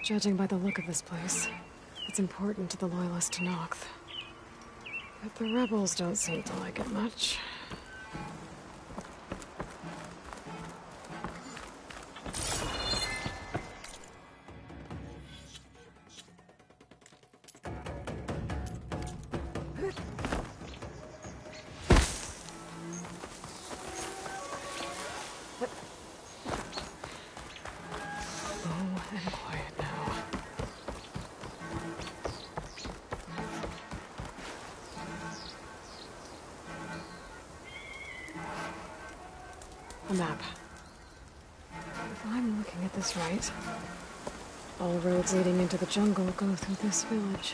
Judging by the look of this place, it's important to the Loyalists to Noct. But the rebels don't seem to like it much. A map. If I'm looking at this right, all roads leading into the jungle go through this village.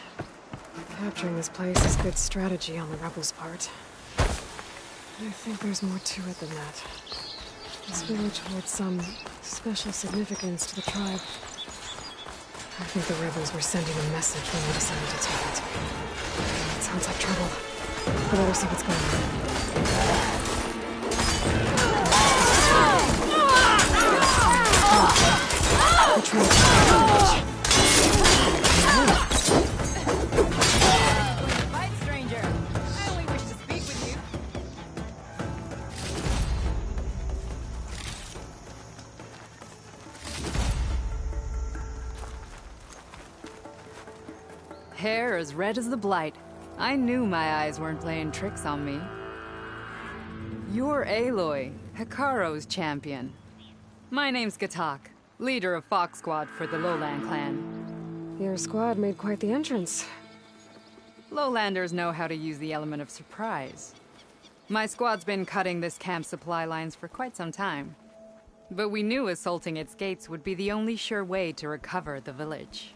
Capturing this place is good strategy on the rebels' part. But I think there's more to it than that. This village holds some special significance to the tribe. I think the rebels were sending a message when they decided to take it. It sounds like trouble. I better see what's going on. Fight, stranger. I only wish to speak with you. Hair as red as the Blight. I knew my eyes weren't playing tricks on me. You're Aloy, Hekarro's champion. My name's Katak, leader of Fox Squad for the Lowland clan. Your squad made quite the entrance. Lowlanders know how to use the element of surprise. My squad's been cutting this camp's supply lines for quite some time. But we knew assaulting its gates would be the only sure way to recover the village.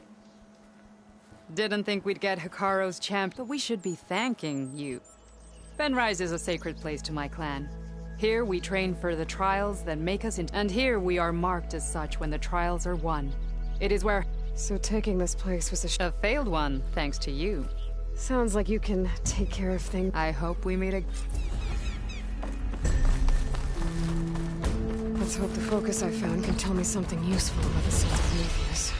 Didn't think we'd get Hekarro's champ, but we should be thanking you. Fenrise is a sacred place to my clan. Here we train for the trials that make us into, and here we are marked as such when the trials are won. It is where... So taking this place was a failed one, thanks to you. Sounds like you can take care of things. I hope we meet a... Let's hope the focus I found can tell me something useful about the Sons of Nefius.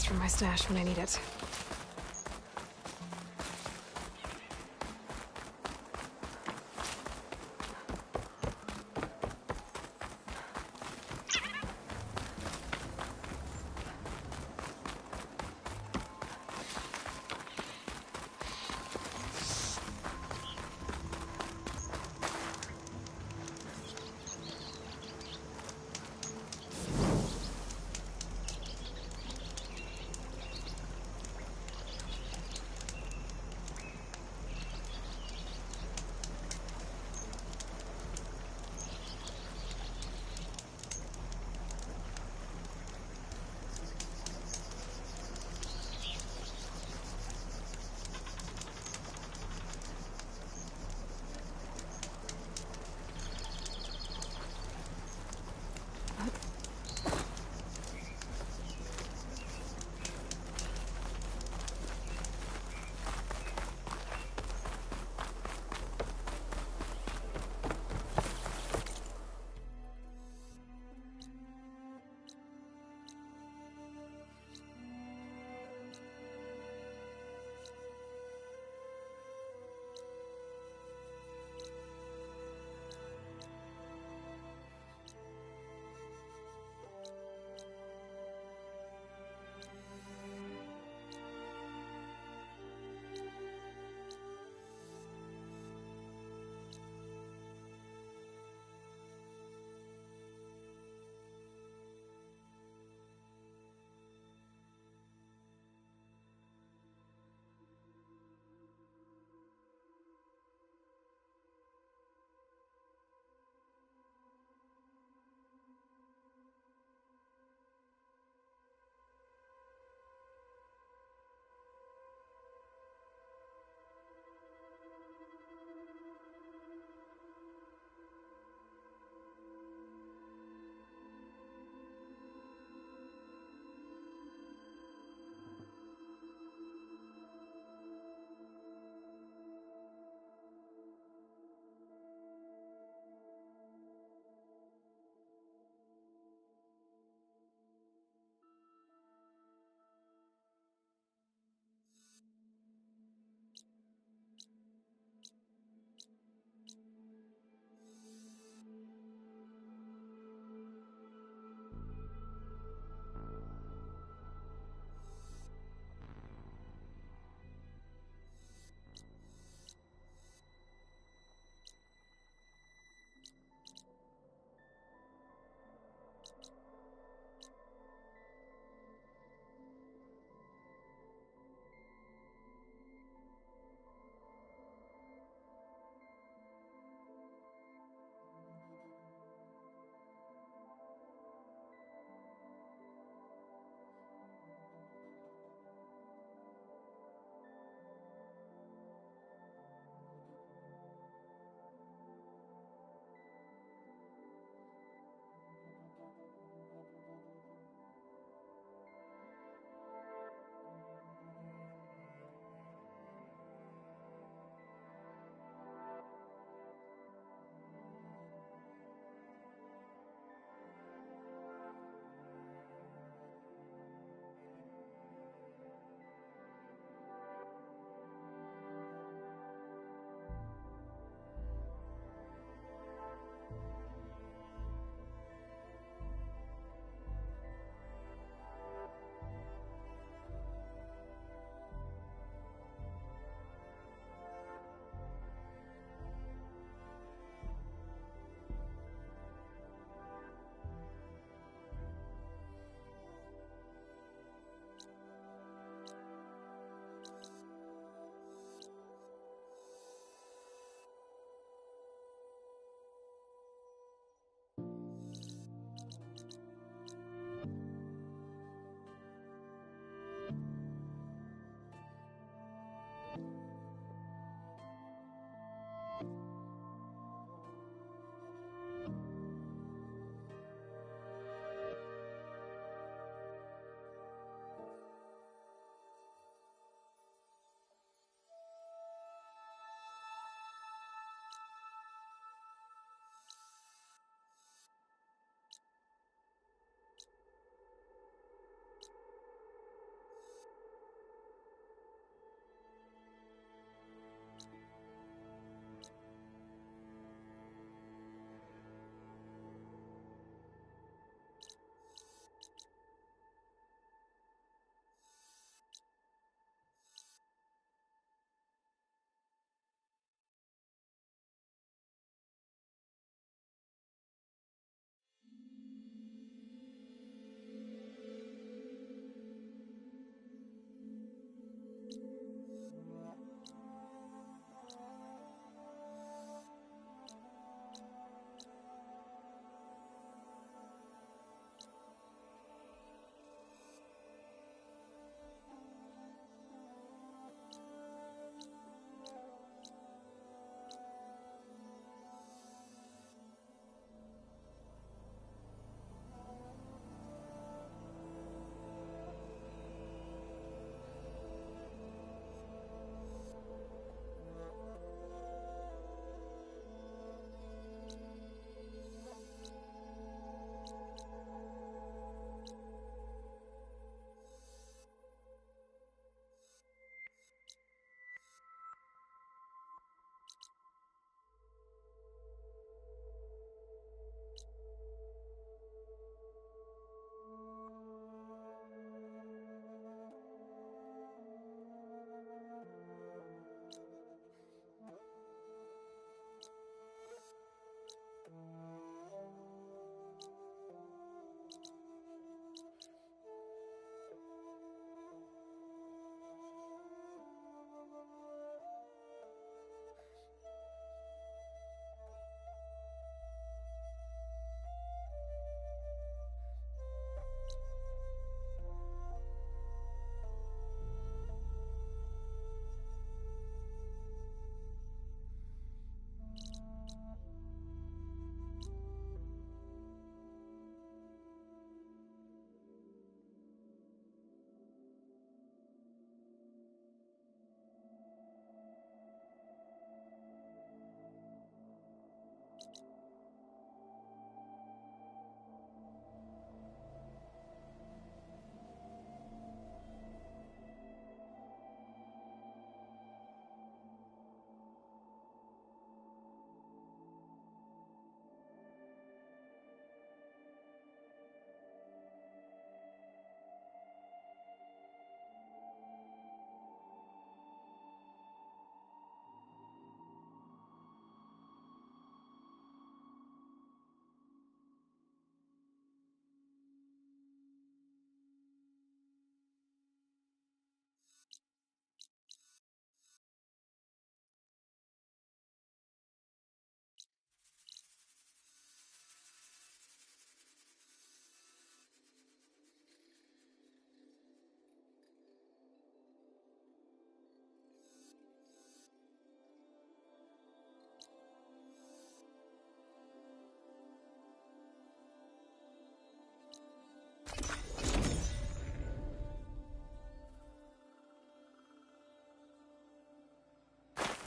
From my stash when I need it.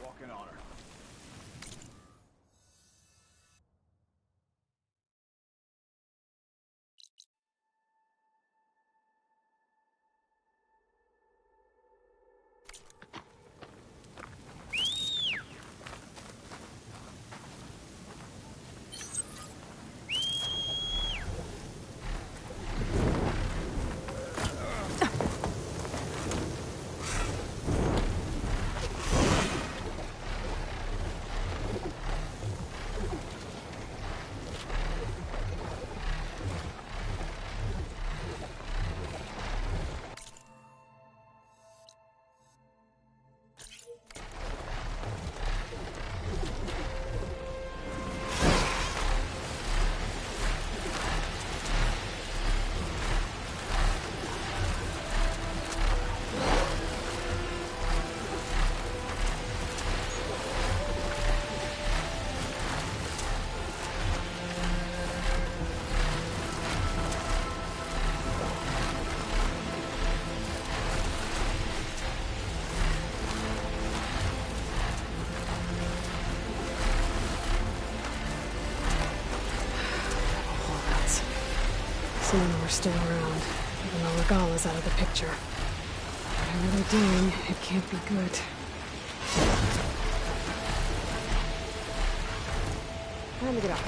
Walking on her. Assuming we're still around, even though Regala's out of the picture. Whatever they're doing, it can't be good. Time to get off.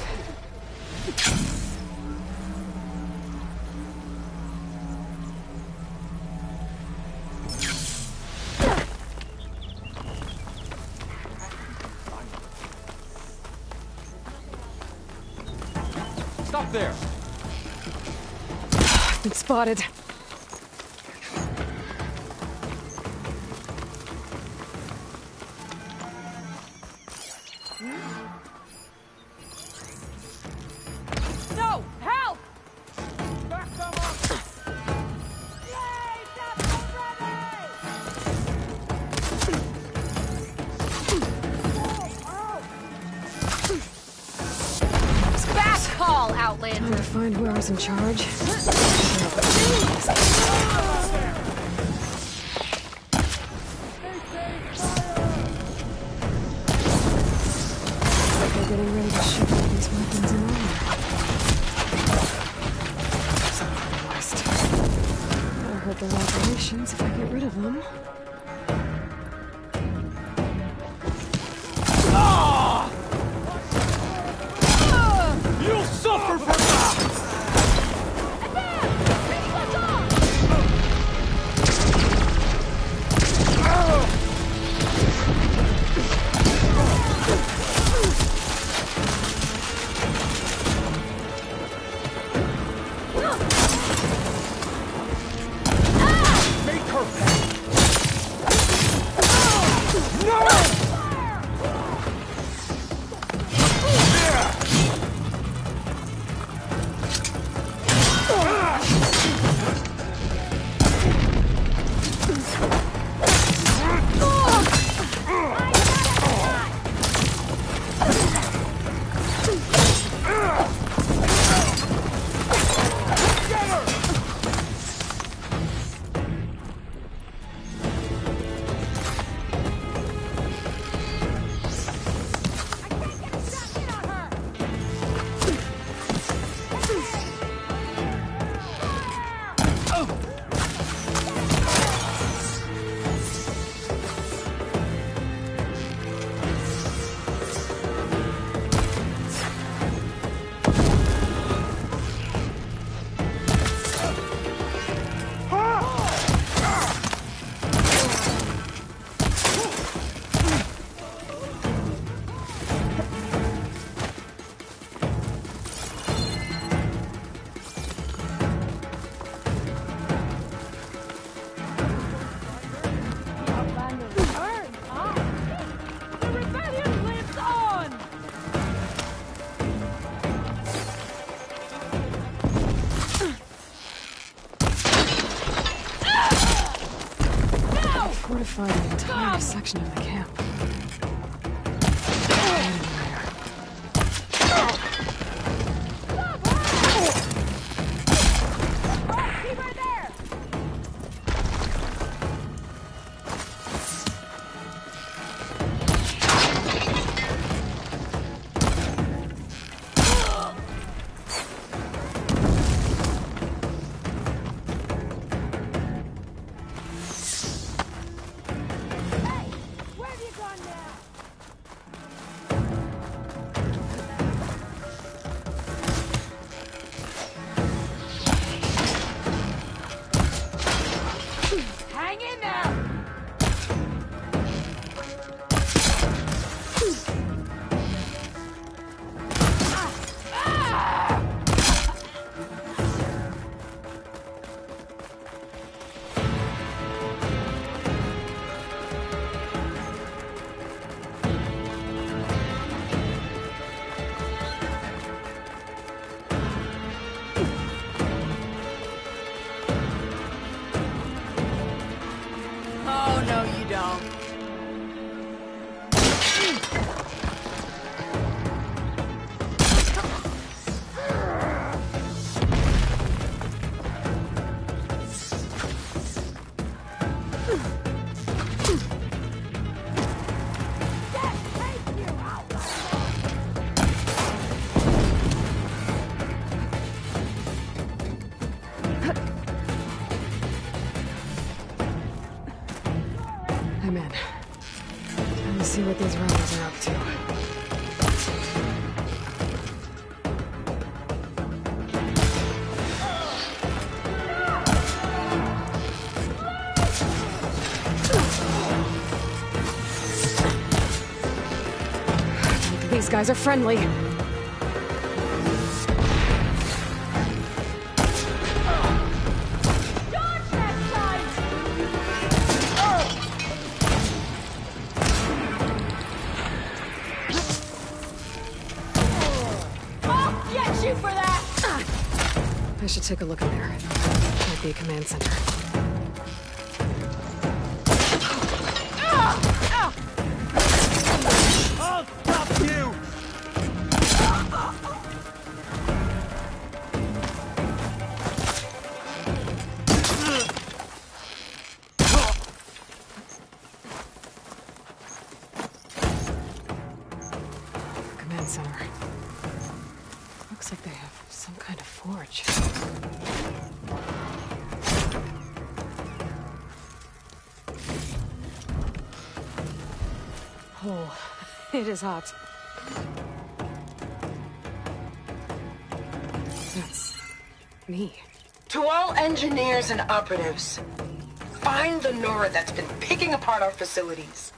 Stop there! Been spotted. No! Help! Back them up! Fast call, Outland! Time to find whoever's in charge. They're getting ready to shoot all these weapons and armor. Something from the West. That'll hurt their operations if I get rid of them. You'll suffer for that! Make her pay! No! Fortified an entire section of the camp. Hang in there! Oh, no, you don't. I'm in. Time to see what these rebels are up to. These guys are friendly. Get you for that! I should take a look in there. Might be a command center. I'll stop you! Command center. Looks like they have some kind of forge. Oh, it is hot. That's me. To all engineers and operatives, find the Nora that's been picking apart our facilities.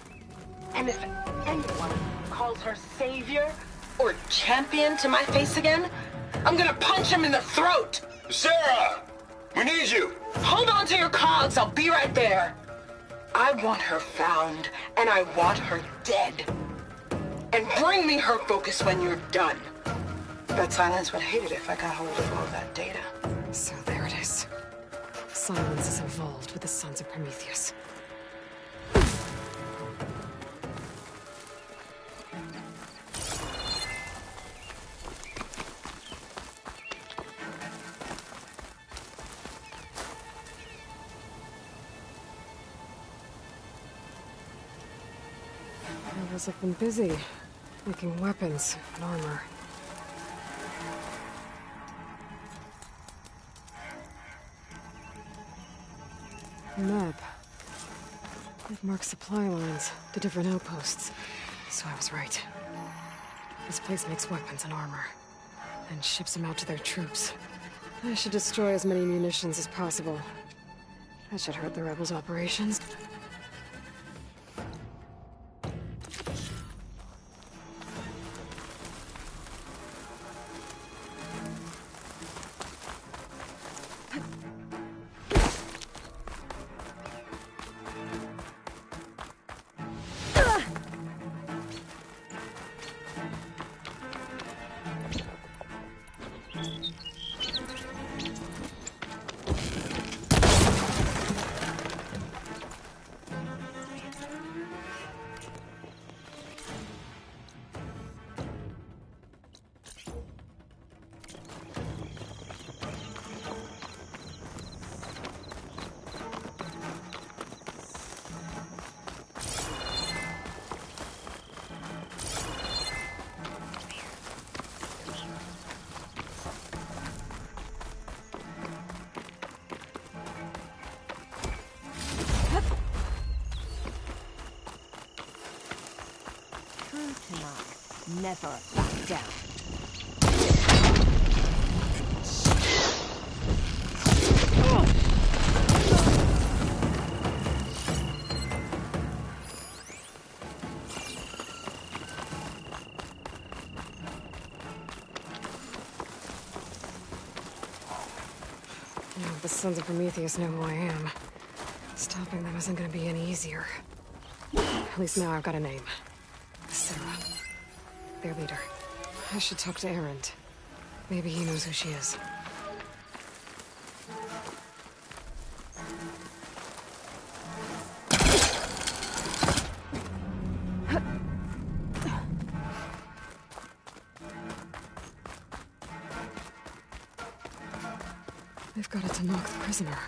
And if anyone calls her savior or champion to my face again, I'm gonna punch him in the throat! Sarah! We need you! Hold on to your cogs, I'll be right there. I want her found, and I want her dead. And bring me her focus when you're done. Bet Silence would hate it if I got hold of all that data. So there it is. Silence is involved with the Sons of Prometheus. Rebels have been busy making weapons and armor. Map. It marks supply lines to different outposts. So I was right. This place makes weapons and armor, and ships them out to their troops. I should destroy as many munitions as possible. That should hurt the rebels' operations. Prove to Mark. Never back down. Now the Sons of Prometheus know who I am. Stopping them isn't gonna be any easier. At least now I've got a name. Sarah. Their leader. I should talk to Erend. Maybe he knows who she is. They've got it to knock the prisoner.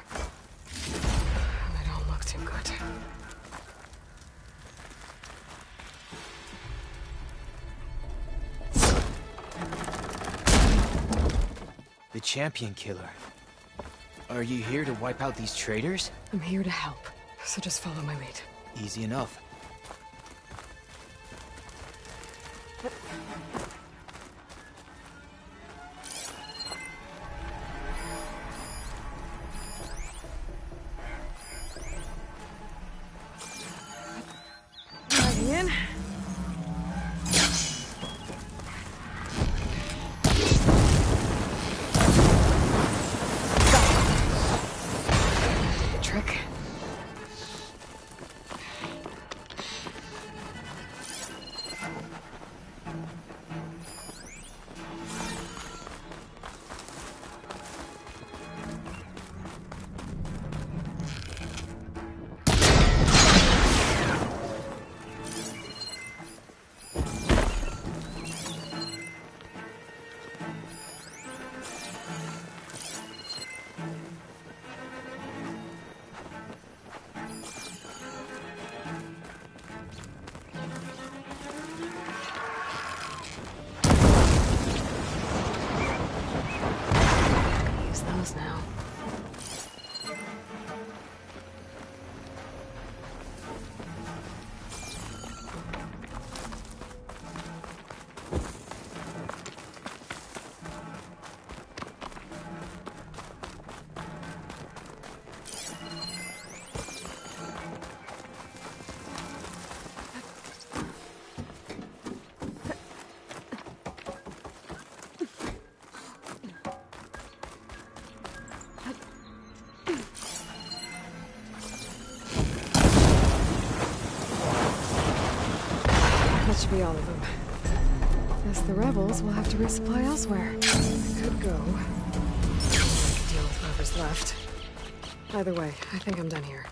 They don't look too good. The Champion Killer. Are you here to wipe out these traitors? I'm here to help, so just follow my lead. Easy enough. Riding in. The trick. Use those now. That should be all of them. As the rebels, we'll have to resupply elsewhere. I could go. I can deal with whoever's left. Either way, I think I'm done here.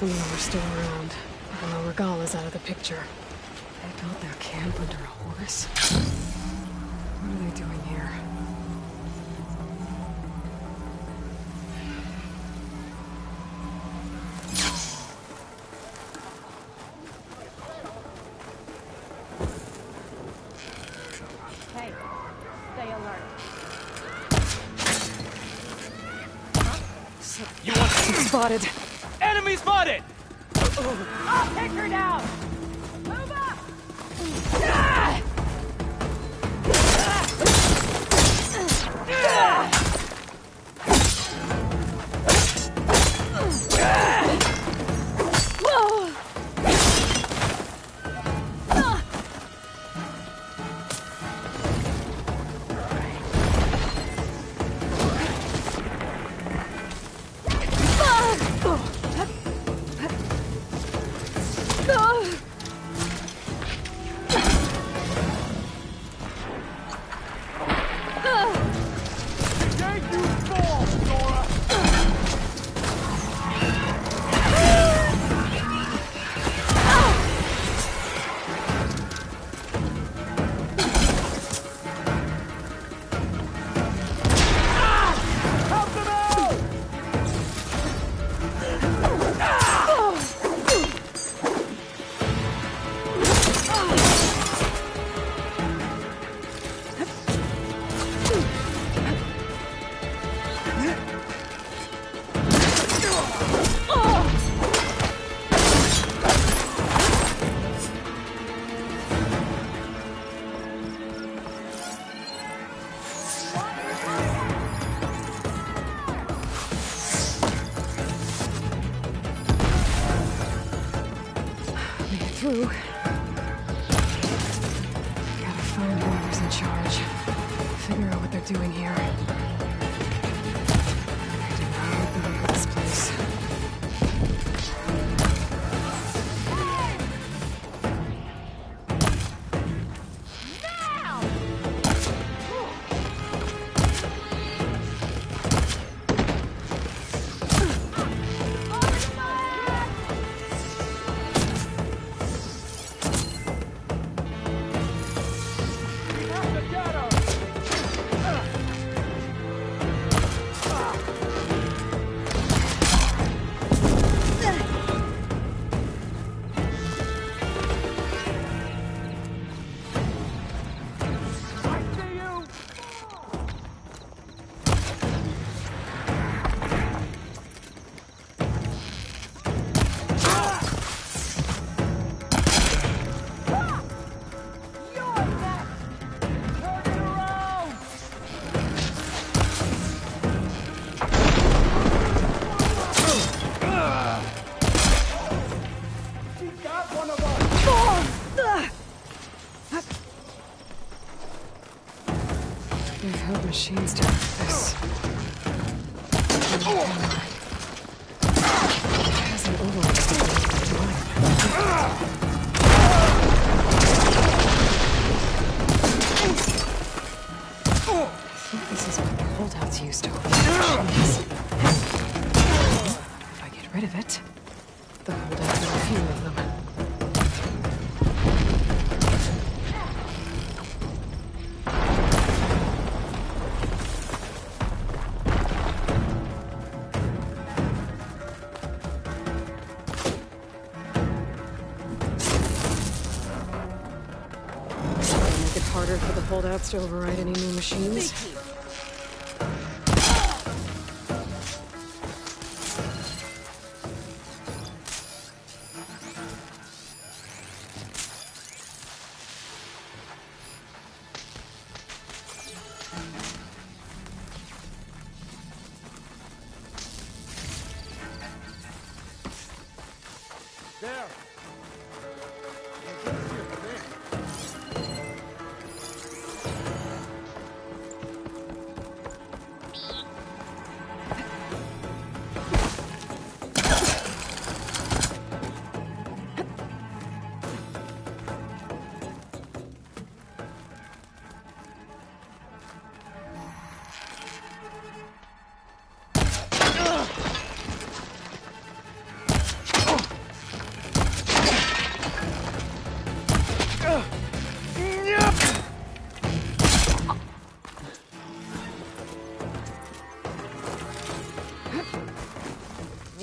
Some of them are still around, even though Regala's out of the picture. They built their camp under a horse. What are they doing here? Hey, stay alert. Spotted! Enemy spotted! I'll take her down! Move up! Through. Gotta find whoever's in charge. Figure out what they're doing here. I do not like the look of this place. They've held machines down like this. It hasn't overloaded I think this is what the holdouts used to open the machines. If I get rid of it, the holdouts have a few of them. Make it harder for the holdouts to override any new machines. There!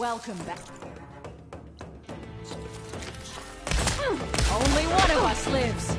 Welcome back. Only one of us lives.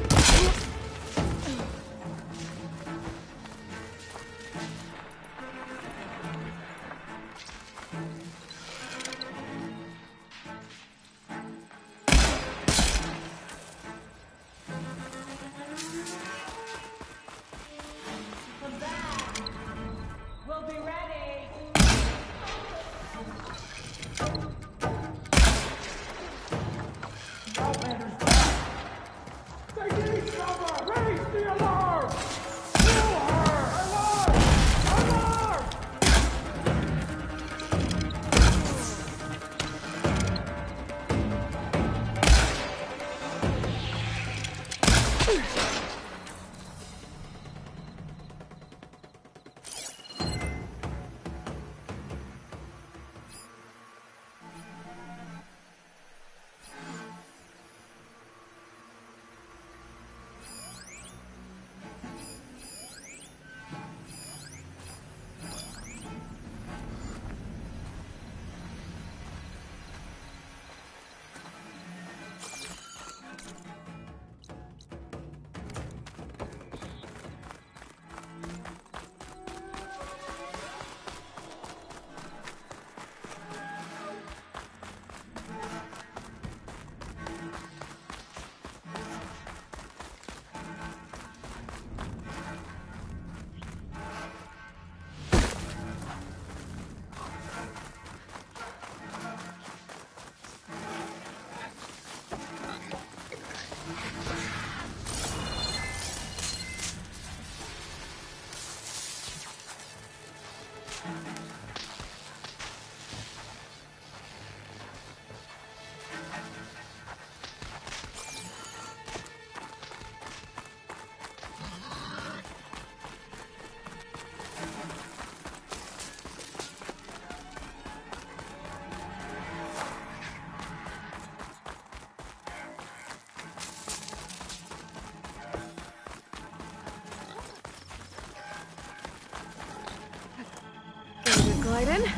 Glide in.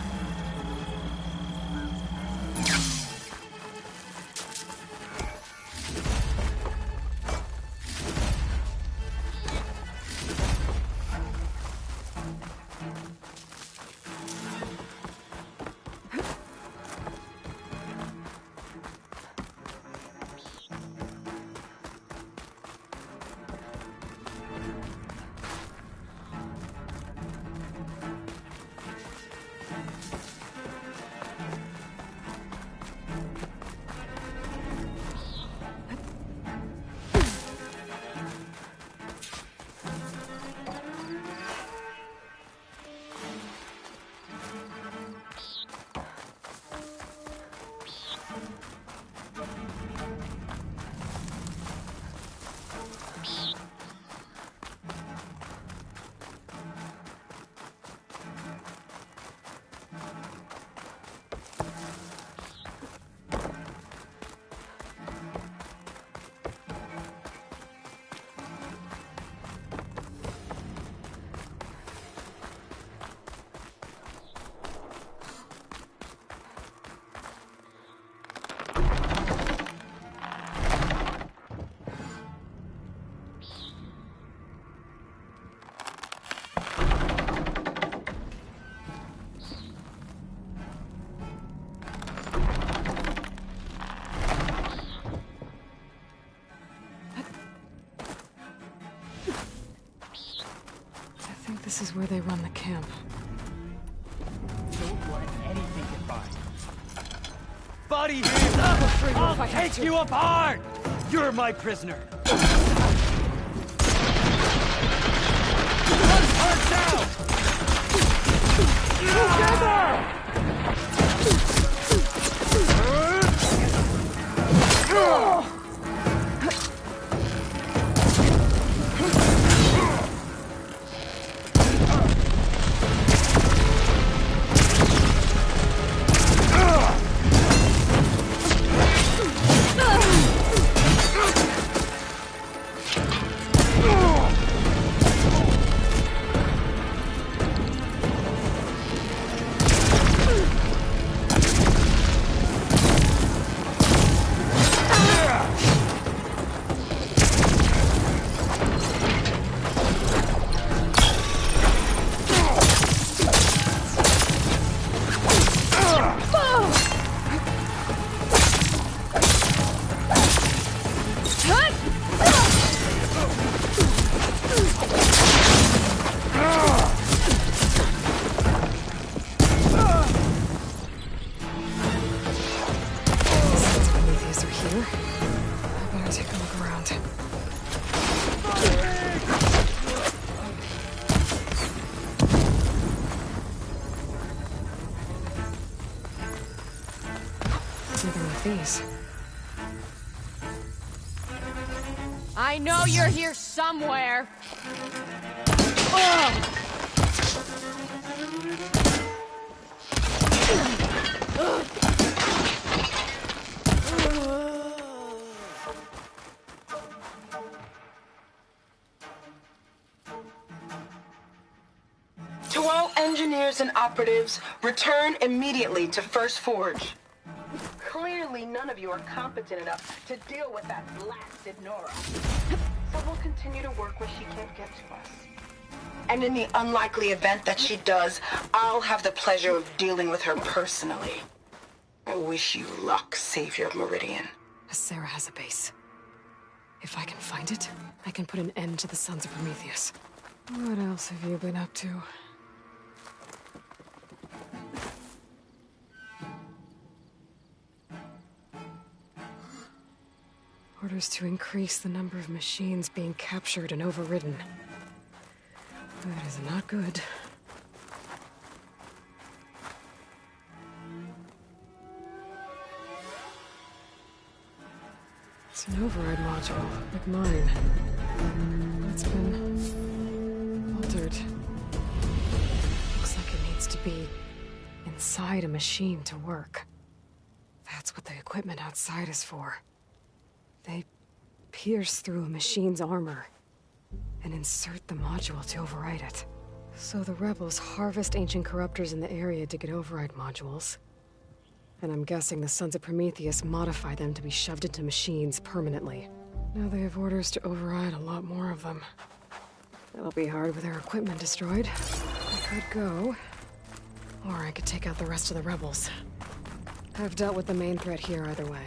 This is where they run the camp. Don't let anything get by. Body hands up! I'll take you apart! You're my prisoner. One part down! Together! here. I better take a look around. Something like these. I know you're here somewhere. To all engineers and operatives, return immediately to First Forge. Clearly, none of you are competent enough to deal with that blasted Nora. So we'll continue to work where she can't get to us. And in the unlikely event that she does, I'll have the pleasure of dealing with her personally. I wish you luck, Savior of Meridian. Sarah has a base. If I can find it, I can put an end to the Sons of Prometheus. What else have you been up to? Orders to increase the number of machines being captured and overridden. That is not good. It's an override module, like mine. It's been altered. Looks like it needs to be inside a machine to work. That's what the equipment outside is for. They pierce through a machine's armor and insert the module to override it. So the rebels harvest ancient corruptors in the area to get override modules. And I'm guessing the Sons of Prometheus modify them to be shoved into machines permanently. Now they have orders to override a lot more of them. That'll be hard with their equipment destroyed. I could go, or I could take out the rest of the rebels. I've dealt with the main threat here either way.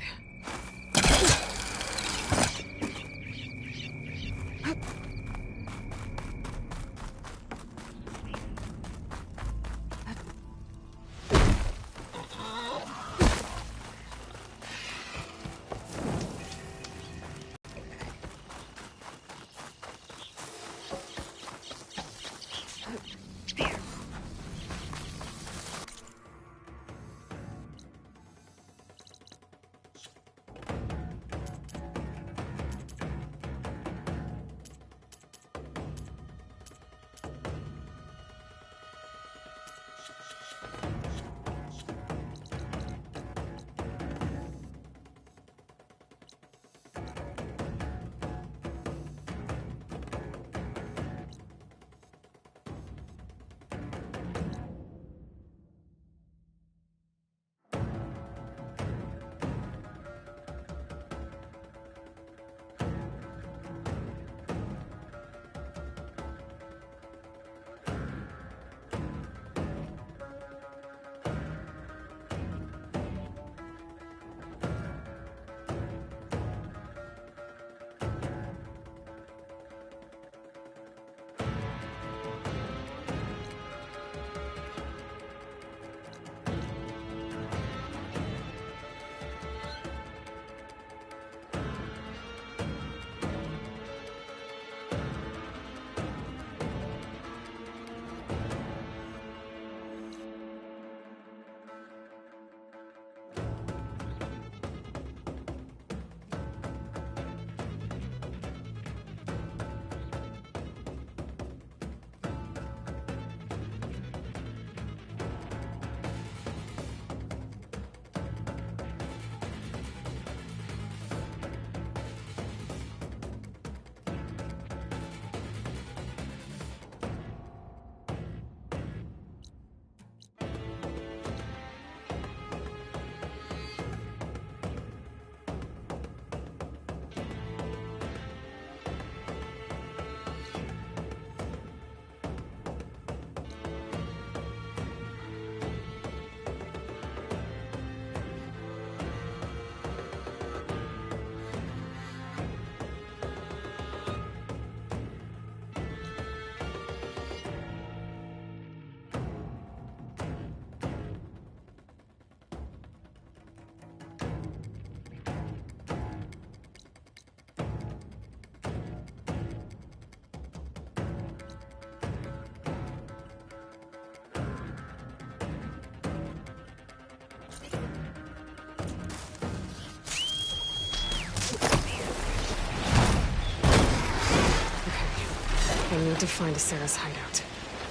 need to find Sarah's hideout.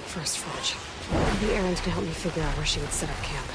First Forge. Maybe Aaron can help me figure out where she would set up camp.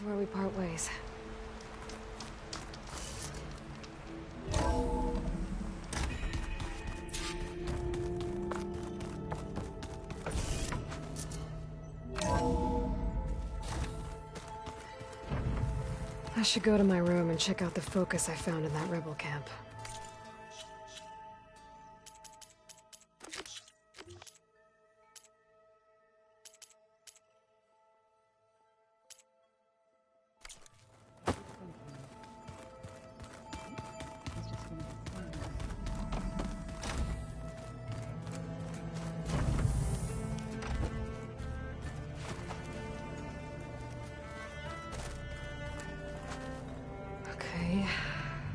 is where we part ways. I should go to my room and check out the focus I found in that rebel camp.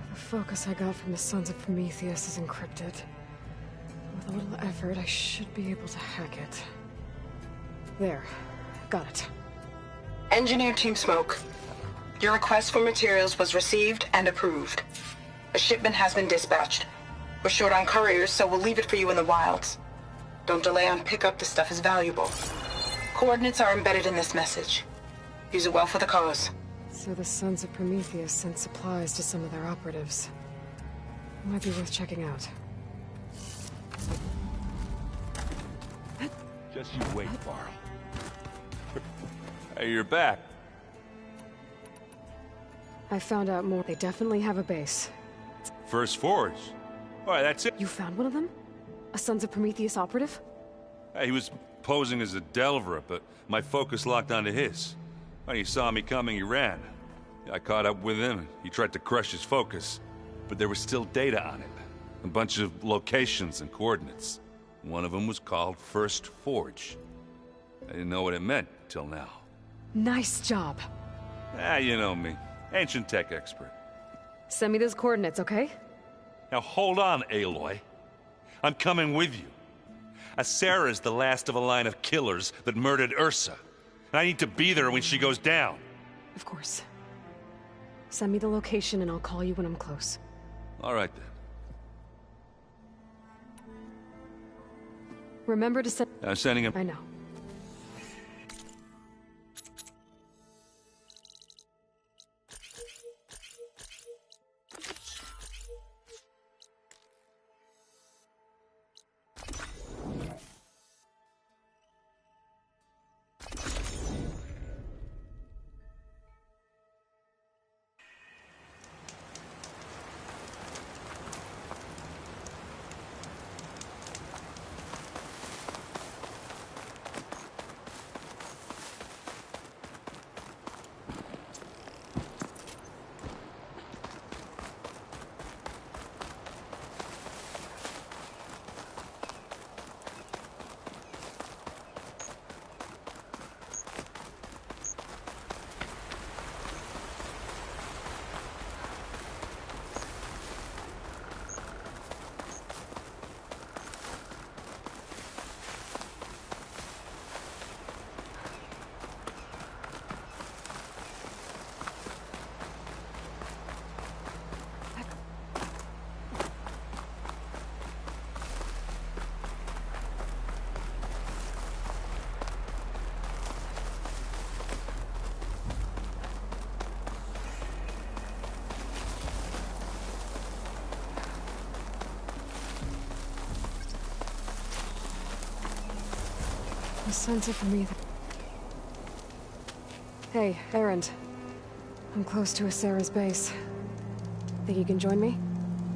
The focus I got from the Sons of Prometheus is encrypted. With a little effort, I should be able to hack it. There. Got it. Engineer Team Smoke, your request for materials was received and approved. A shipment has been dispatched. We're short on couriers, so we'll leave it for you in the wilds. Don't delay on pickup, the stuff is valuable. Coordinates are embedded in this message. Use it well for the cause. So the Sons of Prometheus sent supplies to some of their operatives. Might be worth checking out. Just you wait, Varl. Hey, you're back. I found out more. They definitely have a base. First Forge. Why, that's it. You found one of them? A Sons of Prometheus operative? Hey, he was posing as a Delver, but my focus locked onto his. When he saw me coming, he ran. I caught up with him, and he tried to crush his focus. But there was still data on it. A bunch of locations and coordinates. One of them was called First Forge. I didn't know what it meant till now. Nice job. Ah, you know me. Ancient tech expert. Send me those coordinates, okay? Now hold on, Aloy. I'm coming with you. Asera's the last of a line of killers that murdered Ursa. And I need to be there when she goes down. Of course. Send me the location and I'll call you when I'm close. All right, then. Remember to send... I'm sending him... I know. A sense of me. Hey, Erend. I'm close to Asera's base. Think you can join me?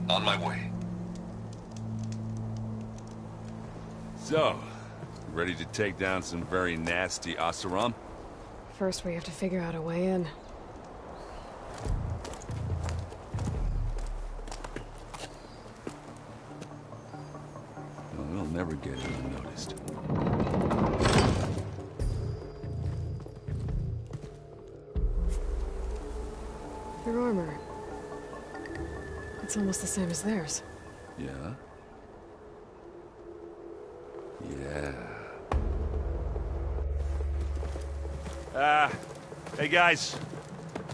On my way. So, ready to take down some very nasty Oseram? First, we have to figure out a way in. Well, we'll never get it unnoticed. Your armor. It's almost the same as theirs. Yeah? Yeah. Hey guys.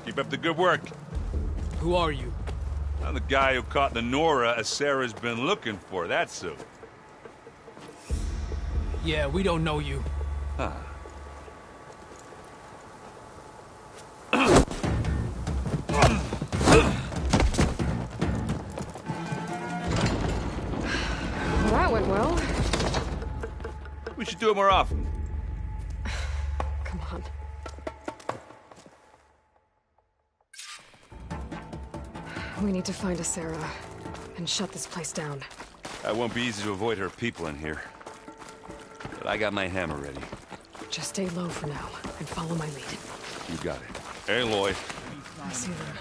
Keep up the good work. Who are you? I'm the guy who caught the Nora Asera's been looking for, that's who. Yeah, we don't know you. Huh. do it more often. Come on. We need to find a Sarah and shut this place down. It won't be easy to avoid her people in here. But I got my hammer ready. Just stay low for now and follow my lead. You got it. Aloy. I see them.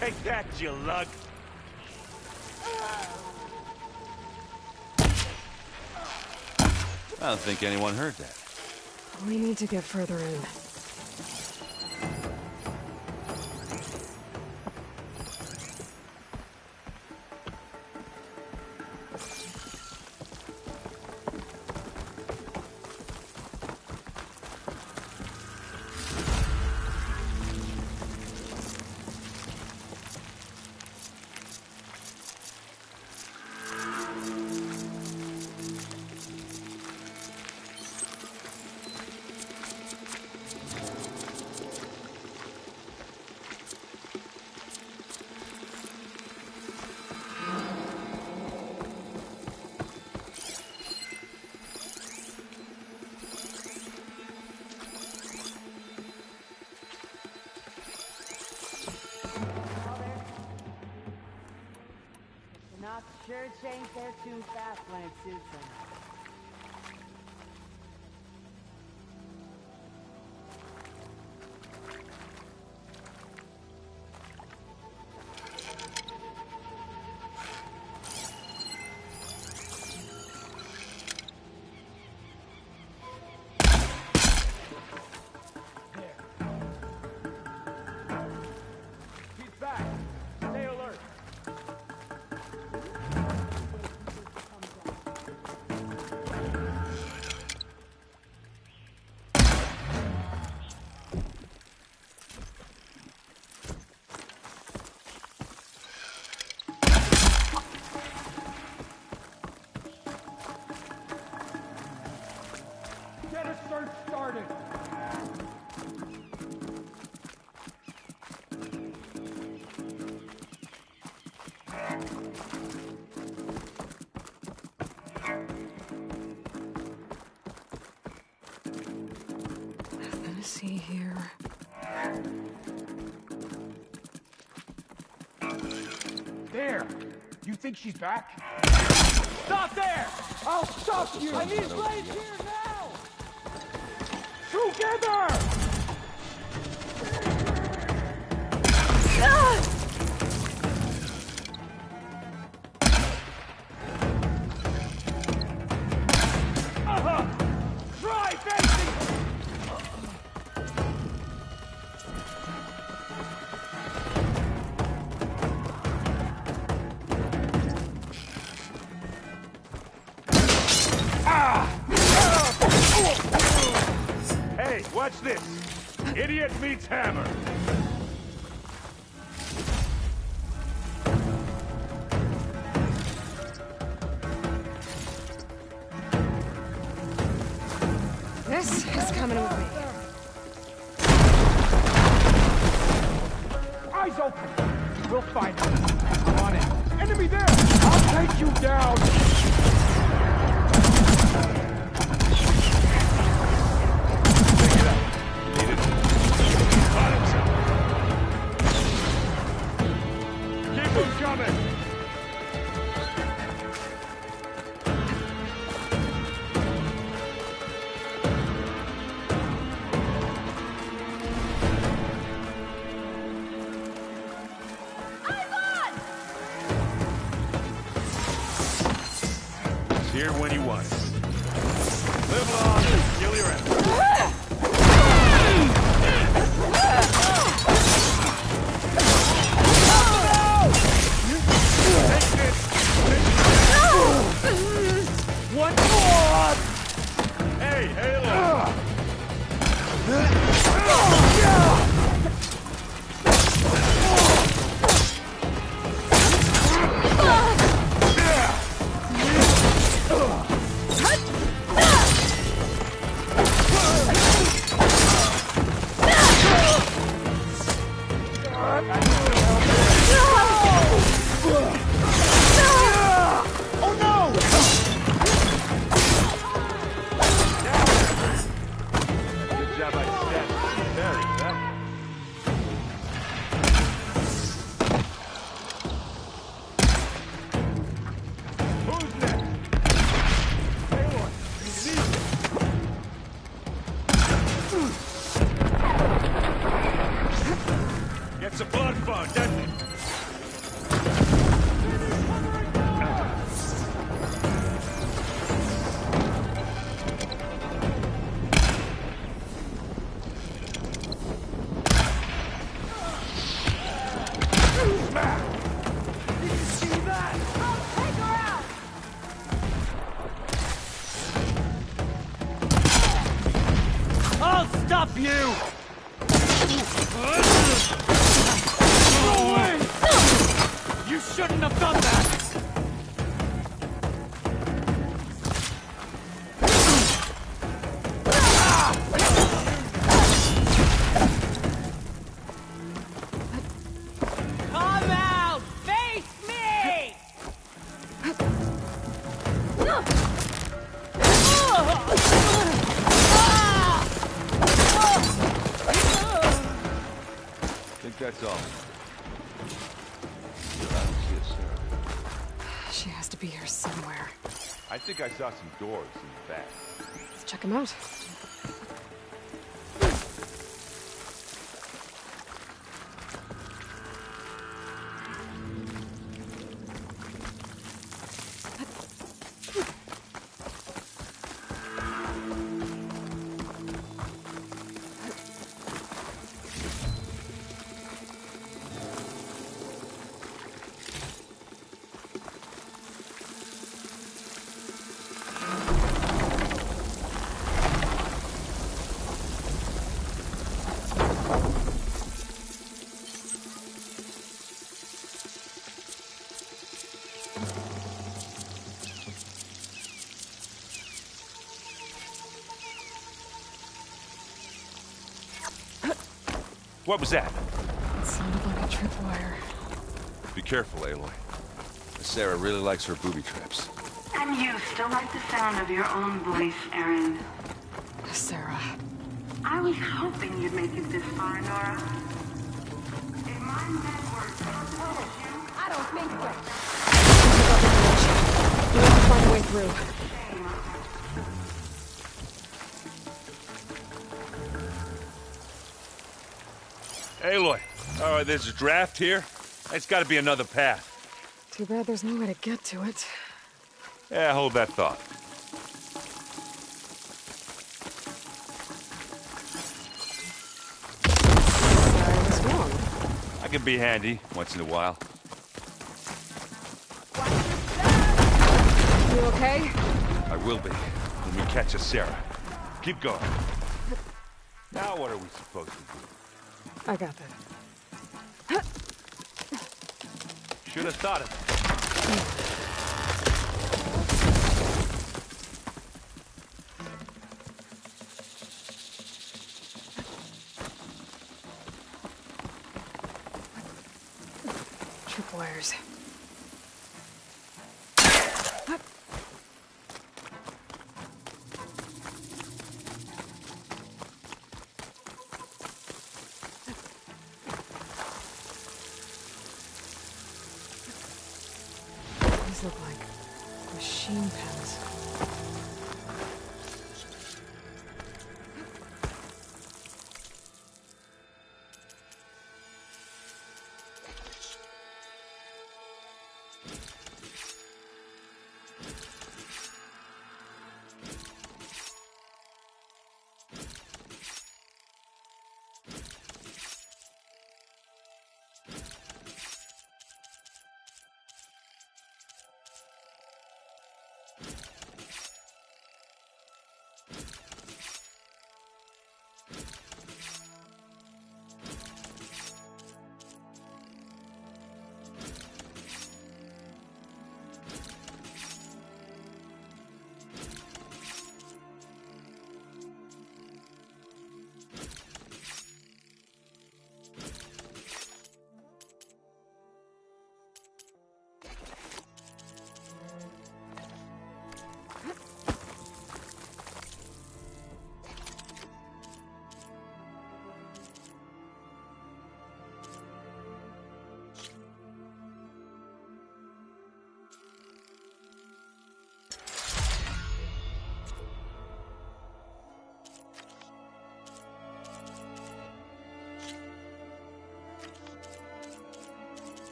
Take that, you lug! I don't think anyone heard that. We need to get further in. Not sure change there too fast when it suits them. He's back! Stay alert! Get a search started! Nothing to see here. There! You think she's back? Stop there! I'll stop you! I need blades here now! Together! Try facing! Hey, watch this! Idiot meets hammer! This is coming with me. Eyes open! We'll find him. I'm on it. Enemy there! I'll take you down! Pick it up. Need it. Caught himself. Keep him coming! Here when you want it. Live long, kill your enemy. One more! Hey, Halo! Oh no! Good job I stabbed Barry, huh? Who's next? Aloy, Get some blood flow, doesn't it? I'll stop you! No way! You shouldn't have done that! Come out! Face me! I think that's all. I don't see a Sarah. She has to be here somewhere. I think I saw some doors in the back. Let's check them out. What was that? It sounded like a tripwire. Be careful, Aloy. Sarah really likes her booby traps. And you still like the sound of your own voice, Erin. Sarah. I was hoping you'd make it this far, Nora. If my network doesn't you, I don't think so. We have to find a way through. Aloy, there's a draft here. It's got to be another path. Too bad there's no way to get to it. Yeah, hold that thought. I was wrong. I can be handy once in a while. You okay? I will be when we catch a Sarah. Keep going. Now what are we supposed to do? I got that. Should have thought of it. Tripwires. These look like machine pens.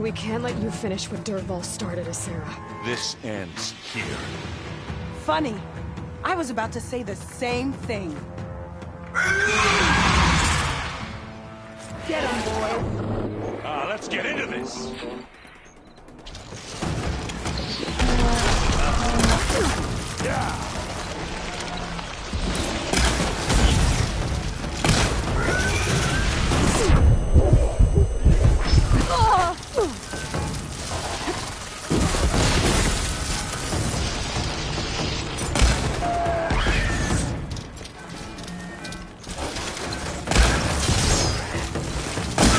We can't let you finish what Dervahl started, Asera. This ends here. Funny. I was about to say the same thing. Get him, boys. Let's get into this. Yeah.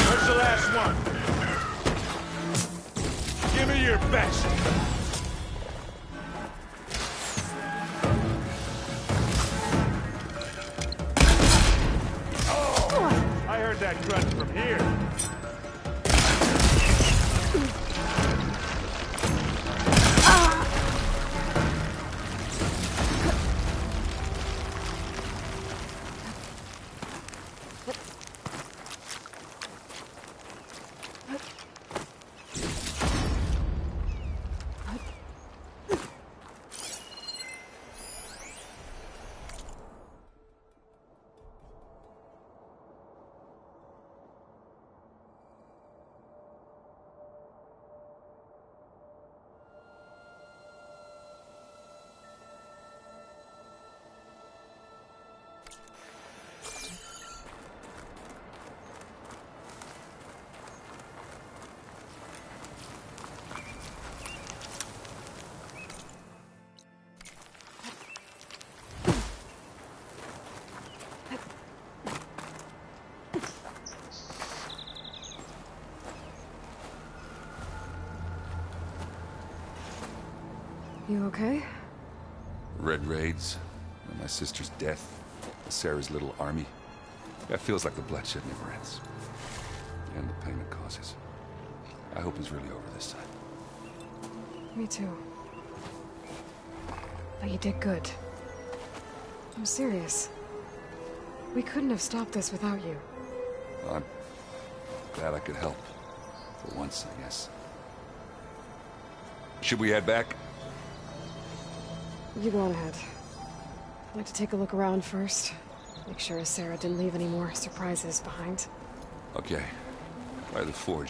Where's the last one? Give me your best. I heard that crunch from here. You okay? Red raids, and my sister's death, Sarah's little army. That feels like the bloodshed never ends. And the pain it causes. I hope it's really over this time. Me too. But you did good. I'm serious. We couldn't have stopped this without you. Well, I'm glad I could help. For once, I guess. Should we head back? You go on ahead. I'd like to take a look around first. Make sure Sarah didn't leave any more surprises behind. Okay. By the forge.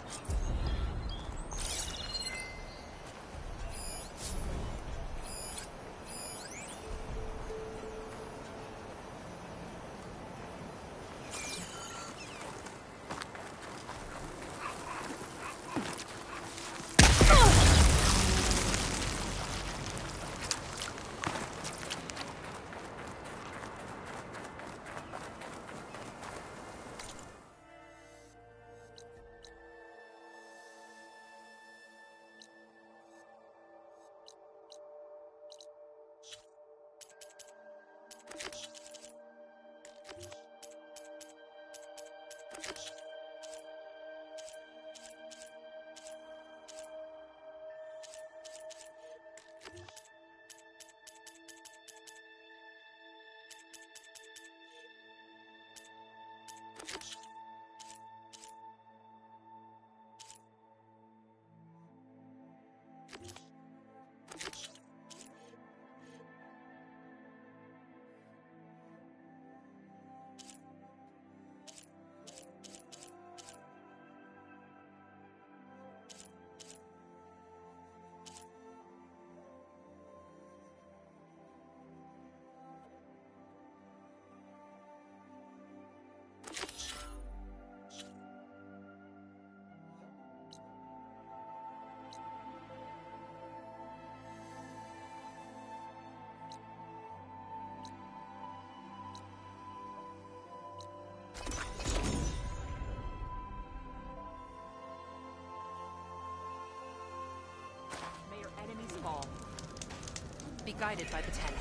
Be guided by the Ten.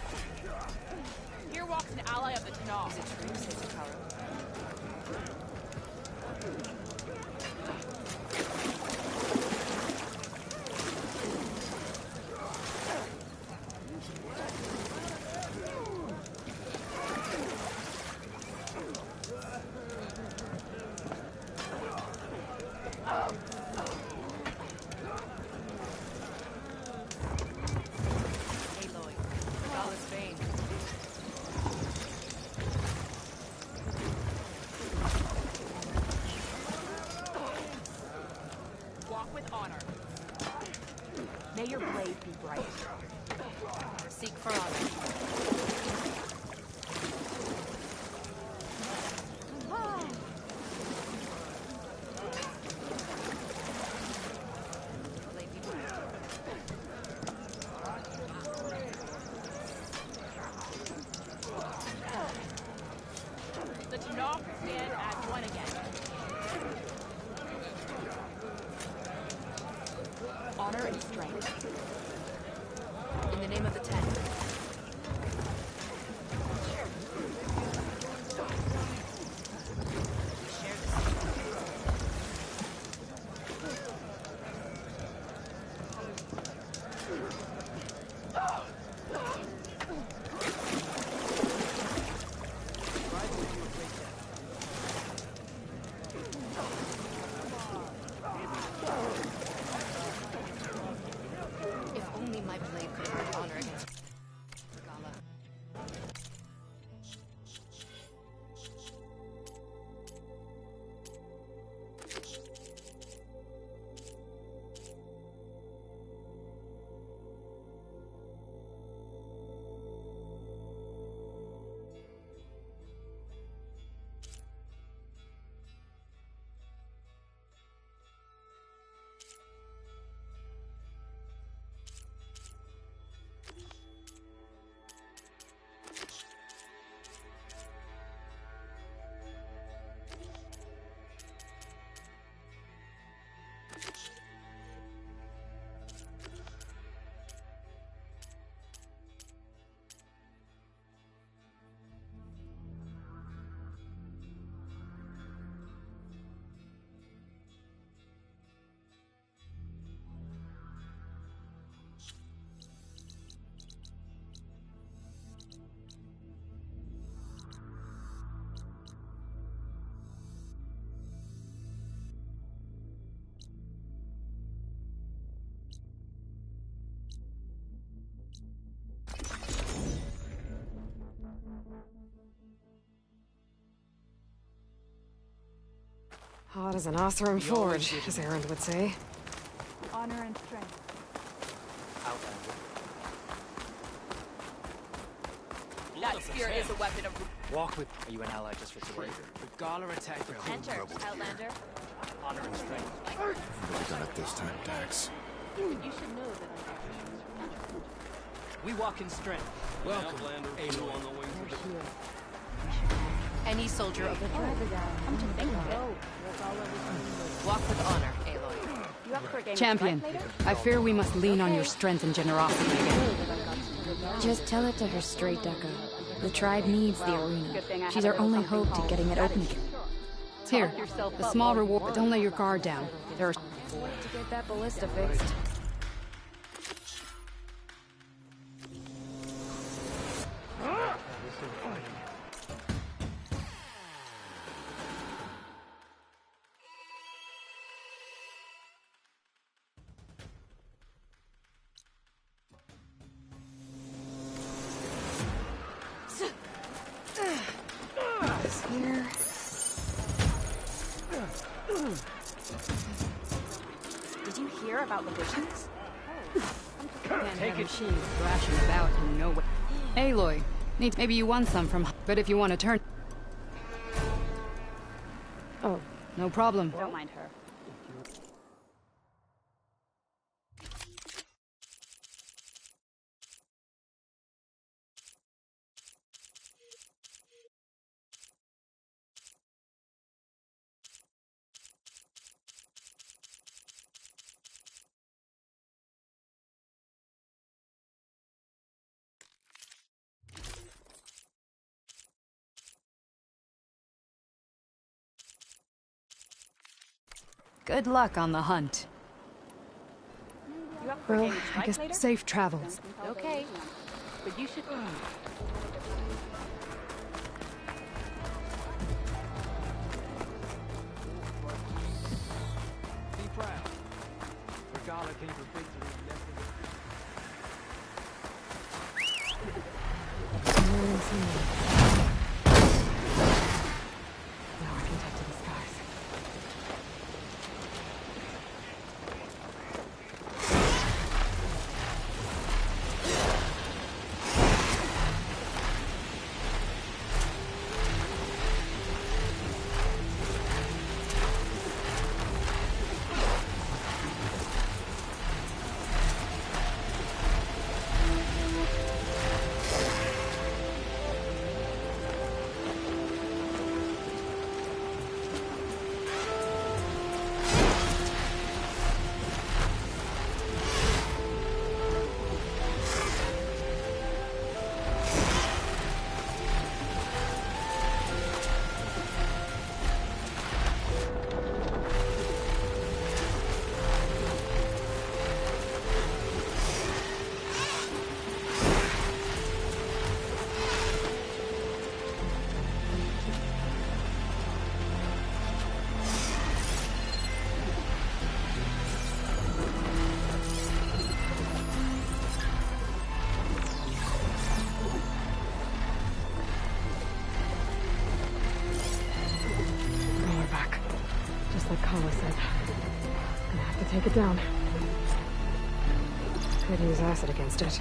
Here walks an ally of the Tenal. Is it true, says Hikaru? off your stand at 1 again. Honor and strength. In the name of the 10. If only my blade could earn honor against Gala. Hot as an Oseram forge, as Erend would say. Honor and strength. That spear is a weapon of... Walk with... Are you an ally just for today? The Gala attacked the crew. Enter, Outlander. Honor and strength. Really done it this time, Dax. You should know that I... We walk in strength. Welcome, Aloy. On the wings of the... Any soldier of the I'm just thinking of it. walk with honor, Aloy. You up for a game Champion, of later? I fear we must lean on your strength and generosity again. Just tell it to her straight, Dekka. The tribe needs the arena. She's our only hope to getting it open again. Here, the small reward, but don't let your guard down. There are... To get that ballista fixed. Here. Did you hear about the visions? Can't have machines thrashing about in no way. Aloy, maybe you won some from... But if you want to turn... Oh, no problem. Don't mind her. Good luck on the hunt. You up for a Well, game of I strike guess later? safe travels. Okay. But you should... Be proud. The Gala came for victory and yesterday. now I can take to the skies. holoset. Gonna have to take it down. Could use acid against it.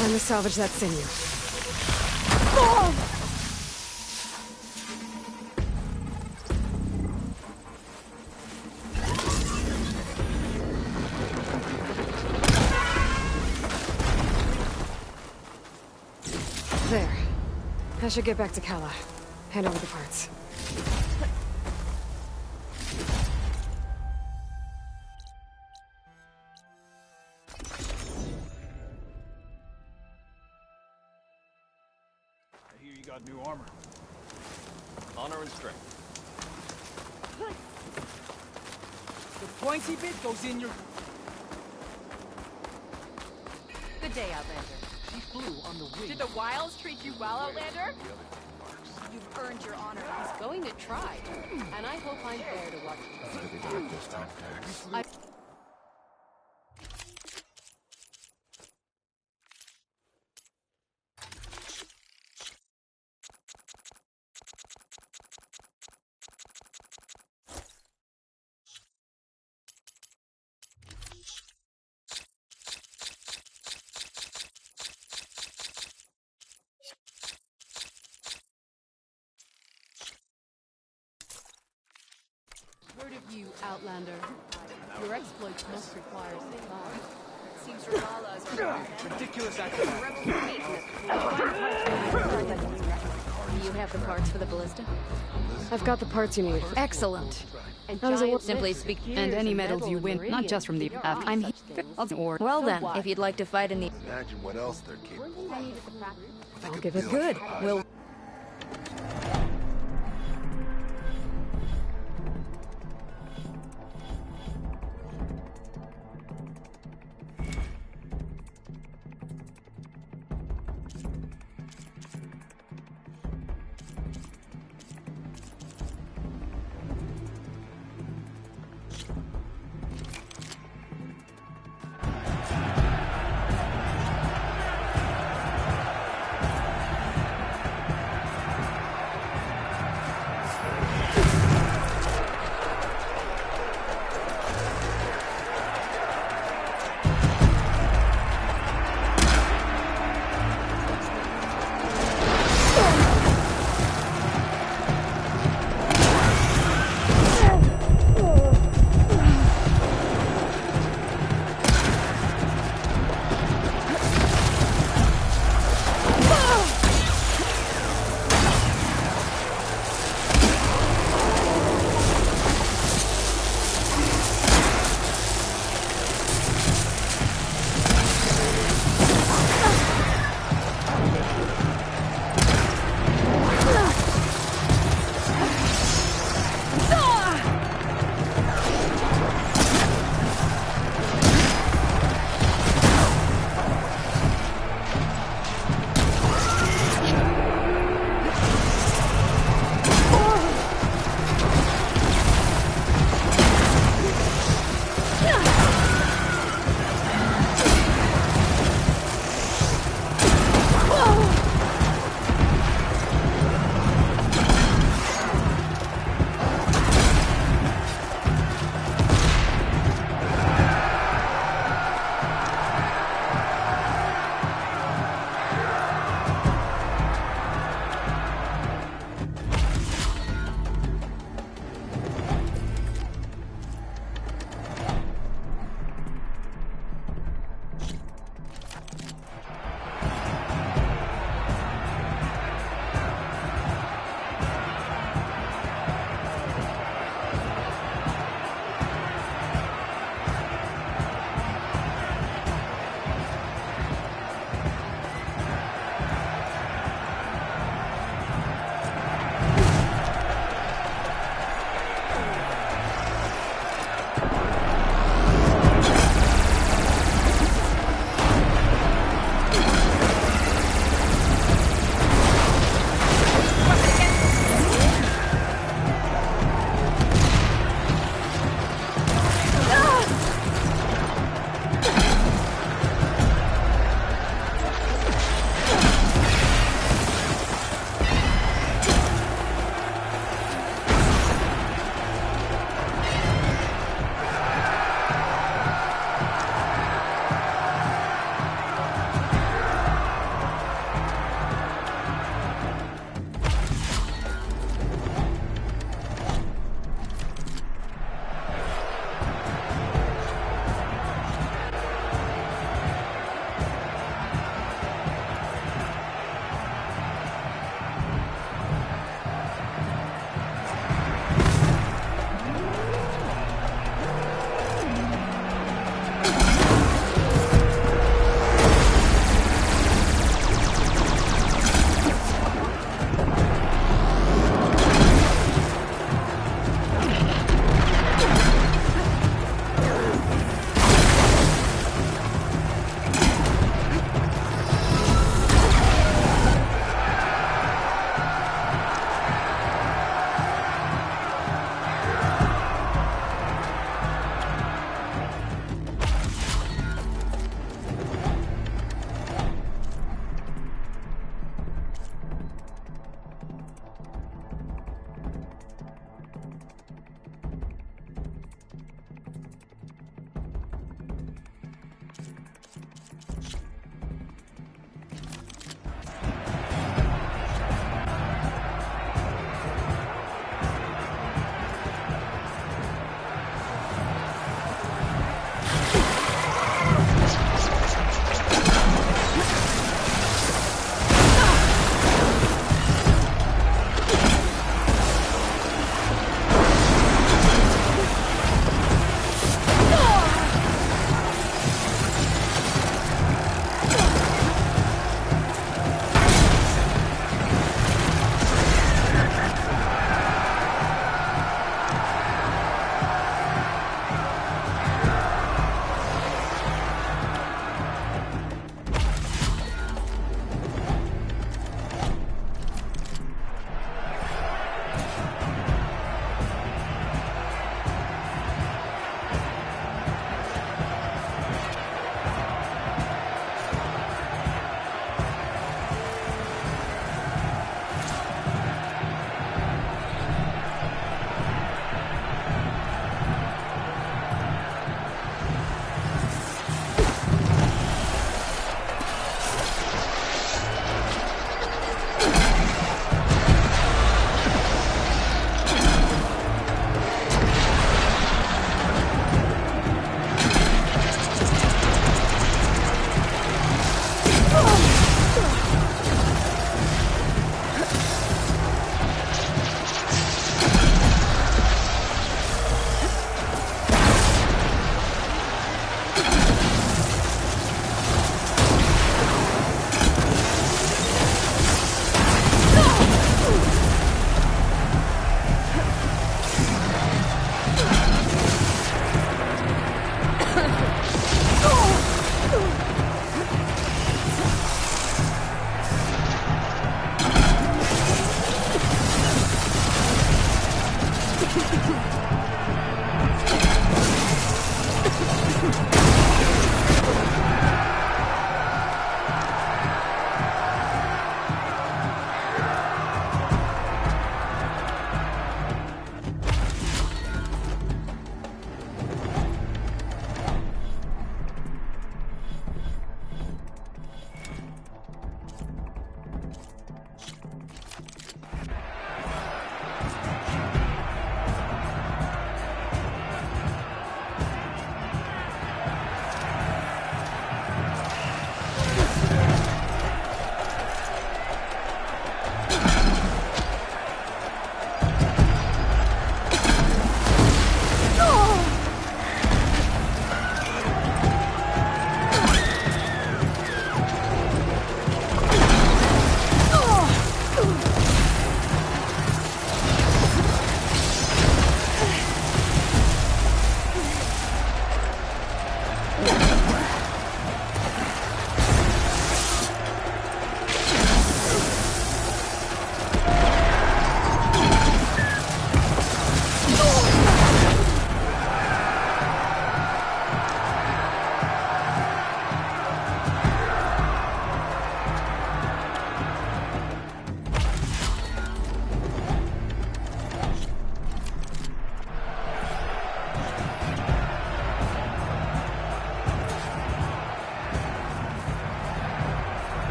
Time to salvage that sinew. There. I should get back to Kala. Hand over the parts. I hear you got new armor. Honor and strength. The pointy bit goes in your... Good day, Outlander. She flew on the wing. Did the Wilds treat you well, Outlander? You've earned your honor. He's going to try. And I hope I'm there to watch What are they doing this time, Dax? Word of you, Outlander. Your exploits must require supply. Seems Ramalas are Ridiculous activity. Do you have the parts for the ballista? I've got the parts you need. Excellent. How does it work? Simply speak, And any medals you win, not just from the I'm here. Or well then, if you'd like to fight in the... Imagine what else they're capable of. I'll give it good. We'll...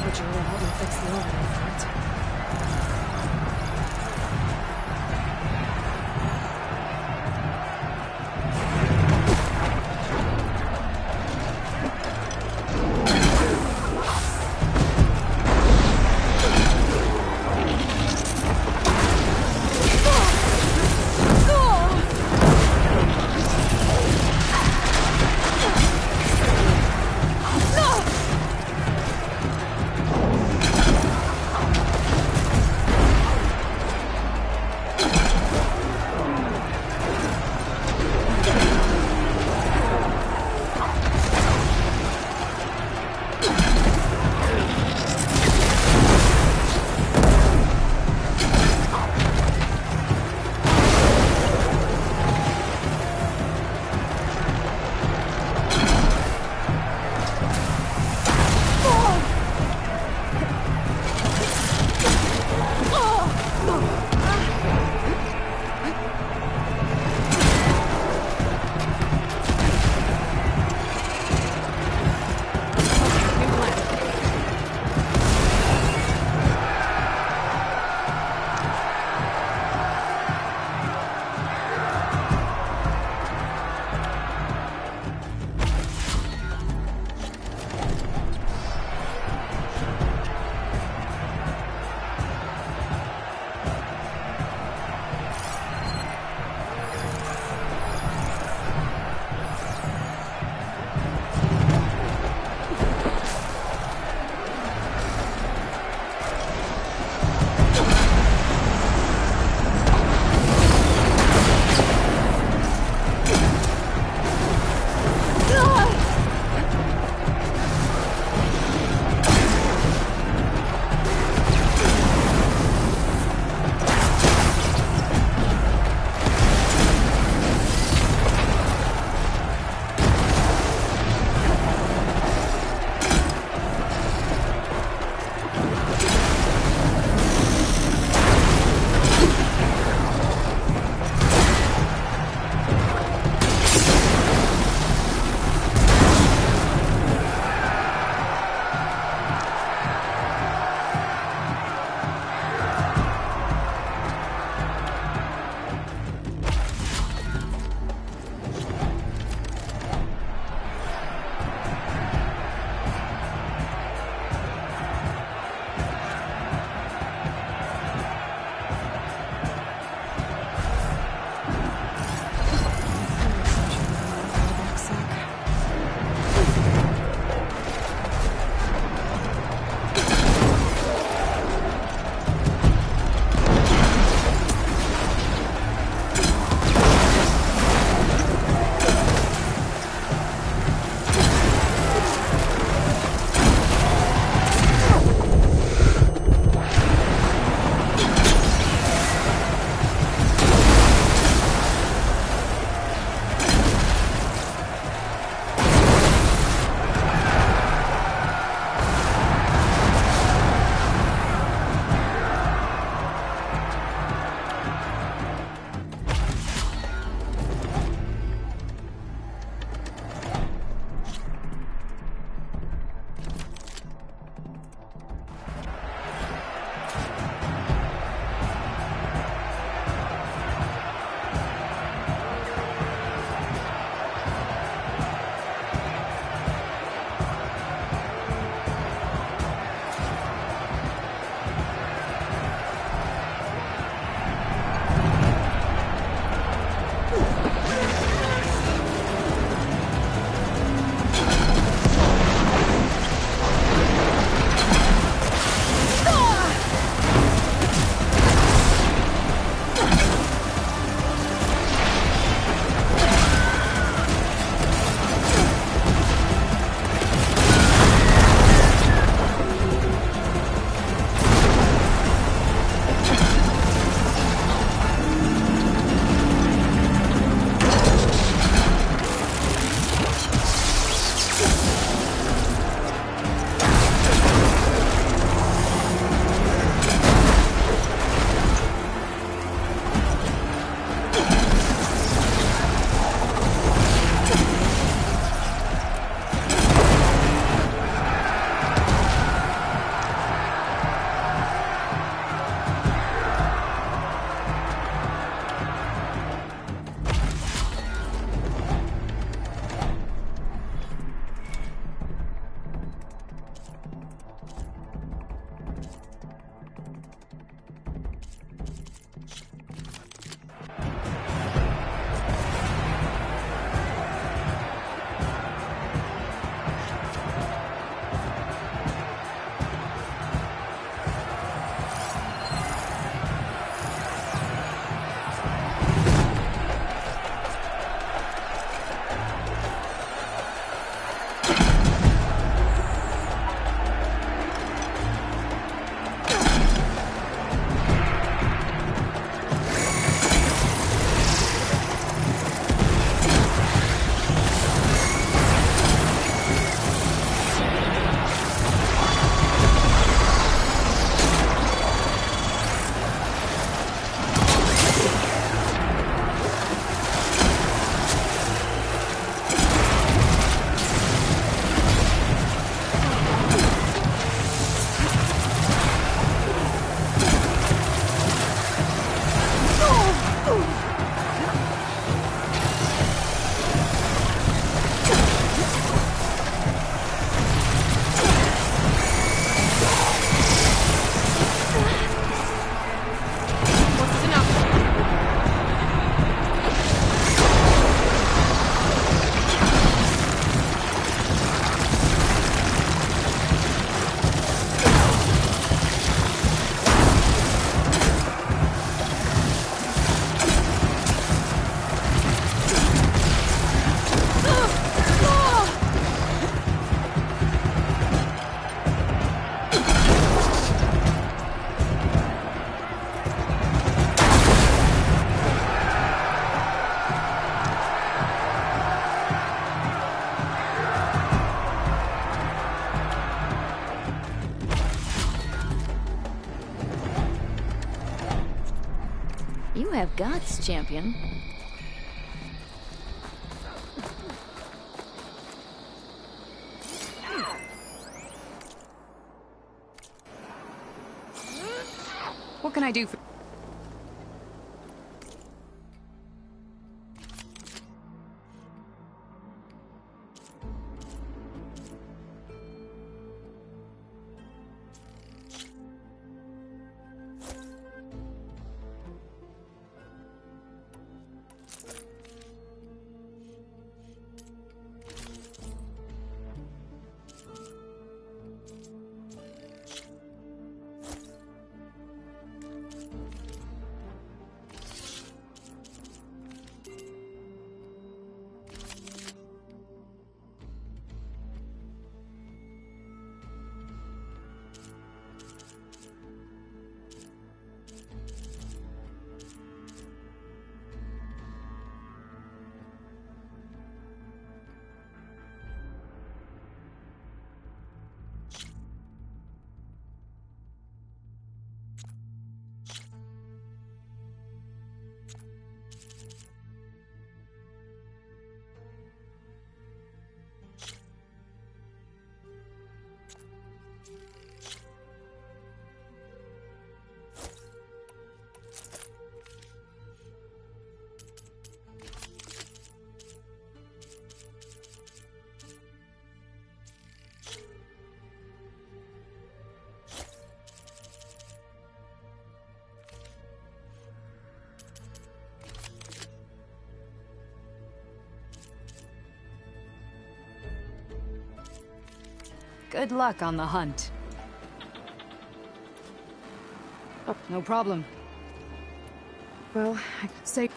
Ravager will help me fix the overlay front. You have guts, champion. What can I do for... Good luck on the hunt. Oh. No problem. Well, I say...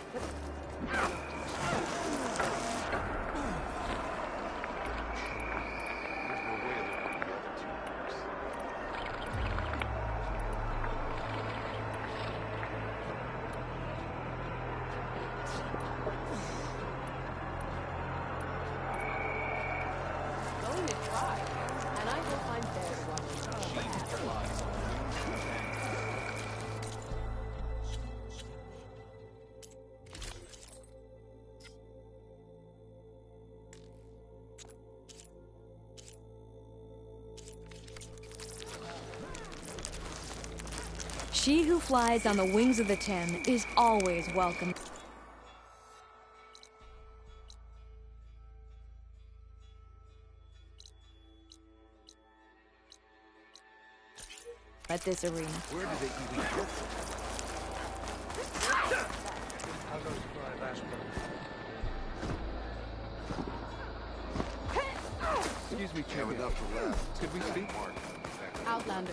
Going to try, and I hope I'm there to watch She who flies on the wings of the Tem is always welcome. At this arena. Where did they even get from? Excuse me, Have champion. enough to last. Could we speak? Outlander.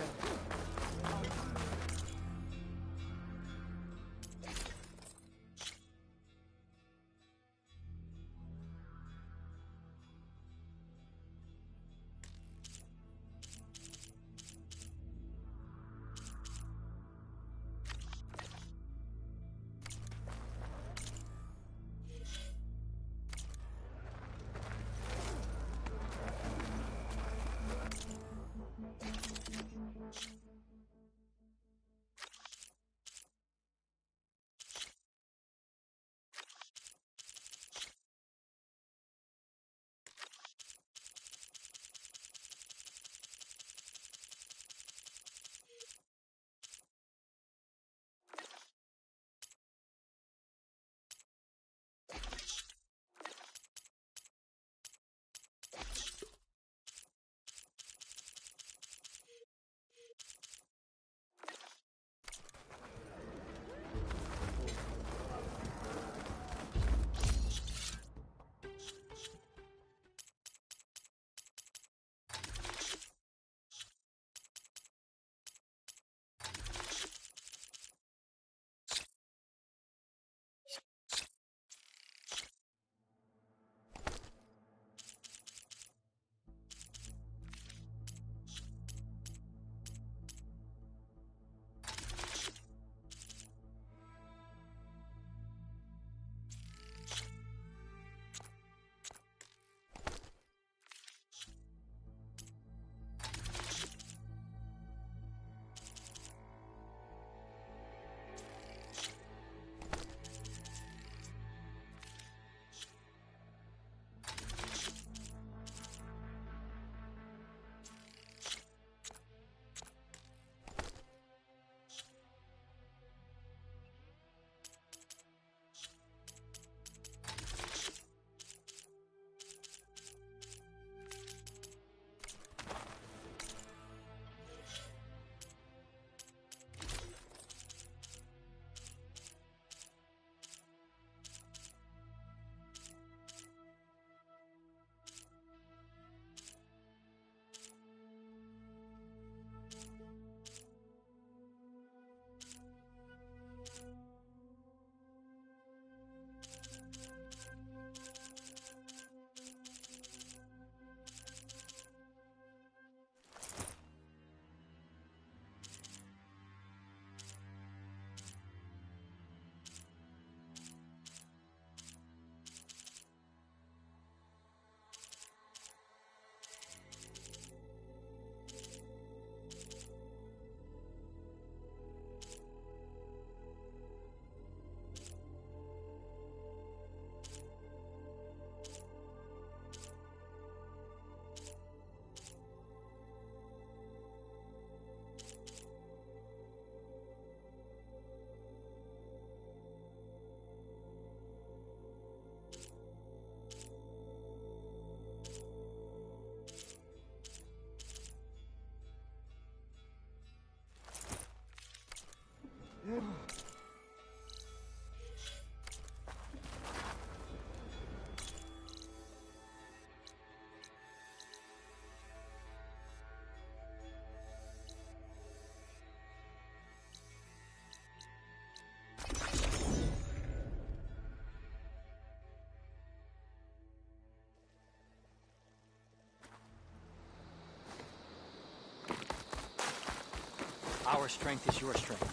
Our strength is your strength.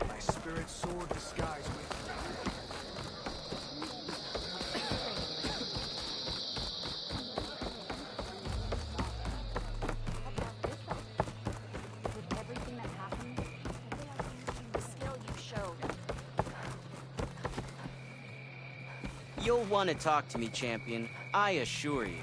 My spirit soared the skies with With everything that happened, I feel like the skill you showed. You'll want to talk to me, champion. I assure you.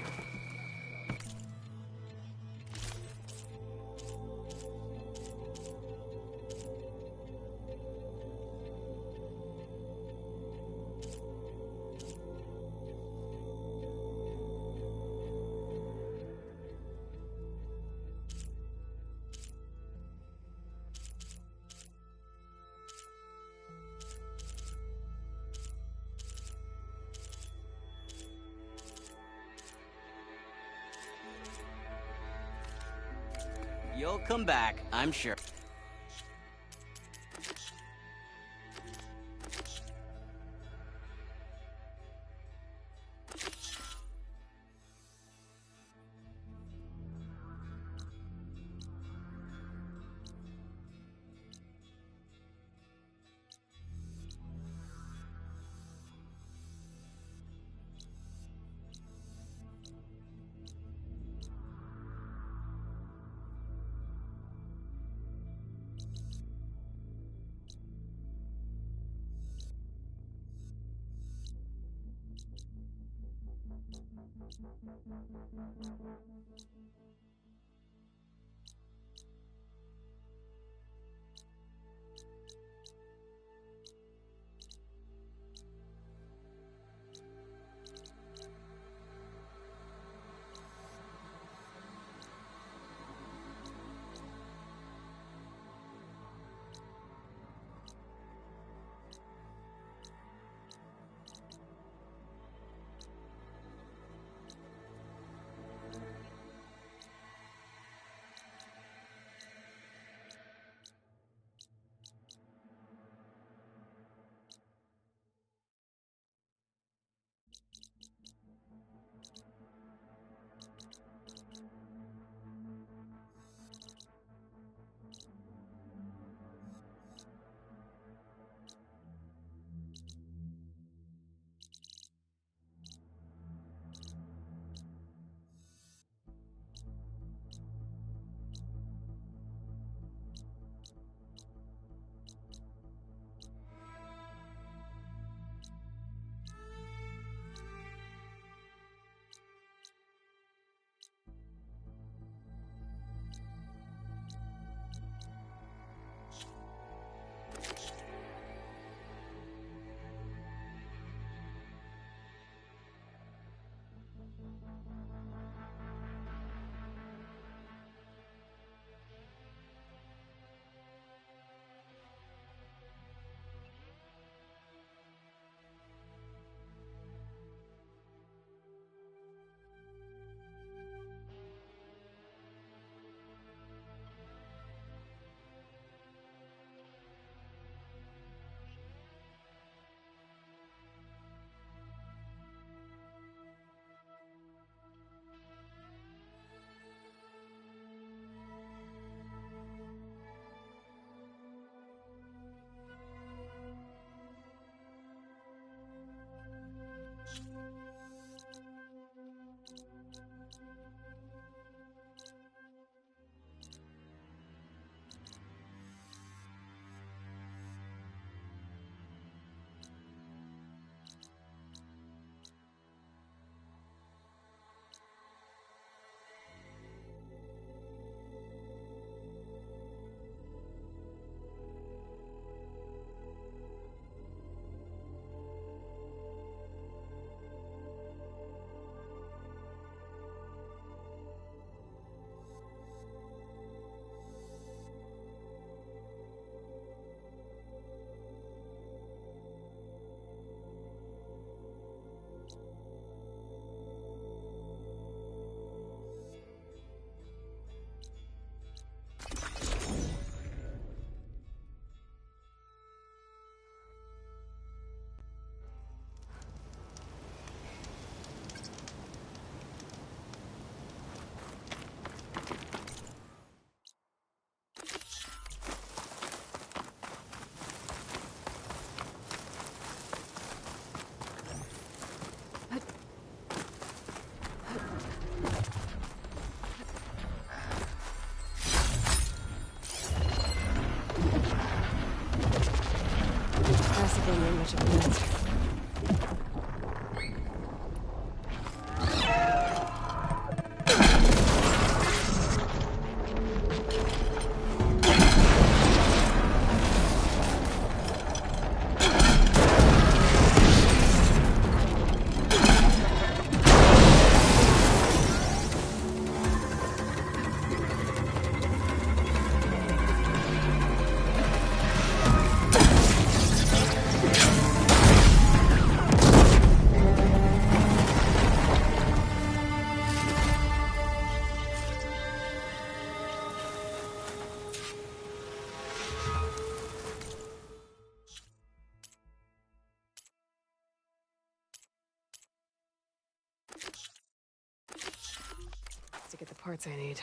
You'll come back, I'm sure. get the parts I need.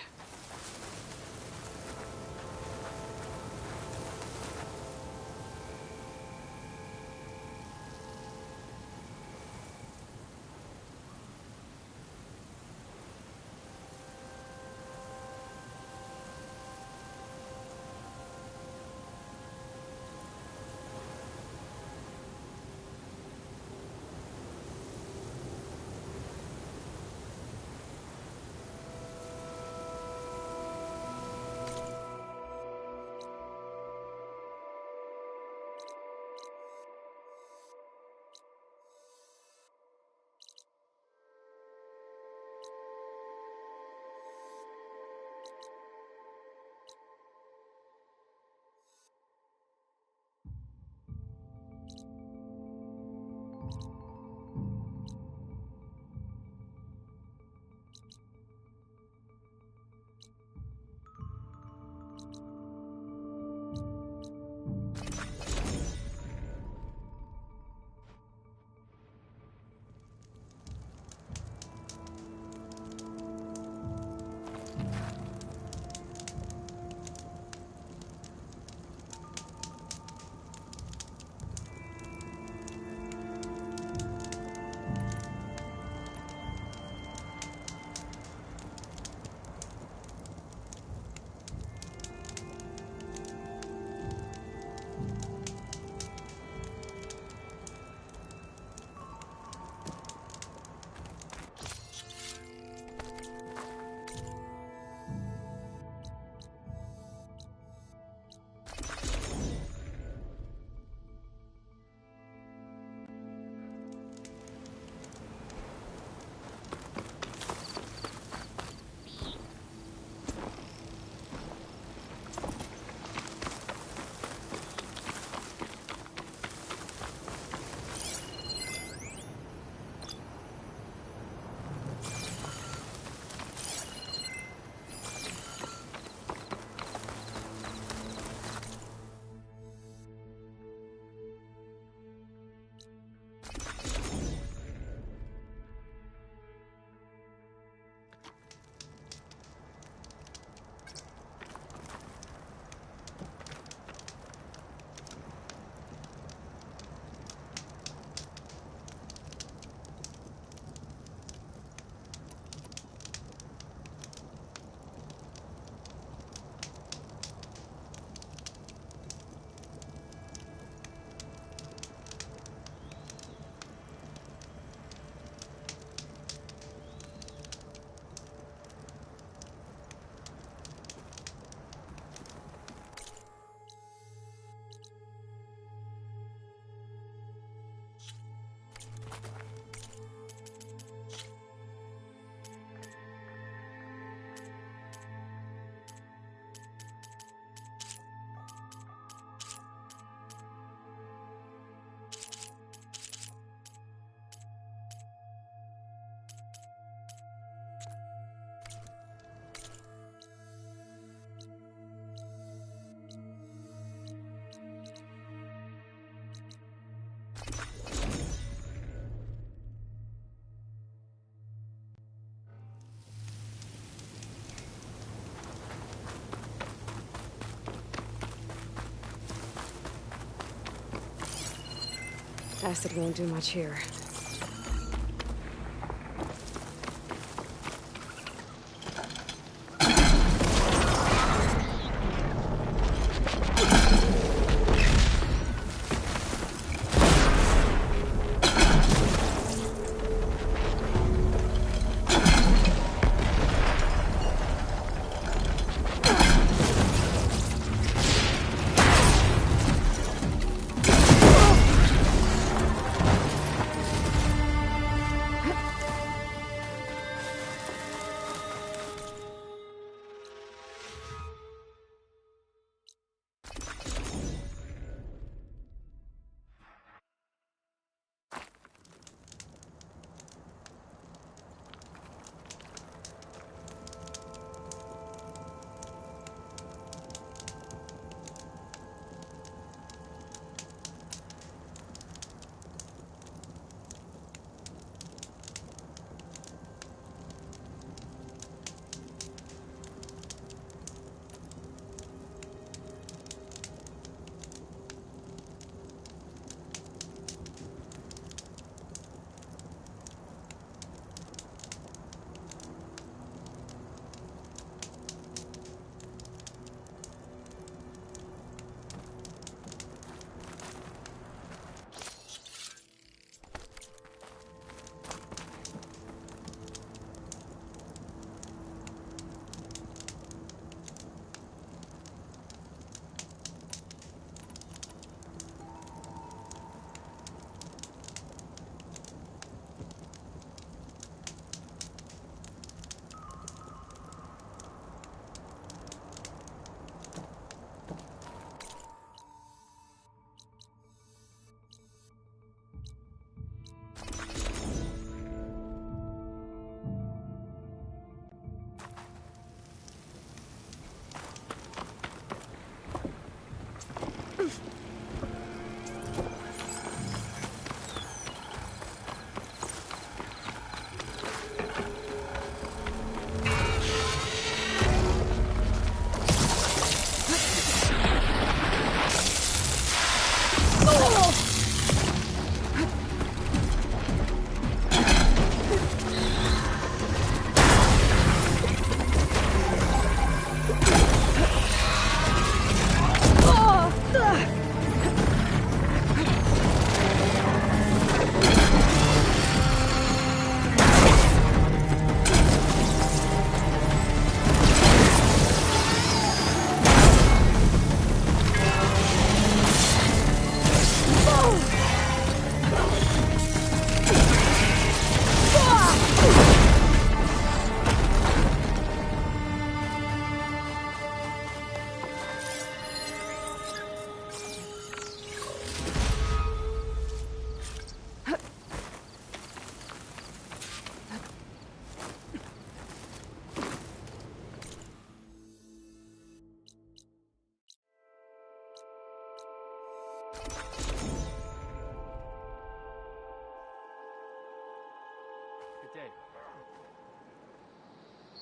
Acid won't do much here.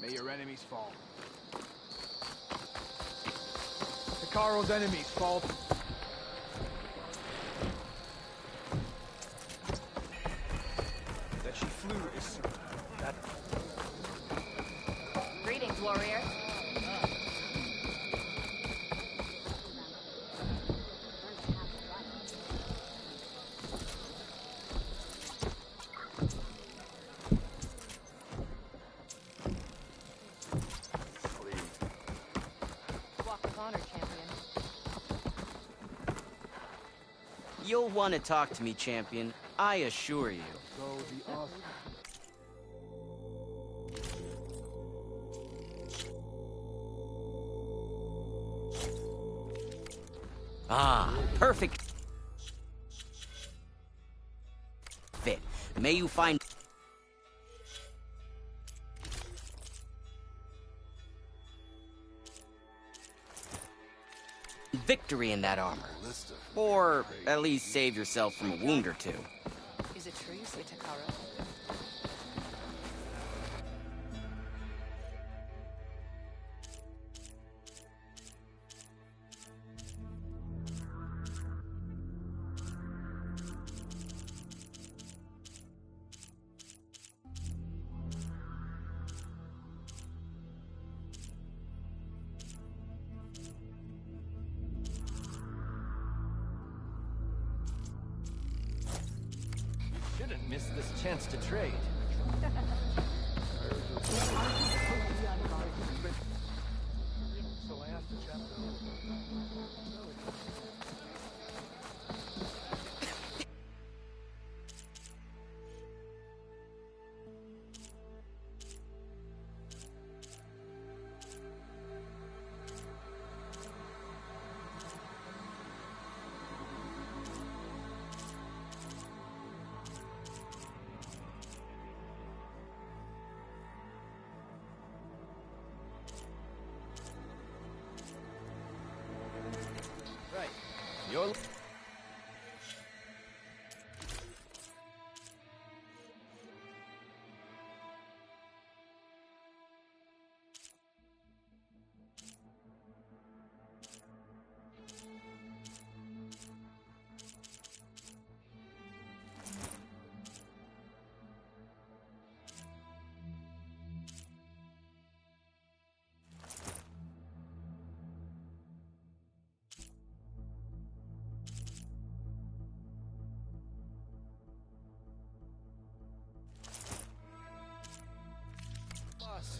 May your enemies fall. Hekarro's enemies fall. That she flew is certain. That... Greetings, warrior. You'll want to talk to me, champion. I assure you. So the Ah, perfect fit. May you find victory in that armor. Or at least save yourself from a wound or two. Is it true you say Hekarro? Shouldn't miss this chance to trade. So I asked the chap. Right. You're...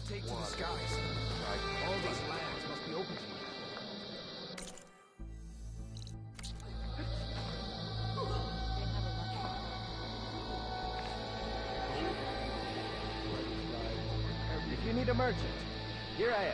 Take to the skies. All these lands must be open to you. If you need a merchant, here I am.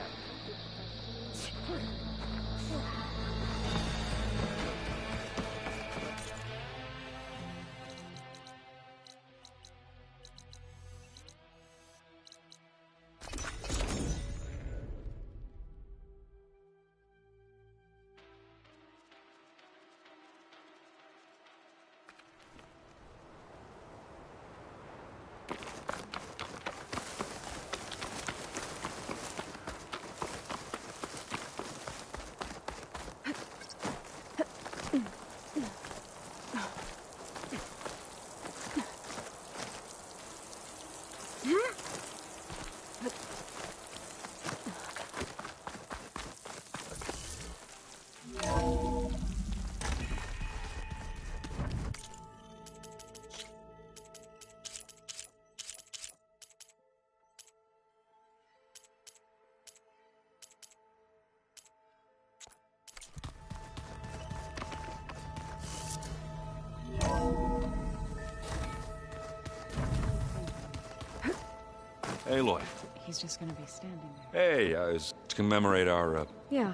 Aloy. He's just gonna be standing there. Hey, it's to commemorate our, Yeah.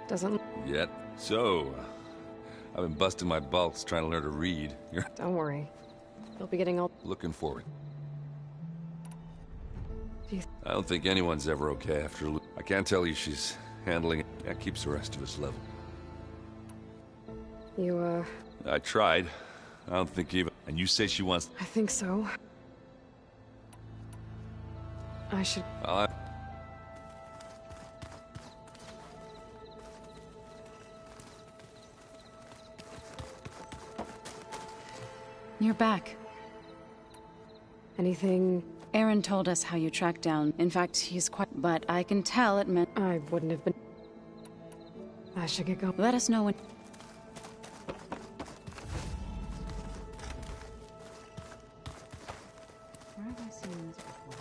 Doesn't... Yet. So, I've been busting my balls trying to learn to read. You're... Don't worry. You'll be getting all... Looking forward. Do you... I don't think anyone's ever okay after I can't tell you she's handling it. That keeps the rest of us level. You, I tried. I don't think even... And you say she wants... I think so. I should... You're back. Anything... Aaron told us how you tracked down. In fact, he's quite... But I can tell it meant... I wouldn't have been... I should get going. Let us know when... Where have I seen this before?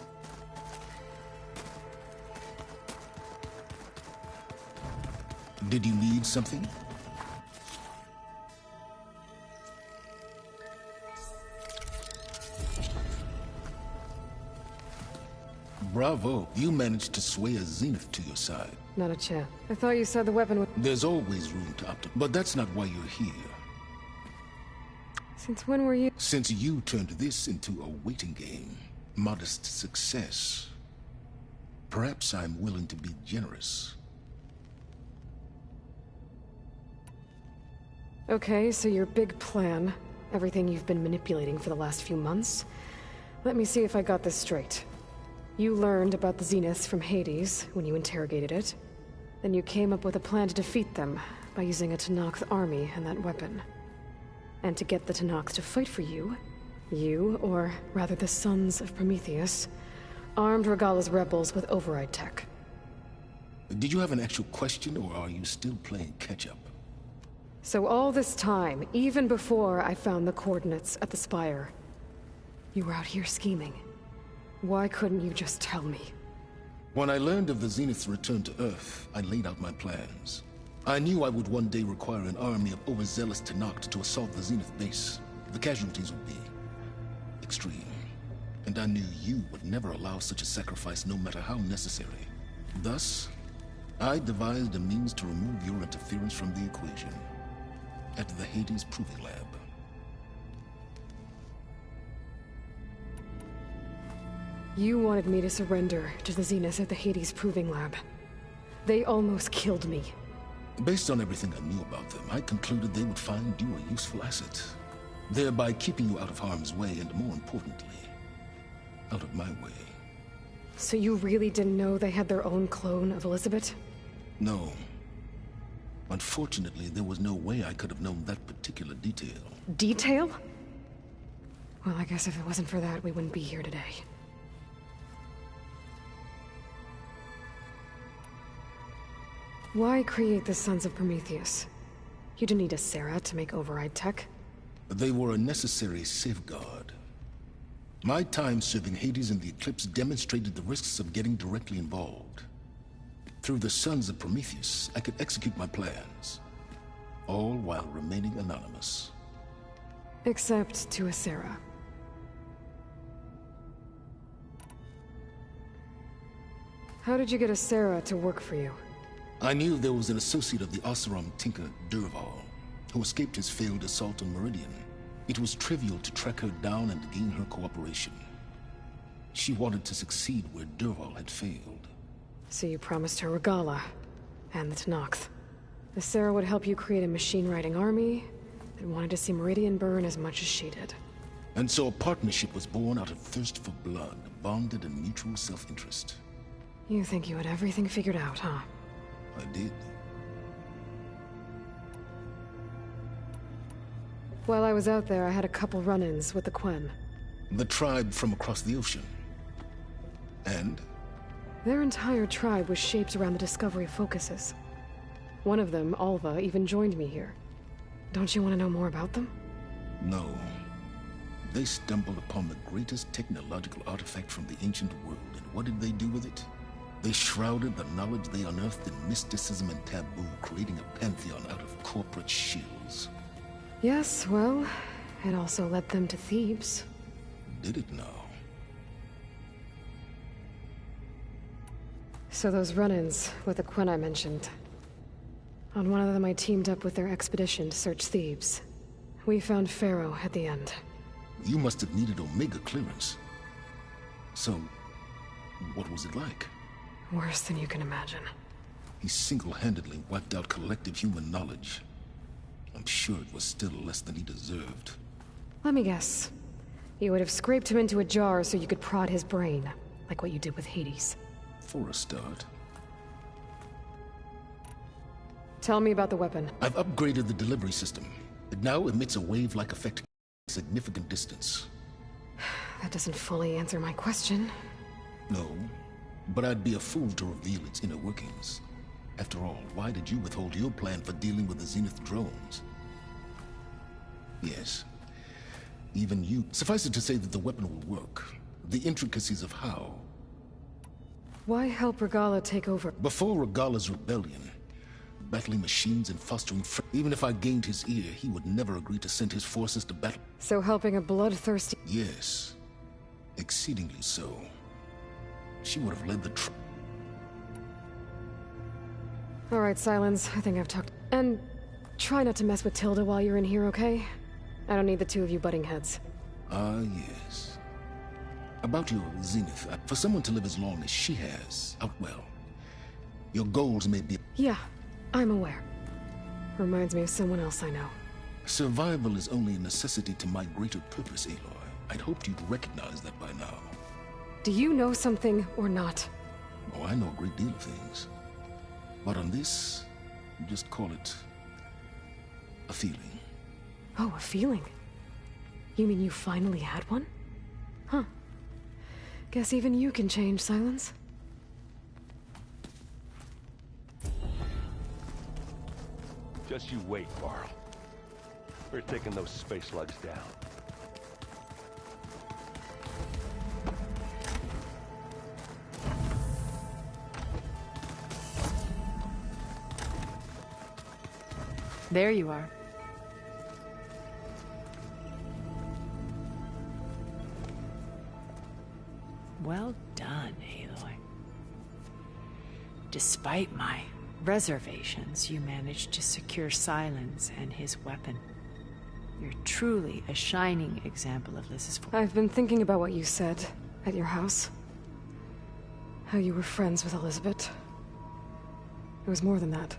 Did you need something? Bravo, you managed to sway a Zenith to your side. Not a chance. I thought you said the weapon would... There's always room to optimize, but that's not why you're here. Since when were you... Since you turned this into a waiting game. Modest success. Perhaps I'm willing to be generous. Okay, so your big plan, everything you've been manipulating for the last few months. Let me see if I got this straight. You learned about the Zeniths from Hades when you interrogated it. Then you came up with a plan to defeat them by using a Tenakth army and that weapon. And to get the Tenakth to fight for you, or rather the Sons of Prometheus, armed Regalla's rebels with override tech. Did you have an actual question, or are you still playing catch-up? So all this time, even before I found the coordinates at the Spire, you were out here scheming. Why couldn't you just tell me? When I learned of the Zenith's return to Earth, I laid out my plans. I knew I would one day require an army of overzealous Tenakth to assault the Zenith base. The casualties would be extreme. And I knew you would never allow such a sacrifice, no matter how necessary. Thus, I devised a means to remove your interference from the equation. At the Hades Proving Lab. You wanted me to surrender to the Zeniths at the Hades Proving Lab. They almost killed me. Based on everything I knew about them, I concluded they would find you a useful asset, thereby keeping you out of harm's way and, more importantly, out of my way. So you really didn't know they had their own clone of Elizabeth? No. Unfortunately, there was no way I could have known that particular detail. Detail? Well, I guess if it wasn't for that, we wouldn't be here today. Why create the Sons of Prometheus? You didn't need a Sarah to make override tech. They were a necessary safeguard. My time serving Hades in the Eclipse demonstrated the risks of getting directly involved. Through the Sons of Prometheus, I could execute my plans, all while remaining anonymous. Except to a Sarah. How did you get a Sarah to work for you? I knew there was an associate of the Oseram tinker, Dervahl, who escaped his failed assault on Meridian. It was trivial to track her down and gain her cooperation. She wanted to succeed where Dervahl had failed. So you promised her Regalla, and the Tenakth. The Sarah would help you create a machine-riding army that wanted to see Meridian burn as much as she did. And so a partnership was born out of thirst for blood, bonded in mutual self-interest. You think you had everything figured out, huh? I did. While I was out there, I had a couple run-ins with the Quen. The tribe from across the ocean. And? Their entire tribe was shaped around the discovery of focuses. One of them, Alva, even joined me here. Don't you want to know more about them? No. They stumbled upon the greatest technological artifact from the ancient world, and what did they do with it? They shrouded the knowledge they unearthed in mysticism and taboo, creating a pantheon out of corporate shills. Yes, well, it also led them to Thebes. Did it now? So those run-ins with the Quen I mentioned. On one of them I teamed up with their expedition to search Thebes. We found Pharaoh at the end. You must have needed Omega clearance. So, what was it like? Worse than you can imagine. He single-handedly wiped out collective human knowledge. I'm sure it was still less than he deserved. Let me guess. You would have scraped him into a jar so you could prod his brain. Like what you did with Hades. For a start. Tell me about the weapon. I've upgraded the delivery system. It now emits a wave-like effect a significant distance. That doesn't fully answer my question. No, but I'd be a fool to reveal its inner workings. After all, why did you withhold your plan for dealing with the Zenith drones? Yes. Even you. Suffice it to say that the weapon will work. The intricacies of how. Why help Regalla take over? Before Regalla's rebellion, battling machines and fostering even if I gained his ear, he would never agree to send his forces to battle. So helping a bloodthirsty... Yes. Exceedingly so. She would have led the All right, Silence. I think I've talked... And try not to mess with Tilda while you're in here, okay? I don't need the two of you butting heads. Ah, yes. About your Zenith, for someone to live as long as she has, well, your goals may be... Yeah, I'm aware. Reminds me of someone else I know. Survival is only a necessity to my greater purpose, Aloy. I'd hoped you'd recognize that by now. Do you know something or not? Oh, I know a great deal of things. But on this, just call it a feeling. Oh, a feeling? You mean you finally had one? Huh. Guess even you can change, Silence. Just you wait, Varl. We're taking those space slugs down. There you are. Well done, Aloy. Despite my reservations, you managed to secure Silence and his weapon. You're truly a shining example of Liz's force. I've been thinking about what you said at your house. How you were friends with Elizabeth. It was more than that,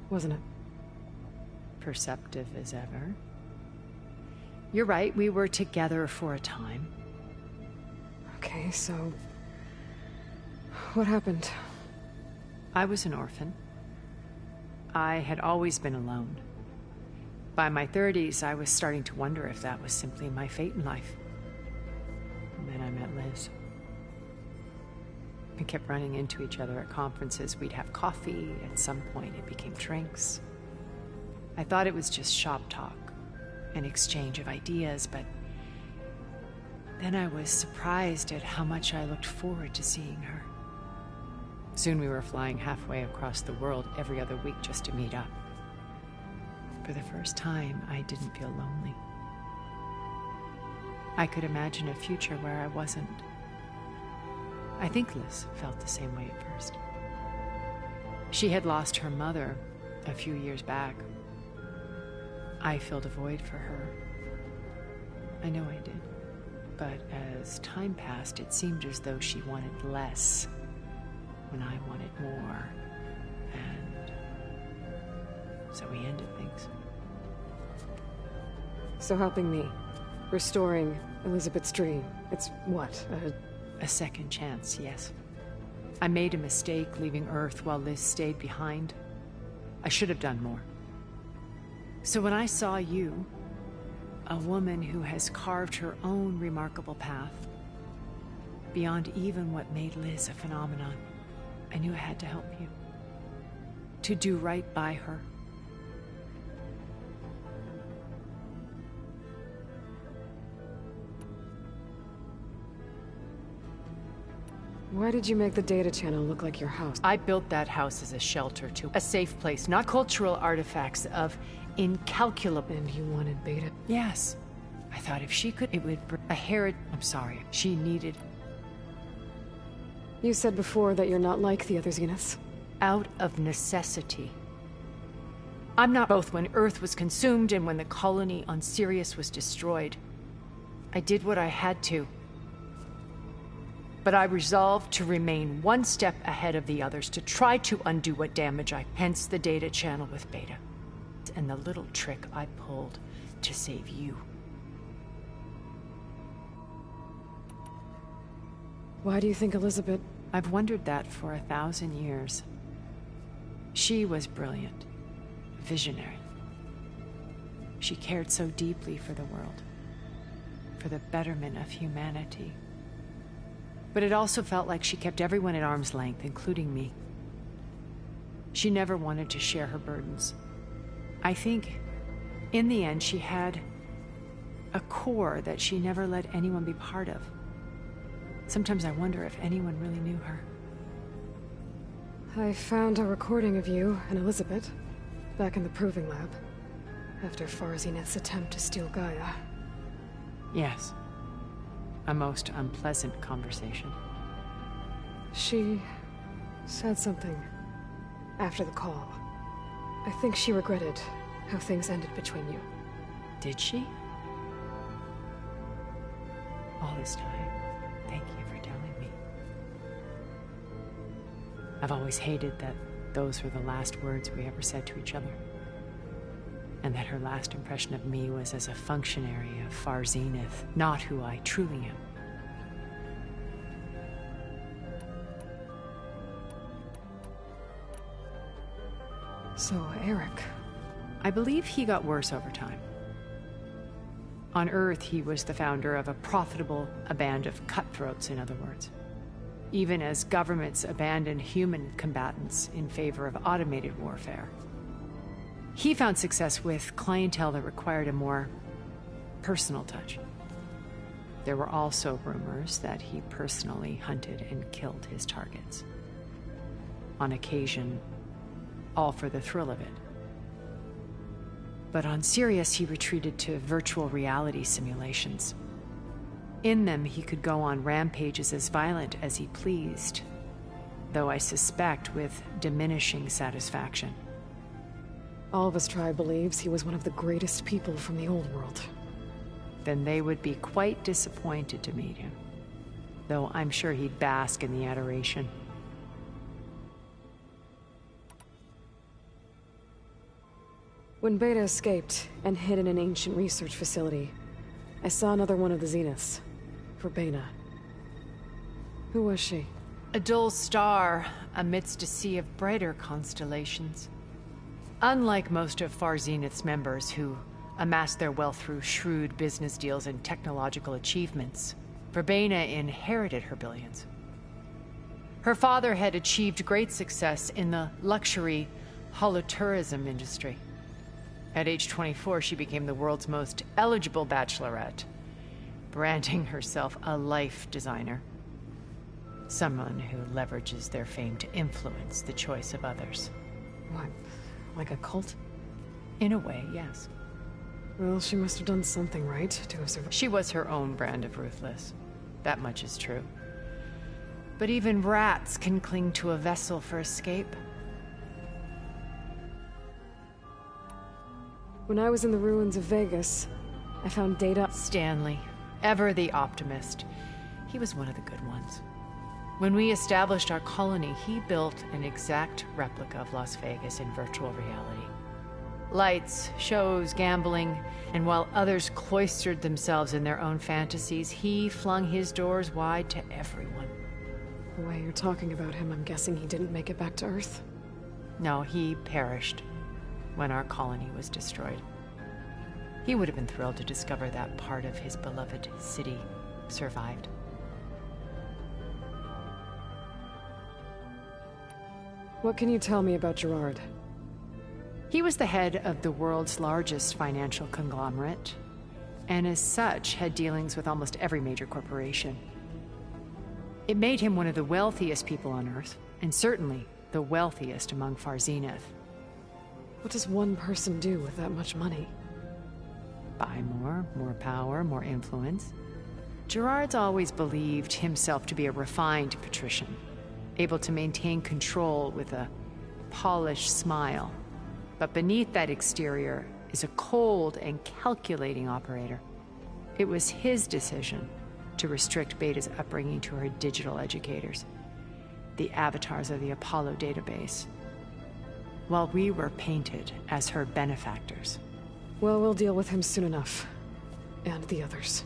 wasn't it? Perceptive as ever. You're right, we were together for a time. Okay, so... what happened? I was an orphan. I had always been alone. By my 30s, I was starting to wonder if that was simply my fate in life. And then I met Liz. We kept running into each other at conferences. We'd have coffee. At some point, it became drinks. I thought it was just shop talk, an exchange of ideas, but then I was surprised at how much I looked forward to seeing her. Soon we were flying halfway across the world every other week just to meet up. For the first time, I didn't feel lonely. I could imagine a future where I wasn't. I think Liz felt the same way at first. She had lost her mother a few years back. I filled a void for her. I know I did. But as time passed, it seemed as though she wanted less when I wanted more. And so we ended things. So helping me, restoring Elizabeth's dream, it's what, a second chance, yes. I made a mistake leaving Earth while Liz stayed behind. I should have done more. So when I saw you, a woman who has carved her own remarkable path, beyond even what made Liz a phenomenon, I knew I had to help you. To do right by her. Why did you make the data channel look like your house? I built that house as a shelter to a safe place, not cultural artifacts of incalculable... And you wanted Beta? Yes. I thought if she could, it would bring a heritage... I'm sorry. She needed... You said before that you're not like the other Zeniths. Out of necessity. I'm not both when Earth was consumed and when the colony on Sirius was destroyed. I did what I had to. But I resolved to remain one step ahead of the others, to try to undo what damage I... Hence the data channel with Beta. And the little trick I pulled to save you. Why do you think Elizabeth... I've wondered that for 1,000 years. She was brilliant, visionary. She cared so deeply for the world, for the betterment of humanity. But it also felt like she kept everyone at arm's length, including me. She never wanted to share her burdens. I think, in the end, she had a core that she never let anyone be part of. Sometimes I wonder if anyone really knew her. I found a recording of you and Elizabeth back in the Proving Lab after Far Zenith's attempt to steal Gaia. Yes. A most unpleasant conversation. She said something after the call. I think she regretted how things ended between you. Did she? All this time, thank you for telling me. I've always hated that those were the last words we ever said to each other. And that her last impression of me was as a functionary of Far Zenith, not who I truly am. So, Eric... I believe he got worse over time. On Earth, he was the founder of a band of cutthroats, in other words. Even as governments abandoned human combatants in favor of automated warfare. He found success with clientele that required a more personal touch. There were also rumors that he personally hunted and killed his targets. On occasion, all for the thrill of it. But on Sirius, he retreated to virtual reality simulations. In them, he could go on rampages as violent as he pleased, though I suspect with diminishing satisfaction. Alva's tribe believes he was one of the greatest people from the old world. Then they would be quite disappointed to meet him, though I'm sure he'd bask in the adoration. When Beta escaped and hid in an ancient research facility, I saw another one of the Zeniths, Verbena. Who was she? A dull star amidst a sea of brighter constellations. Unlike most of Far Zenith's members who amassed their wealth through shrewd business deals and technological achievements, Verbena inherited her billions. Her father had achieved great success in the luxury holotourism industry. At age 24, she became the world's most eligible bachelorette, branding herself a life designer. Someone who leverages their fame to influence the choice of others. What? Like a cult? In a way, yes. Well, she must have done something right to have survived. She was her own brand of ruthless. That much is true. But even rats can cling to a vessel for escape. When I was in the ruins of Vegas, I found data... Stanley, ever the optimist. He was one of the good ones. When we established our colony, he built an exact replica of Las Vegas in virtual reality. Lights, shows, gambling, and while others cloistered themselves in their own fantasies, he flung his doors wide to everyone. The way you're talking about him, I'm guessing he didn't make it back to Earth? No, he perished when our colony was destroyed. He would have been thrilled to discover that part of his beloved city survived. What can you tell me about Gerard? He was the head of the world's largest financial conglomerate, and as such had dealings with almost every major corporation. It made him one of the wealthiest people on Earth, and certainly the wealthiest among Far Zenith. What does one person do with that much money? Buy more power, more influence. Gerard's always believed himself to be a refined patrician, able to maintain control with a polished smile. But beneath that exterior is a cold and calculating operator. It was his decision to restrict Beta's upbringing to her digital educators, the avatars of the Apollo database, while we were painted as her benefactors. Well, we'll deal with him soon enough. And the others.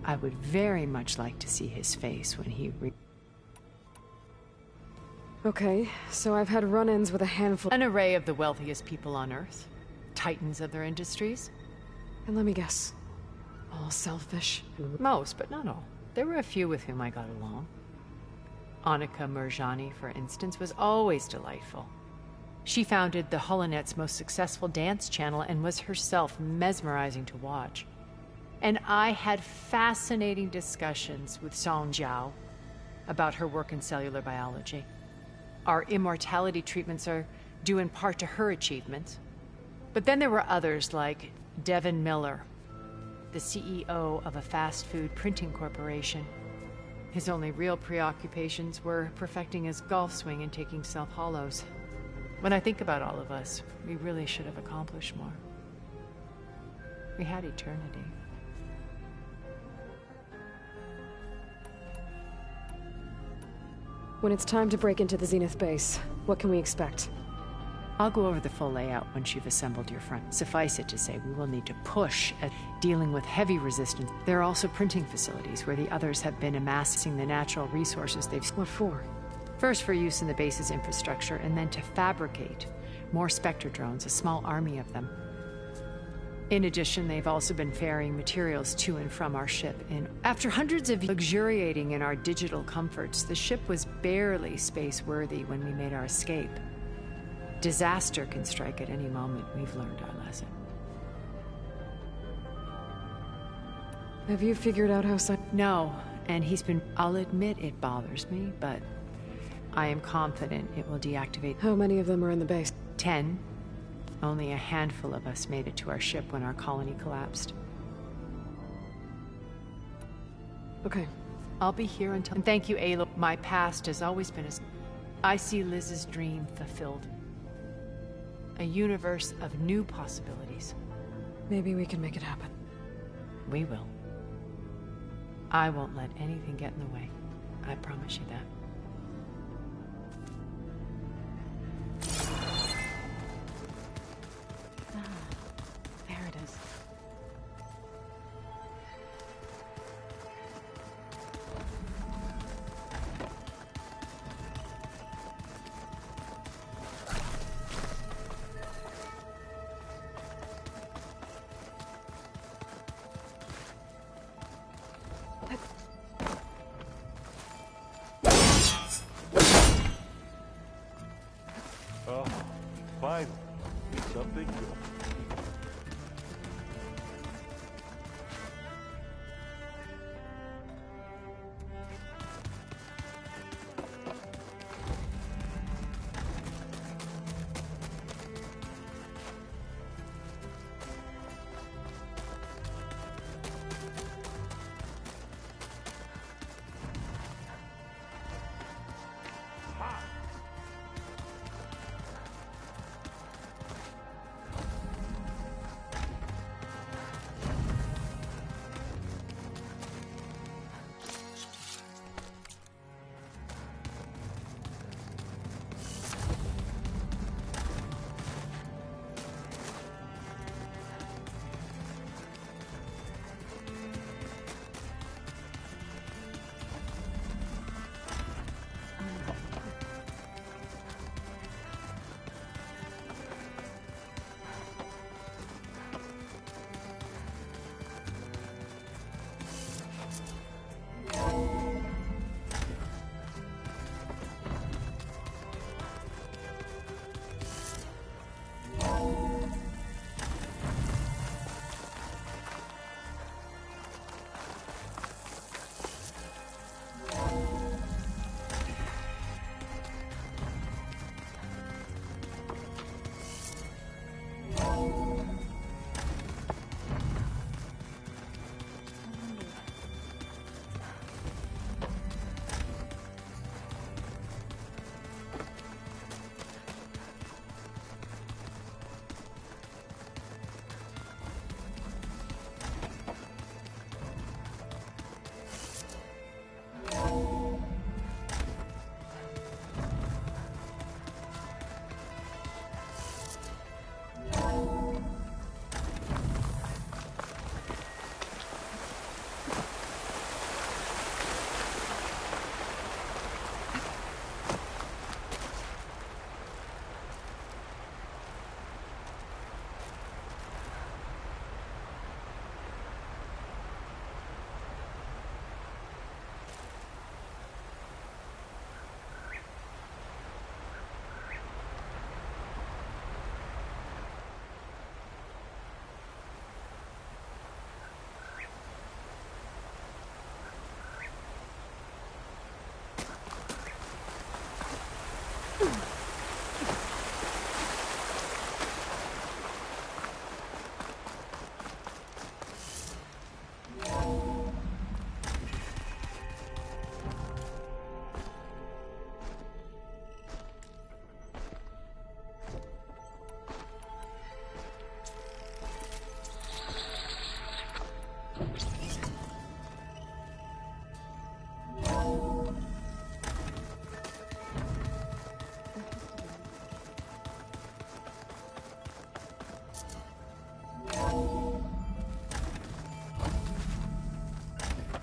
I would very much like to see his face when he Okay, so I've had run-ins with a handful... An array of the wealthiest people on Earth. Titans of their industries. And let me guess. All selfish. Most, but not all. There were a few with whom I got along. Annika Murjani, for instance, was always delightful. She founded the Holonet's most successful dance channel and was herself mesmerizing to watch. And I had fascinating discussions with Song Jiao about her work in cellular biology. Our immortality treatments are due in part to her achievements. But then there were others like Devin Miller, the CEO of a fast food printing corporation. His only real preoccupations were perfecting his golf swing and taking self-hollows. When I think about all of us, we really should have accomplished more. We had eternity. When it's time to break into the Zenith base, what can we expect? I'll go over the full layout once you've assembled your front. Suffice it to say, we will need to push at dealing with heavy resistance. There are also printing facilities where the others have been amassing the natural resources they've... What for? First for use in the base's infrastructure, and then to fabricate more Spectre drones, a small army of them. In addition, they've also been ferrying materials to and from our ship. After hundreds of luxuriating in our digital comforts, the ship was barely space-worthy when we made our escape. Disaster can strike at any moment. We've learned our lesson. Have you figured out how... No, and he's been... I'll admit it bothers me, but I am confident it will deactivate... How many of them are in the base? 10. Only a handful of us made it to our ship when our colony collapsed. Okay. I'll be here until... And thank you, Aloy. My past has always been as... I see Liz's dream fulfilled. A universe of new possibilities. Maybe we can make it happen. We will. I won't let anything get in the way. I promise you that. There it is. Oh, finally. Something good.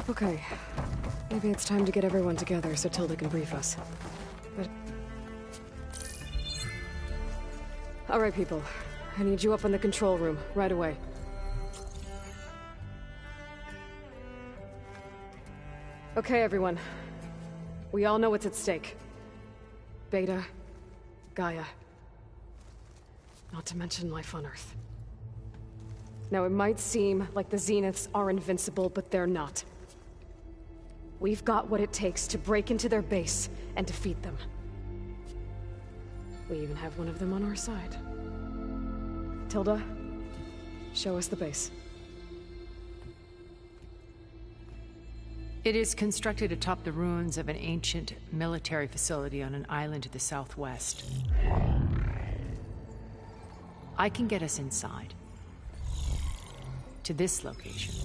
Okay. Maybe it's time to get everyone together so Tilda can brief us. But... Alright, people. I need you up in the control room, right away. Okay, everyone. We all know what's at stake. Beta, Gaia. Not to mention life on Earth. Now, it might seem like the Zeniths are invincible, but they're not. We've got what it takes to break into their base and defeat them. We even have one of them on our side. Tilda, show us the base. It is constructed atop the ruins of an ancient military facility on an island to the southwest. I can get us inside. To this location.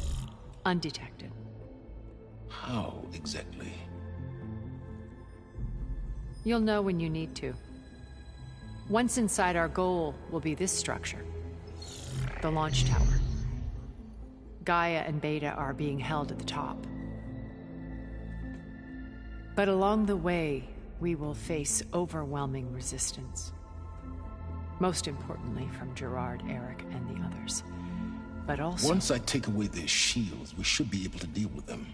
Undetected. How exactly? You'll know when you need to. Once inside, our goal will be this structure. The launch tower. Gaia and Beta are being held at the top. But along the way, we will face overwhelming resistance. Most importantly from Gerard, Eric, and the others. But also... Once I take away their shields, we should be able to deal with them.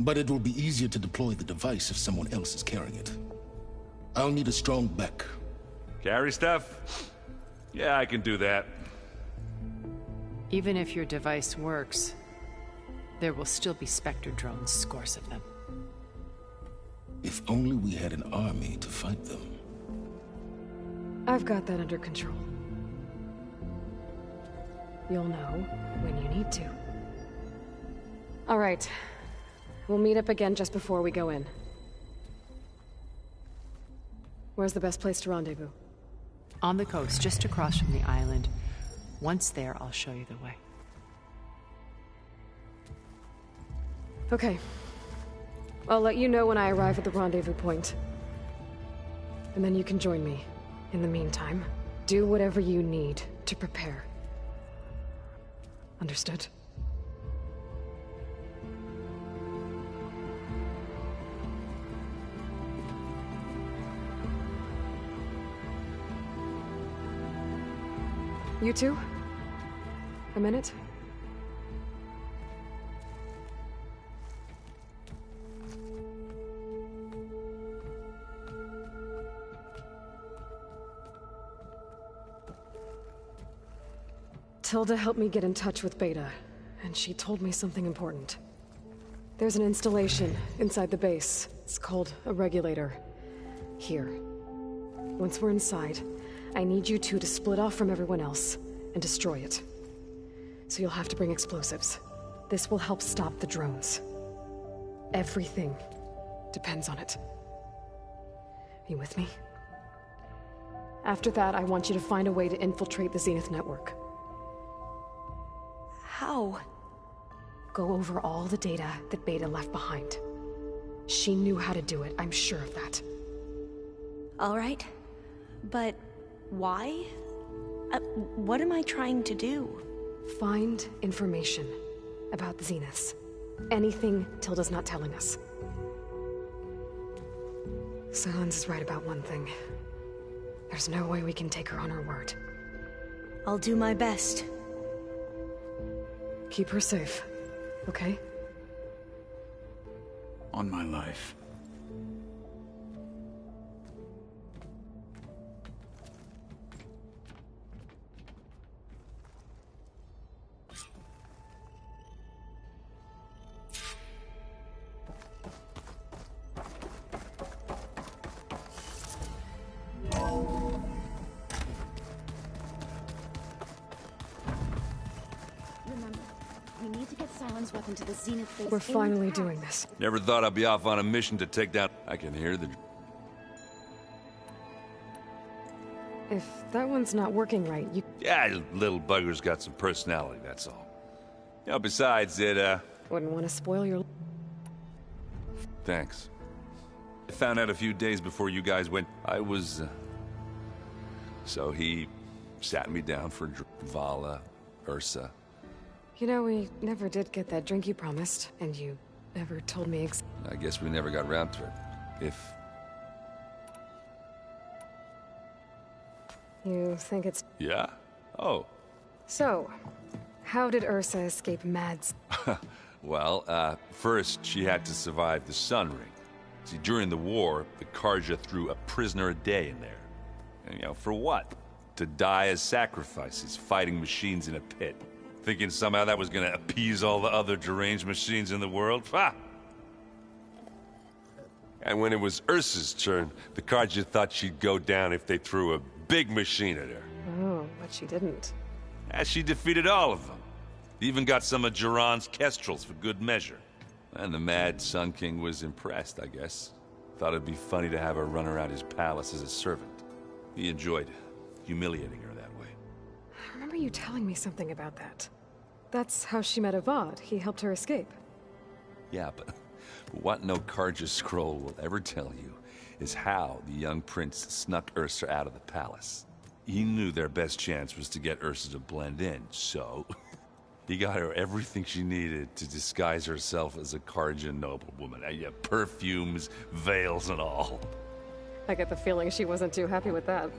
But it will be easier to deploy the device if someone else is carrying it. I'll need a strong back. Carry stuff? Yeah, I can do that. Even if your device works, there will still be Spectre drones, scores of them. If only we had an army to fight them. I've got that under control. You'll know when you need to. All right. We'll meet up again just before we go in. Where's the best place to rendezvous? On the coast, just across from the island. Once there, I'll show you the way. Okay. I'll let you know when I arrive at the rendezvous point. And then you can join me. In the meantime, do whatever you need to prepare. Understood? You two? A minute? Tilda helped me get in touch with Beta, and she told me something important. There's an installation inside the base. It's called a regulator. Here. Once we're inside, I need you two to split off from everyone else and destroy it. So you'll have to bring explosives. This will help stop the drones. Everything depends on it. Are you with me? After that, I want you to find a way to infiltrate the Zenith network. How? Go over all the data that Beta left behind. She knew how to do it, I'm sure of that. All right. But why? What am I trying to do? Find information about the Zeniths. Anything Tilda's not telling us. Silence is right about one thing. There's no way we can take her on her word. I'll do my best. Keep her safe, okay? On my life. Weapon to the Zenith base. We're finally doing this. Never thought I'd be off on a mission to take down... I can hear the... If that one's not working right, you... Yeah, little bugger's got some personality, that's all. You know, besides it, wouldn't want to spoil your... Thanks. I found out a few days before you guys went... I was... So he sat me down for Vala, Ursa... You know, we never did get that drink you promised, and you never told me I guess we never got round to it. If... You think it's... Yeah? Oh. So, how did Ursa escape Mads? Well, first she had to survive the Sun Ring. See, during the war, the Carja threw a prisoner a day in there. And, you know, for what? To die as sacrifices, fighting machines in a pit. Thinking somehow that was gonna appease all the other deranged machines in the world? Ha! And when it was Ursa's turn, the Carja thought she'd go down if they threw a big machine at her. Oh, but she didn't. And she defeated all of them. Even got some of Jiran's Kestrels for good measure. And the mad Sun King was impressed, I guess. Thought it'd be funny to have her run around his palace as a servant. He enjoyed humiliating her that way. I remember you telling me something about that. That's how she met Avad. He helped her escape. Yeah, but what no Carja scroll will ever tell you is how the young prince snuck Ursa out of the palace. He knew their best chance was to get Ursa to blend in, so... he got her everything she needed to disguise herself as a Carja noblewoman. Yeah, perfumes, veils, and all. I get the feeling she wasn't too happy with that.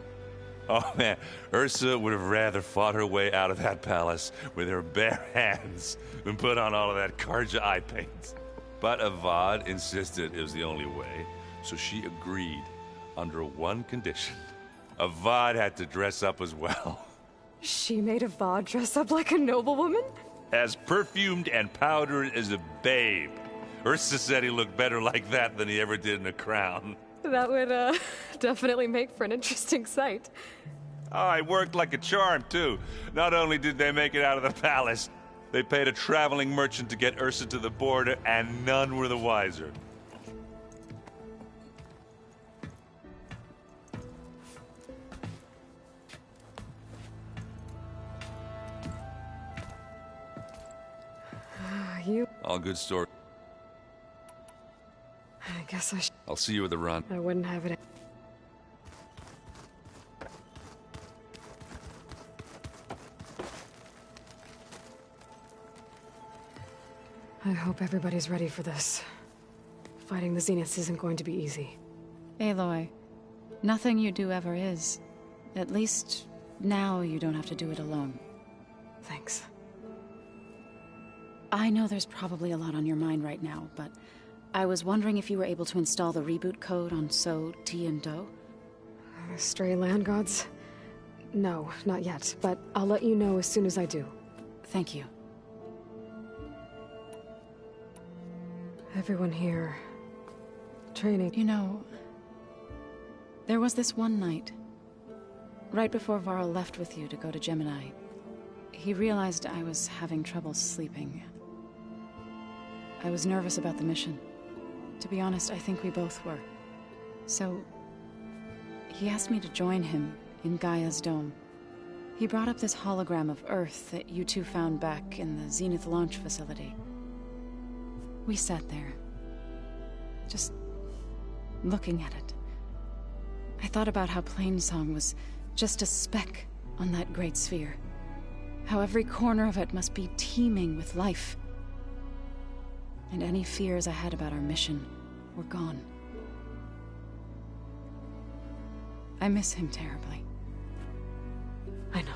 Oh man, Ursa would have rather fought her way out of that palace with her bare hands than put on all of that Carja eye paint. But Avad insisted it was the only way, so she agreed under one condition. Avad had to dress up as well. She made Avad dress up like a noblewoman? As perfumed and powdered as a babe. Ursa said he looked better like that than he ever did in a crown. That would, definitely make for an interesting sight. Oh, it worked like a charm, too. Not only did they make it out of the palace, they paid a traveling merchant to get Ursa to the border, and none were the wiser. You... All good story. I guess I should... I'll see you at the run. I wouldn't have it... I hope everybody's ready for this. Fighting the Zeniths isn't going to be easy. Aloy, nothing you do ever is. At least, now you don't have to do it alone. Thanks. I know there's probably a lot on your mind right now, but I was wondering if you were able to install the reboot code on So, Ti, and Do? Stray land gods? No, not yet, but I'll let you know as soon as I do. Thank you. Everyone here... training... You know... there was this one night, right before Varl left with you to go to Gemini. He realized I was having trouble sleeping. I was nervous about the mission. To be honest, I think we both were. So, he asked me to join him in Gaia's dome. He brought up this hologram of Earth that you two found back in the Zenith launch facility. We sat there, just looking at it. I thought about how Plainsong was just a speck on that great sphere. How every corner of it must be teeming with life. And any fears I had about our mission were gone. I miss him terribly. I know.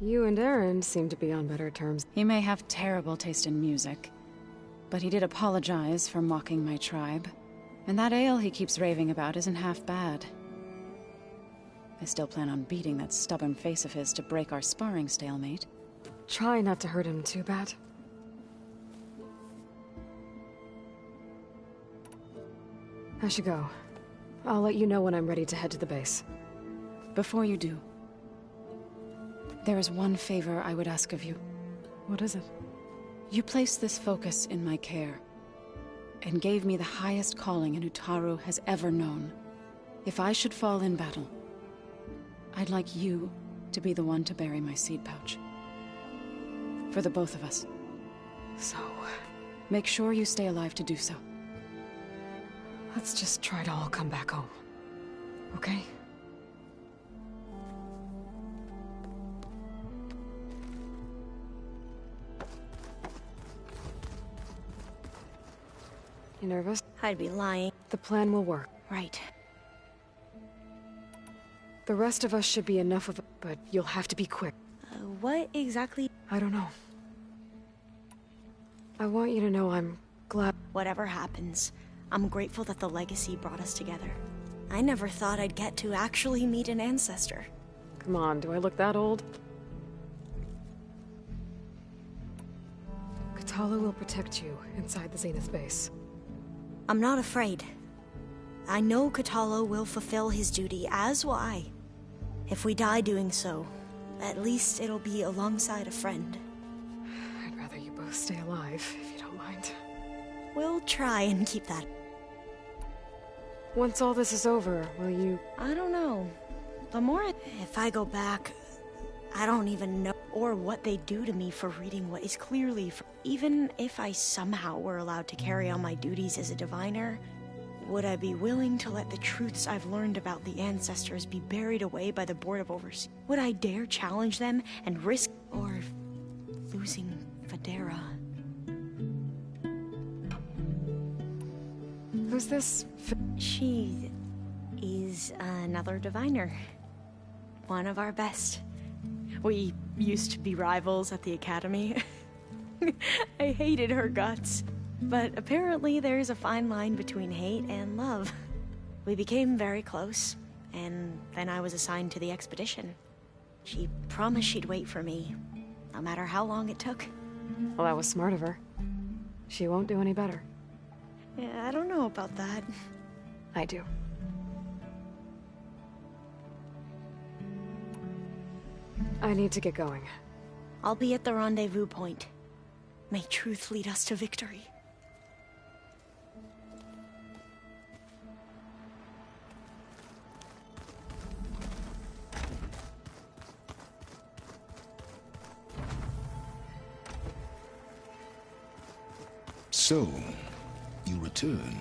You and Aaron seem to be on better terms. He may have terrible taste in music, but he did apologize for mocking my tribe. And that ale he keeps raving about isn't half bad. I still plan on beating that stubborn face of his to break our sparring stalemate. Try not to hurt him too bad. I should go. I'll let you know when I'm ready to head to the base. Before you do, there is one favor I would ask of you. What is it? You placed this focus in my care, and gave me the highest calling an Utaru has ever known. If I should fall in battle, I'd like you to be the one to bury my seed pouch. For the both of us. So... make sure you stay alive to do so. Let's just try to all come back home. Okay? You nervous? I'd be lying. The plan will work. Right. The rest of us should be enough of it, but you'll have to be quick. What exactly? I don't know. I want you to know I'm glad. Whatever happens, I'm grateful that the legacy brought us together. I never thought I'd get to actually meet an ancestor. Come on, do I look that old? Katala will protect you inside the Zenith base. I'm not afraid. I know Katala will fulfill his duty, as will I. If we die doing so, at least it'll be alongside a friend. I'd rather you both stay alive, if you don't mind. We'll try and keep that. Once all this is over, will you... I don't know. The more if I go back, I don't even know or what they do to me for reading what is clearly even if I somehow were allowed to carry on my duties as a diviner, would I be willing to let the truths I've learned about the ancestors be buried away by the Board of Overseers? Would I dare challenge them and risk or losing Federa? Who's this? She is another diviner. One of our best. We used to be rivals at the academy. I hated her guts. But apparently there's a fine line between hate and love. We became very close, and then I was assigned to the expedition. She promised she'd wait for me, no matter how long it took. Well, that was smart of her. She won't do any better. Yeah, I don't know about that. I do. I need to get going. I'll be at the rendezvous point. May truth lead us to victory. So, you return.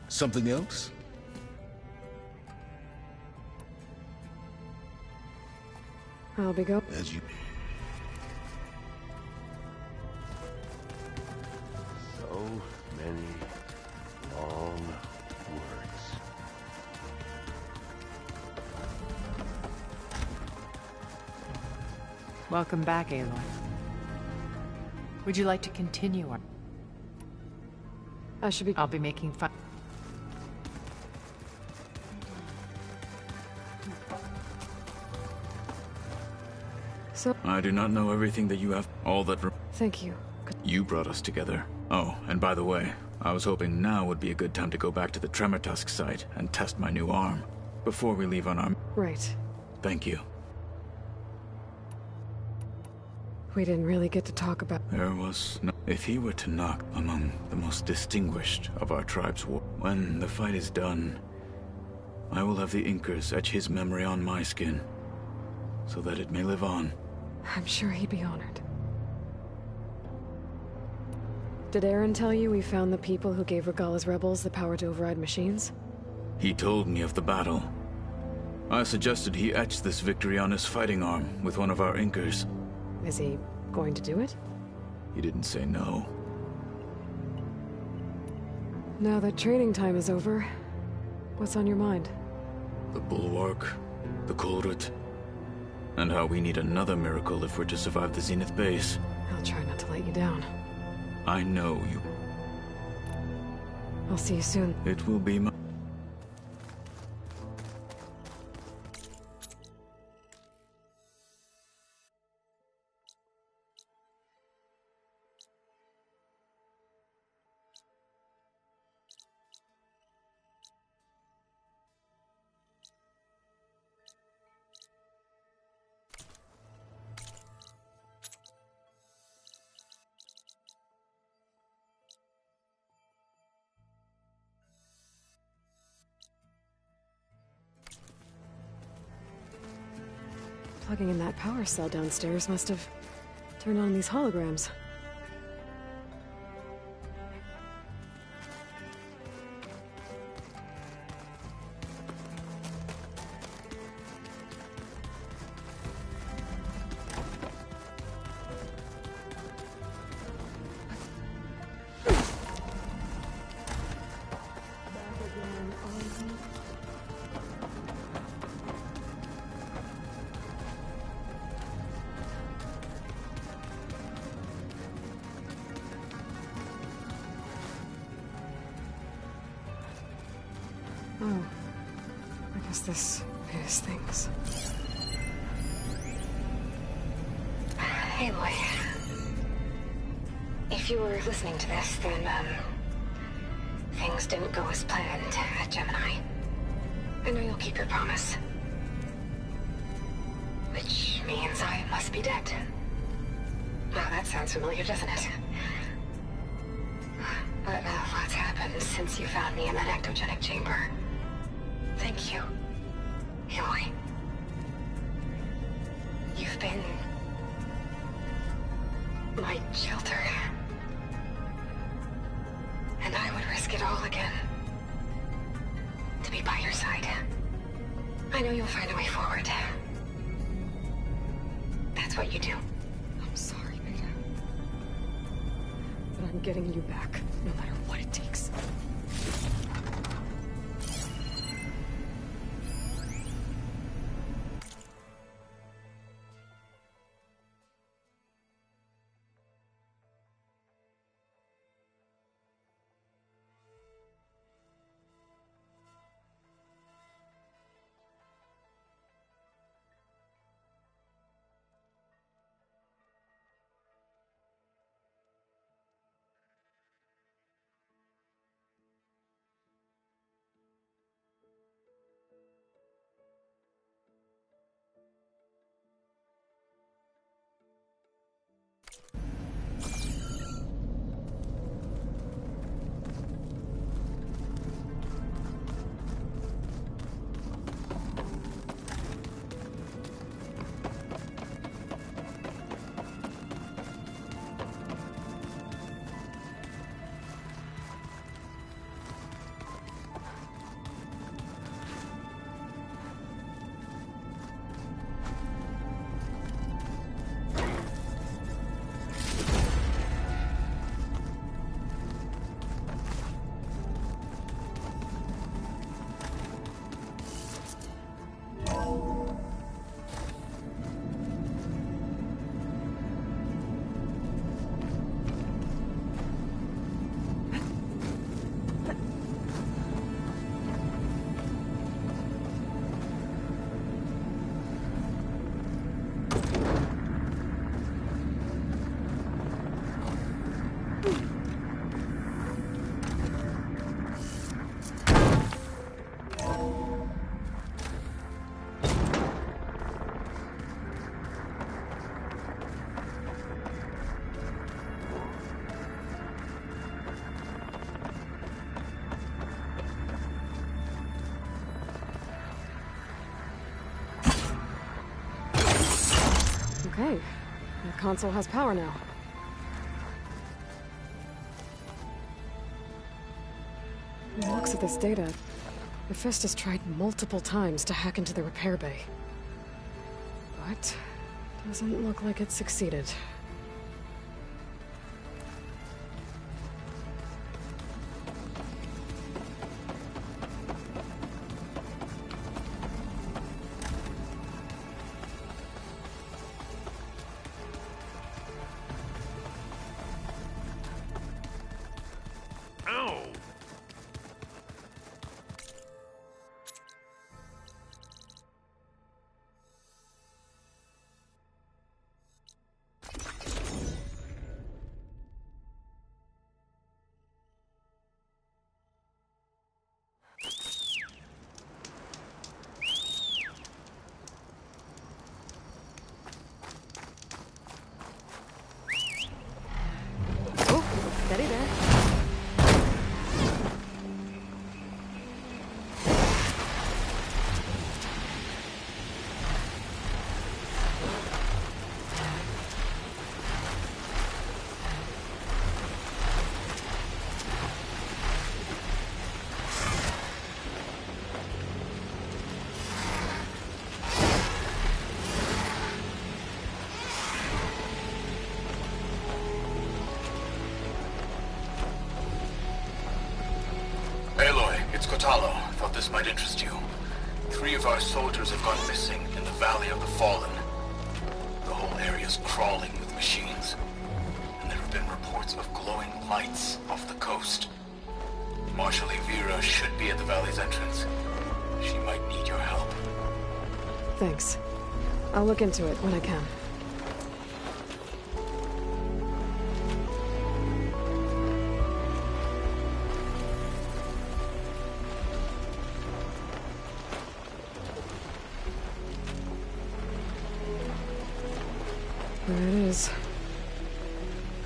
Something else? I'll be go. As you... So many long words. Welcome back, Aloy. Would you like to continue our... I'll be making fun. So... I do not know everything that you have, all that... Thank you. You brought us together. Oh, and by the way, I was hoping now would be a good time to go back to the Tremortusk site and test my new arm, before we leave on our... Right. Thank you. We didn't really get to talk about... There was no... If he were to knock among the most distinguished of our tribe's war... When the fight is done, I will have the Inkers etch his memory on my skin, so that it may live on. I'm sure he'd be honored. Did Aaron tell you we found the people who gave Regalla's rebels the power to override machines? He told me of the battle. I suggested he etch this victory on his fighting arm with one of our Inkers. Is he going to do it? He didn't say no. Now that training time is over, what's on your mind? The Bulwark, the Kulrut, and how we need another miracle if we're to survive the Zenith base. I'll try not to let you down. I know you. I'll see you soon. It will be my... Plugging in that power cell downstairs must have turned on these holograms. Oh, I guess this is things. Hey, Aloy. If you were listening to this, then, things didn't go as planned at Gemini. I know you'll keep your promise. Which means I must be dead. Well, that sounds familiar, doesn't it? But lots happened since you found me in that ectogenic chamber. Thank you, Aloy. You've been my shelter. And I would risk it all again to be by your side. I know you'll find a way forward. That's what you do. I'm sorry, Beta. But I'm getting you back, no matter what it takes. Okay, the console has power now. From the looks of this data, Hephaestus tried multiple times to hack into the repair bay. But doesn't look like it succeeded. Kotallo, thought this might interest you. 3 of our soldiers have gone missing in the Valley of the Fallen. The whole area's crawling with machines. And there have been reports of glowing lights off the coast. Marshal Evira should be at the valley's entrance. She might need your help. Thanks. I'll look into it when I can. There it is.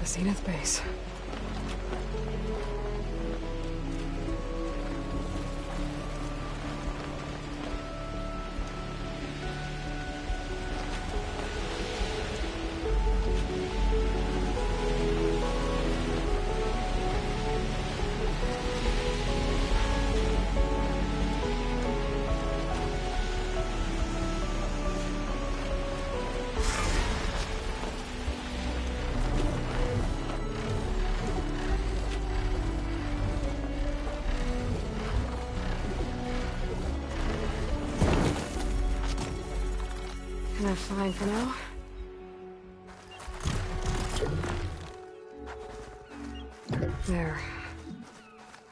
The Zenith base. Fine for now. There.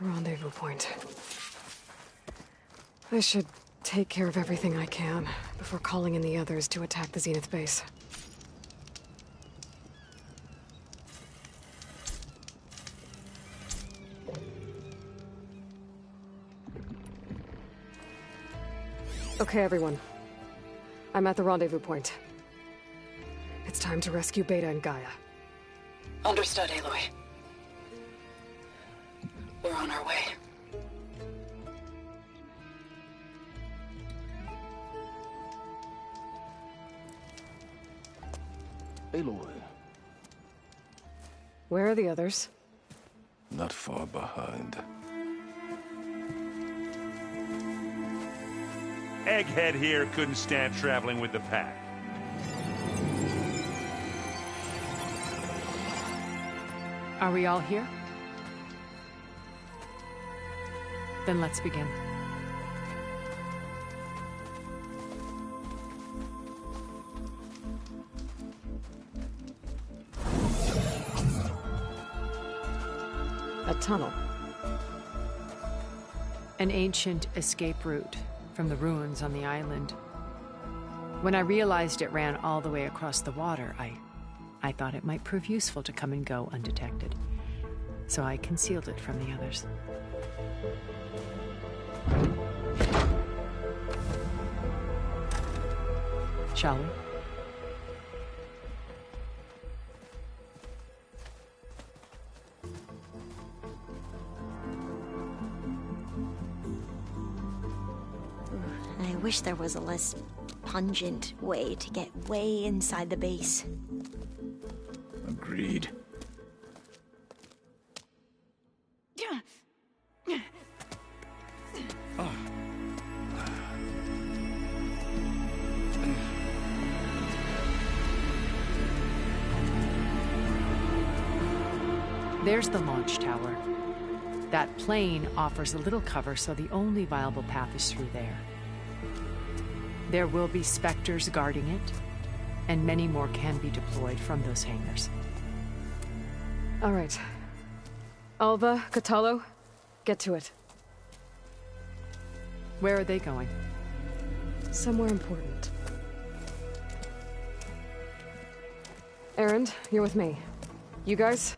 Rendezvous point. I should take care of everything I can before calling in the others to attack the Zenith base. Okay, everyone. I'm at the rendezvous point. It's time to rescue Beta and Gaia. Understood, Aloy. We're on our way. Aloy. Where are the others? Not far behind. Egghead here couldn't stand traveling with the pack. Are we all here? Then let's begin. A tunnel. An ancient escape route from the ruins on the island. When I realized it ran all the way across the water, I thought it might prove useful to come and go undetected. So I concealed it from the others. Shall we? I wish there was a less pungent way to get way inside the base. Agreed. There's the launch tower. That plane offers a little cover, so the only viable path is through there. There will be Spectres guarding it, and many more can be deployed from those hangars. All right. Alva, Kotallo, get to it. Where are they going? Somewhere important. Erend, you're with me. You guys?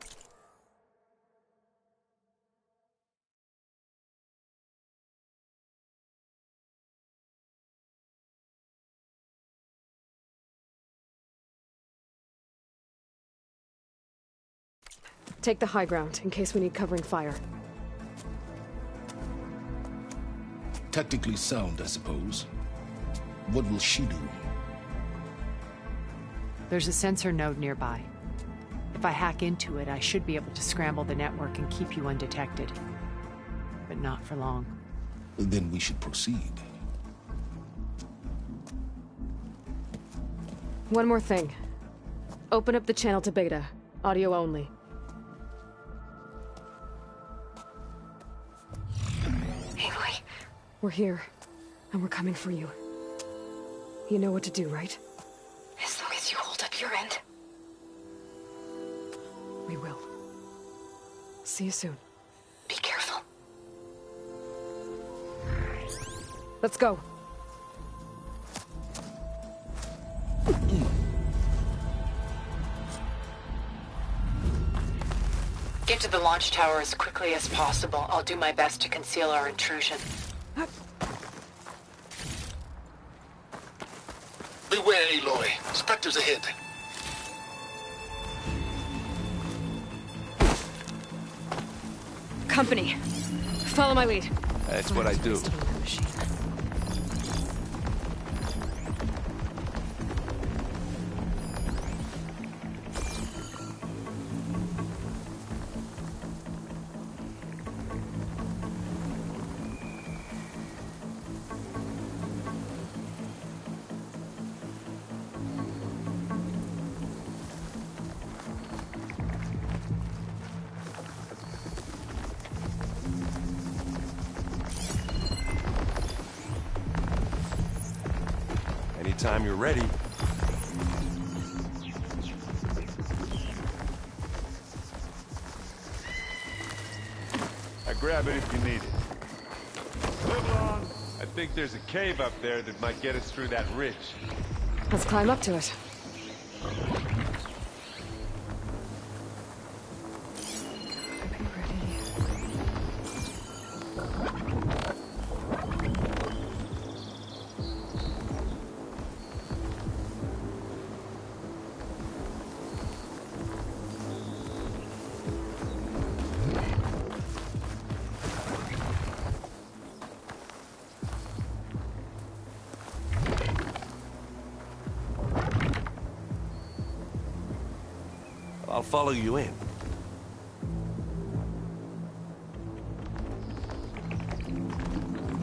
Take the high ground, in case we need covering fire. Tactically sound, I suppose. What will she do? There's a sensor node nearby. If I hack into it, I should be able to scramble the network and keep you undetected. But not for long. Then we should proceed. One more thing. Open up the channel to Beta. Audio only. Aloy, We're here, and we're coming for you. You know what to do, right? As long as you hold up your end. We will. See you soon. Be careful. Let's go. Get to the launch tower as quickly as possible. I'll do my best to conceal our intrusion. Beware, Aloy. Spectres ahead. Company. Follow my lead. That's what I do. Anytime you're ready. Grab it if you need it. Live long. I think there's a cave up there that might get us through that ridge. Let's climb up to it. I'll follow you in.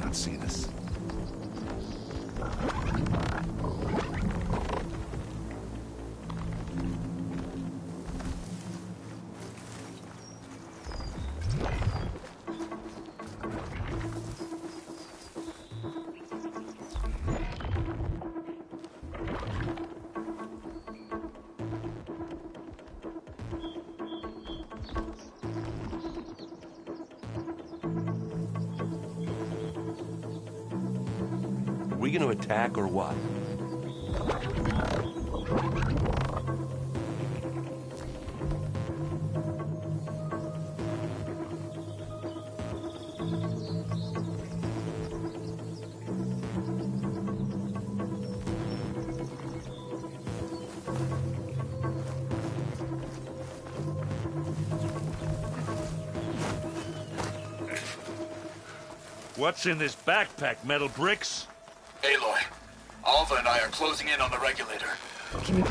Not seen us. We gonna attack or what? What's in this backpack, metal bricks? Aloy, Alva and I are closing in on the regulator. Give me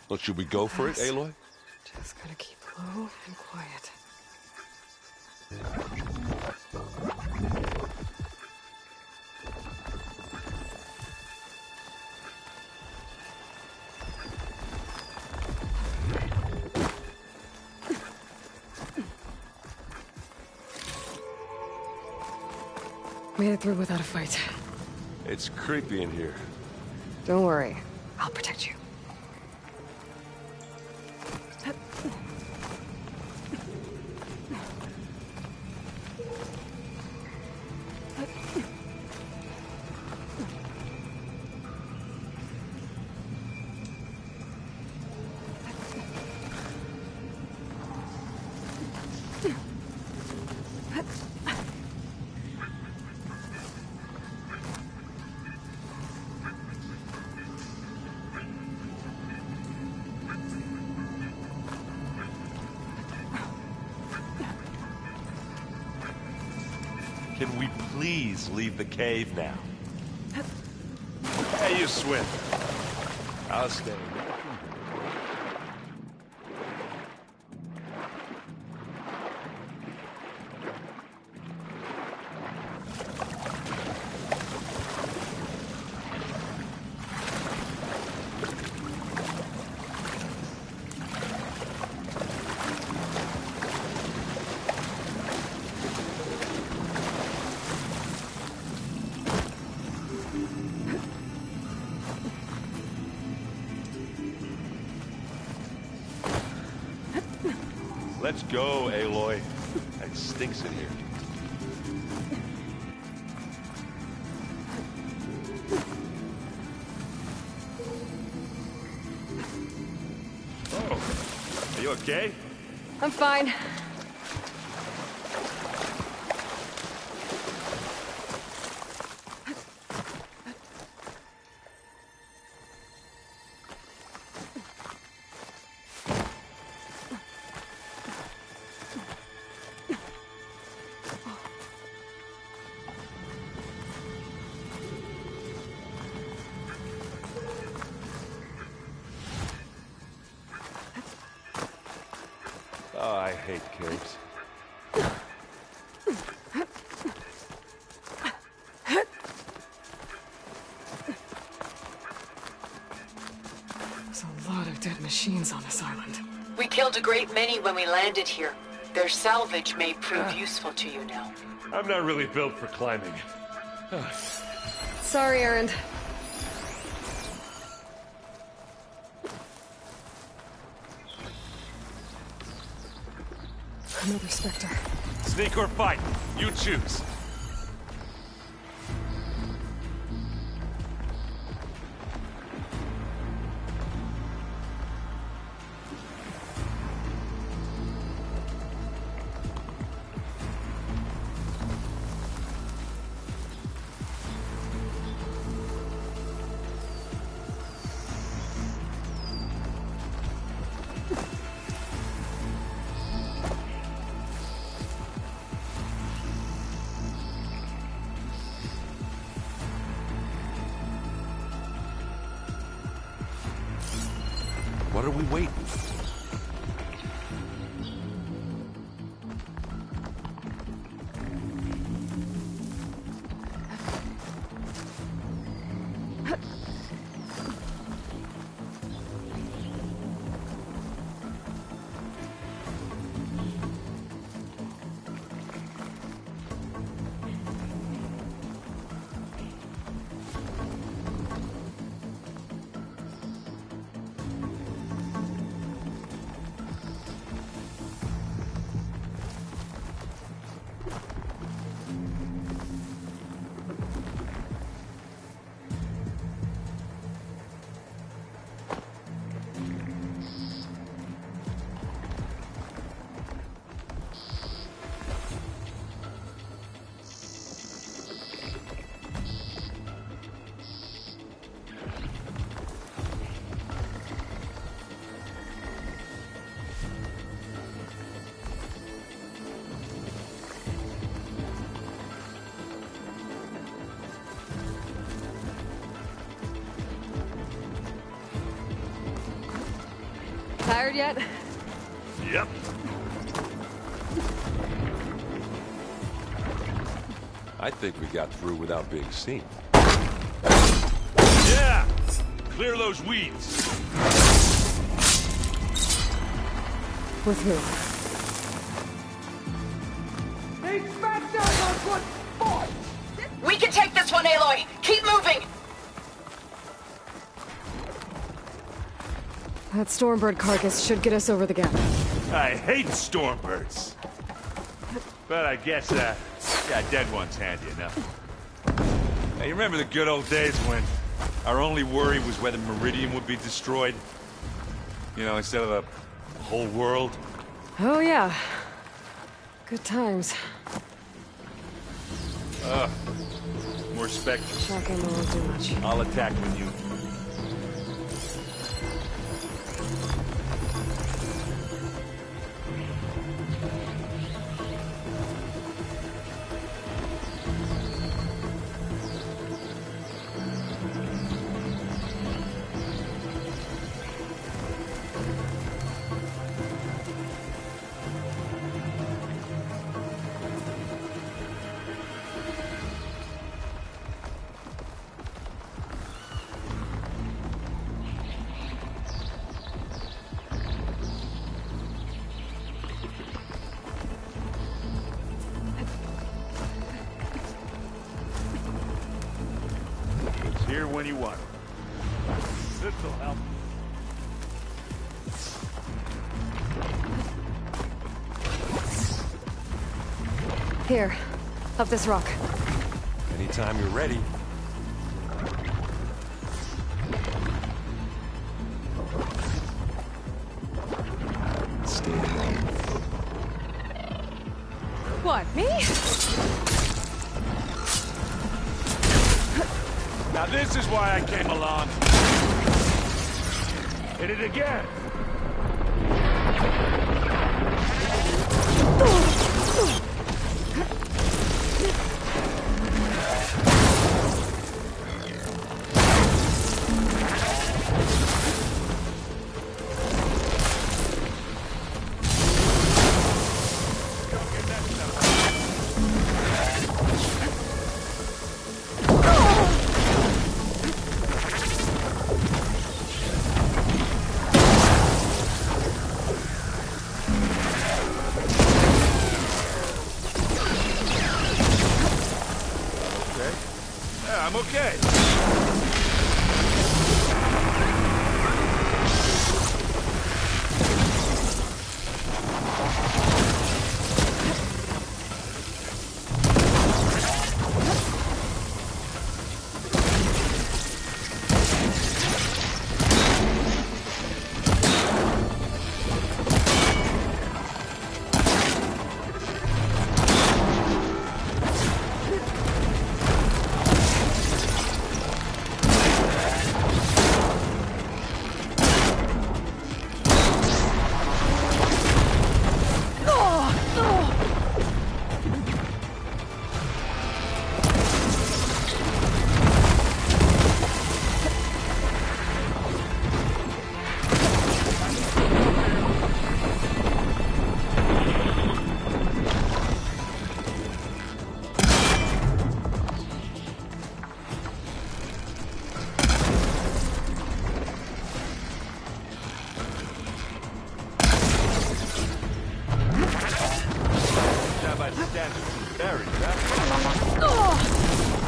Well, should we go for it, Aloy? Just gotta keep low and quiet. Made it through without a fight. It's creepy in here. Don't worry. I'll protect you. Can we please leave the cave now? Hey, you swim. I'll stay. Let's go, Aloy. It stinks in here. Oh, are you okay? I'm fine. Oh, I hate caves. There's a lot of dead machines on this island. We killed a great many when we landed here. Their salvage may prove useful to you now. I'm not really built for climbing. Sorry, Erend. Another Spectre. Sneak or fight, you choose. What are we waiting for? Tired yet? Yep. I think we got through without being seen. Yeah! Clear those weeds. With who? We can take this one, Aloy! Keep moving! That Stormbird carcass should get us over the gap. I hate Stormbirds. But I guess, yeah, dead one's handy enough. Hey, you remember the good old days when our only worry was whether Meridian would be destroyed? You know, instead of the whole world? Oh, yeah. Good times. More Spectres. Shotgun won't do much. I'll attack with you. Here when you want. This'll help. Here, up this rock. Anytime you're ready. Stay alone. What, me? Now this is why I came along. Hit it again. I'm okay.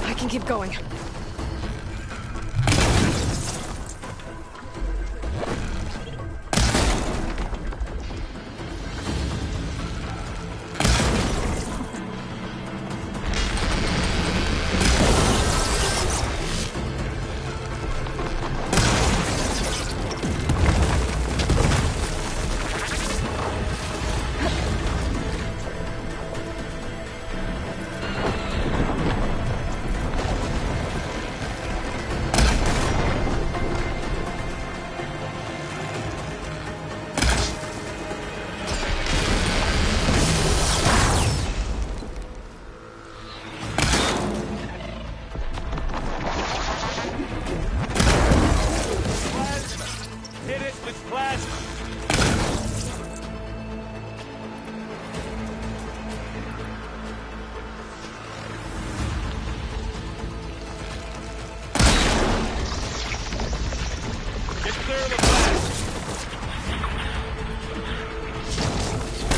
I can keep going.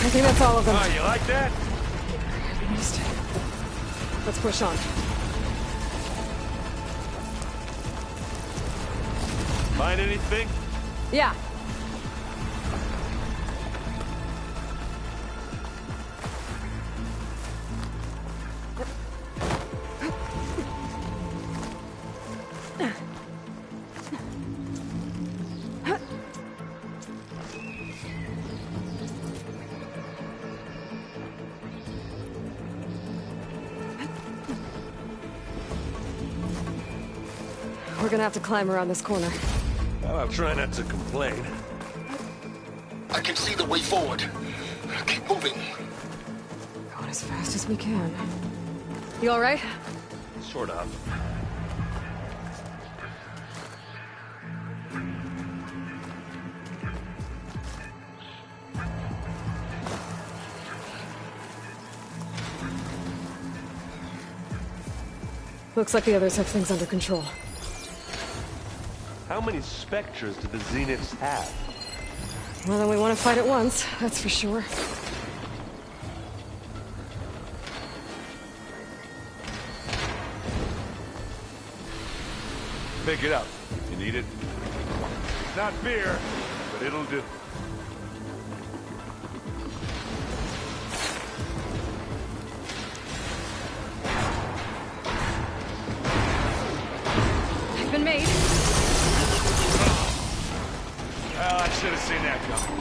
I think that's all of them. Oh, you like that? Let's push on. Find anything? Yeah. We're gonna have to climb around this corner. Well, I'll try not to complain. I can see the way forward. Keep moving. Going as fast as we can. You all right? Sort of. Looks like the others have things under control. How many Spectres do the Zeniths have? More than we want to fight at once, that's for sure. Pick it up. You need it? It's not beer, but it'll do. been made. Well, I should have seen that coming.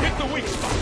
Hit the weak spot.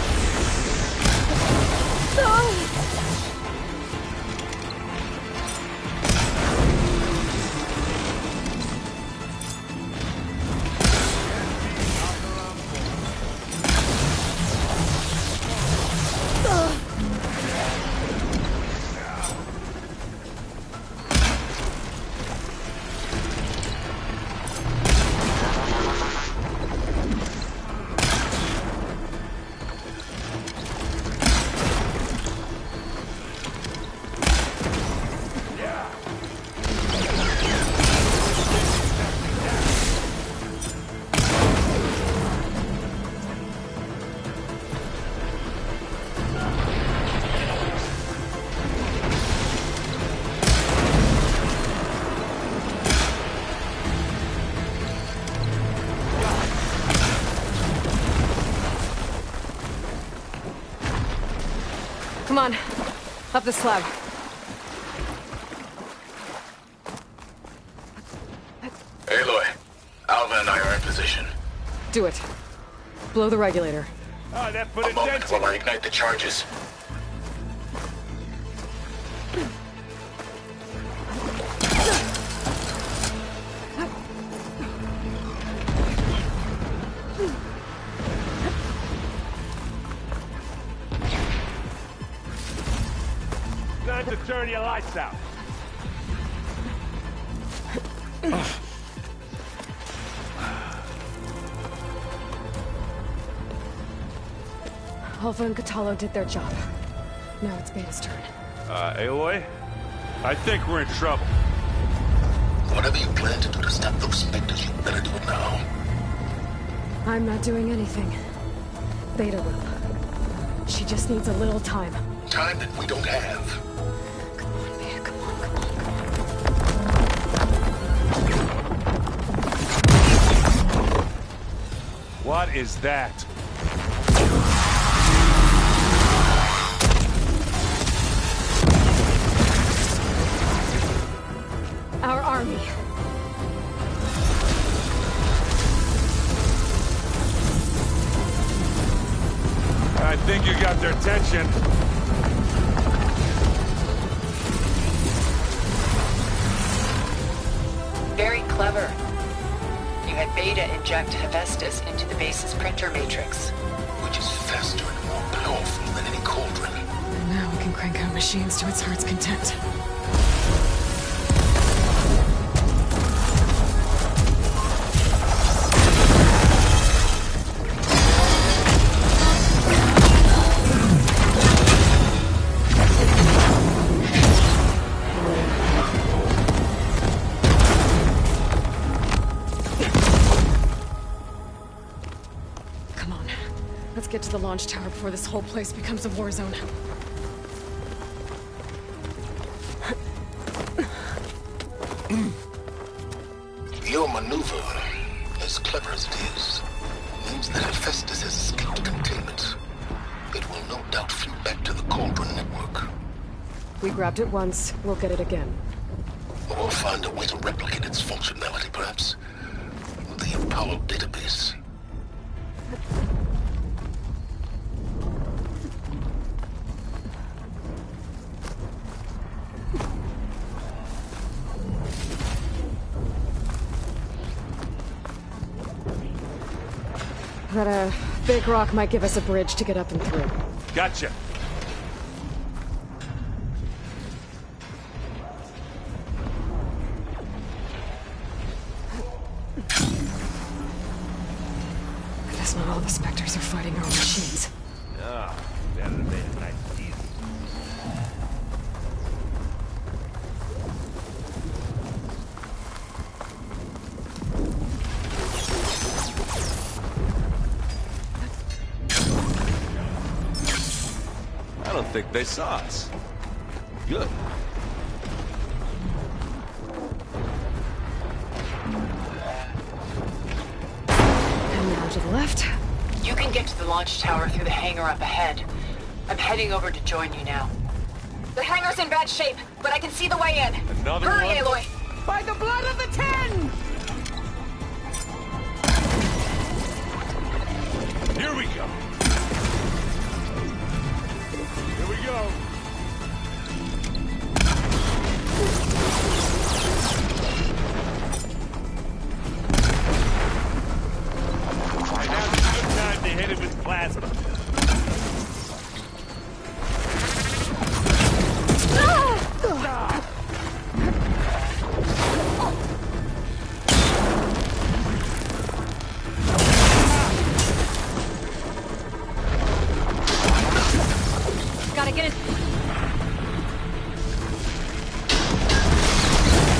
Come on, up the slab. Aloy, Alva and I are in position. Do it. Blow the regulator. Oh, that put A a moment dent while in I it. ignite the charges. Time to turn your lights out. Alva and Kotallo did their job. Now it's Beta's turn. Aloy? I think we're in trouble. Whatever you plan to do to stop those specters, you better do it now. I'm not doing anything. Beta will. She just needs a little time. Time that we don't have. Come on, Beta, come on, come on. What is that? Our army. I think you got their attention. Very clever. You had Beta inject Hephaestus into the base's printer matrix. Which is faster and more powerful than any cauldron. And now we can crank out machines to its heart's content. Get to the launch tower before this whole place becomes a war zone. Your maneuver, as clever as it is, means that Hephaestus has escaped containment. It will no doubt flew back to the Cauldron network. We grabbed it once, we'll get it again. Or we'll find a way to replicate its functionality, perhaps. The Apollo database. That, big rock might give us a bridge to get up and through. Gotcha. I guess not all the Spectres are fighting our machines. Ah, that would have made it nice and easy. I don't think they saw us. Good. And now to the left. You can get to the launch tower through the hangar up ahead. I'm heading over to join you now. The hangar's in bad shape. but I can see the way in. Another Hurry, one? Aloy! By the blood of the Ten! Here we go. Here we go. And now's a good time to hit it with plasma. Gotta get it.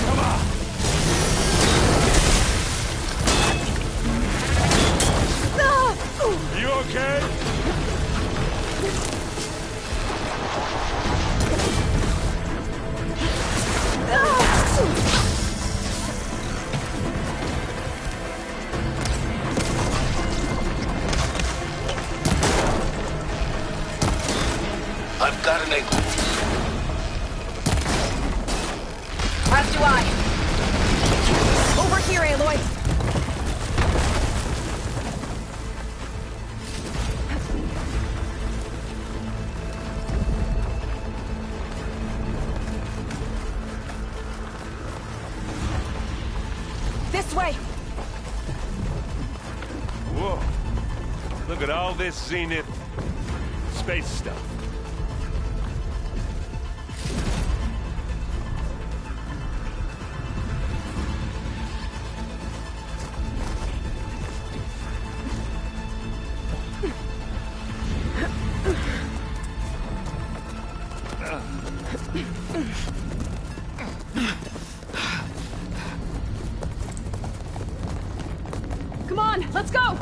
Come on. Are you okay? I've got an angle. As do I. Over here, Aloy. This way. Whoa. Look at all this Zenith space stuff. Come on, let's go!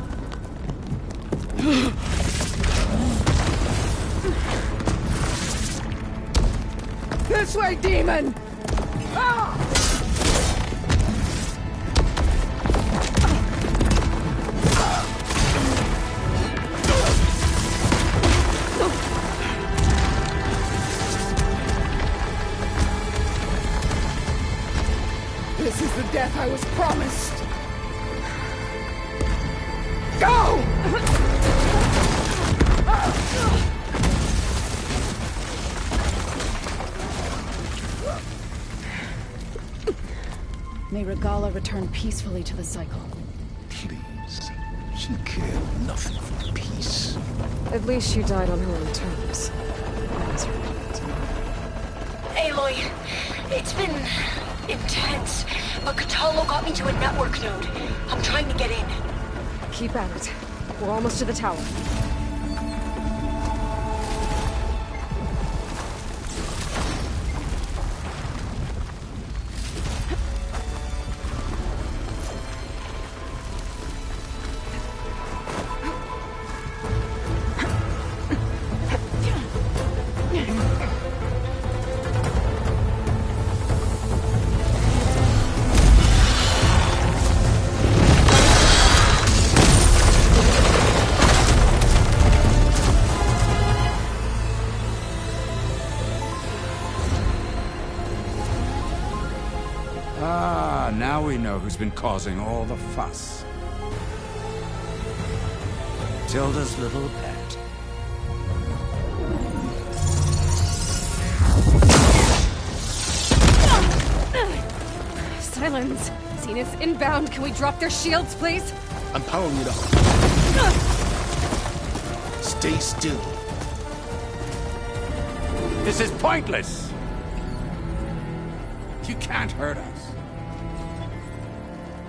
This way, demon! Ah! This is the death I was promised! Go! May Regala return peacefully to the cycle. Please. She cared nothing for peace. At least she died on her own terms. That was her point. Aloy, it's been intense, but Kotallo got me to a network node. I'm trying to get in. Keep at it. We're almost to the tower. Now we know who's been causing all the fuss. Tilda's little pet. Silence! Zenith's inbound. Can we drop their shields, please? I'm powering it up. Stay still. This is pointless! You can't hurt us.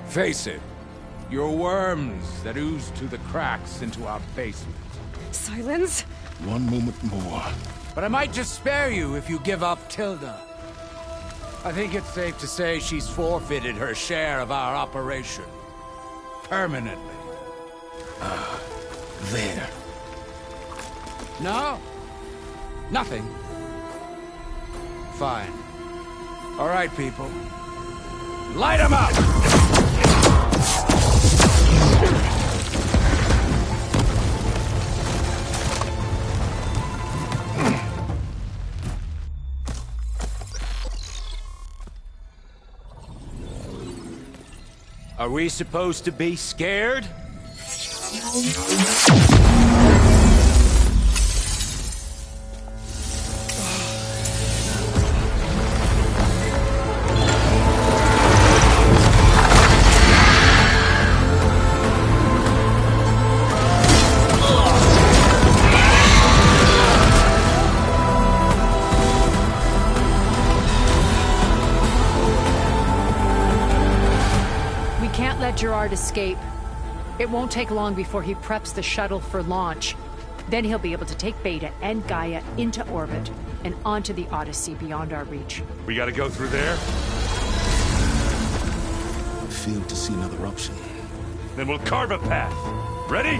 Face it, you're worms that ooze through the cracks into our basement. Silence? One moment more. But I might just spare you if you give up Tilda. I think it's safe to say she's forfeited her share of our operation. Permanently. There. No? Nothing? Fine. All right, people. Light 'em up! Are we supposed to be scared? Let Gerard escape. It won't take long before he preps the shuttle for launch. Then he'll be able to take Beta and Gaia into orbit and onto the Odyssey beyond our reach. We gotta go through there? I fail to see another option. Then we'll carve a path. Ready?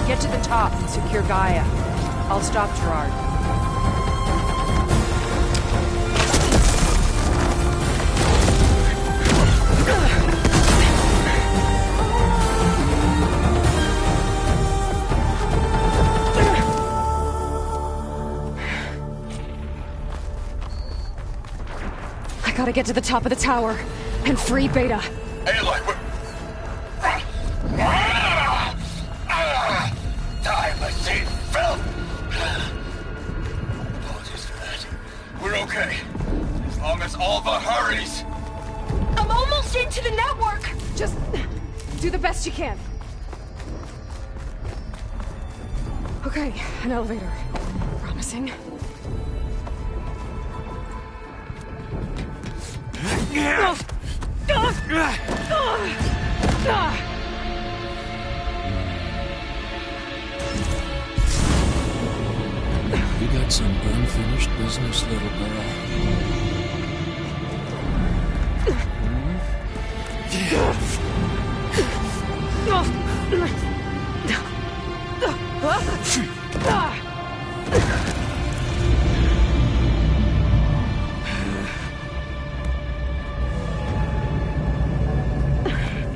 Get to the top and secure Gaia. I'll stop Gerard. I gotta get to the top of the tower and free Beta. Hey, look, time machine fell. Apologies for that. We're okay. As long as Alva hurries. I'm almost into the network! Just do the best you can. Okay, an elevator. Promising. You got some unfinished business, little girl.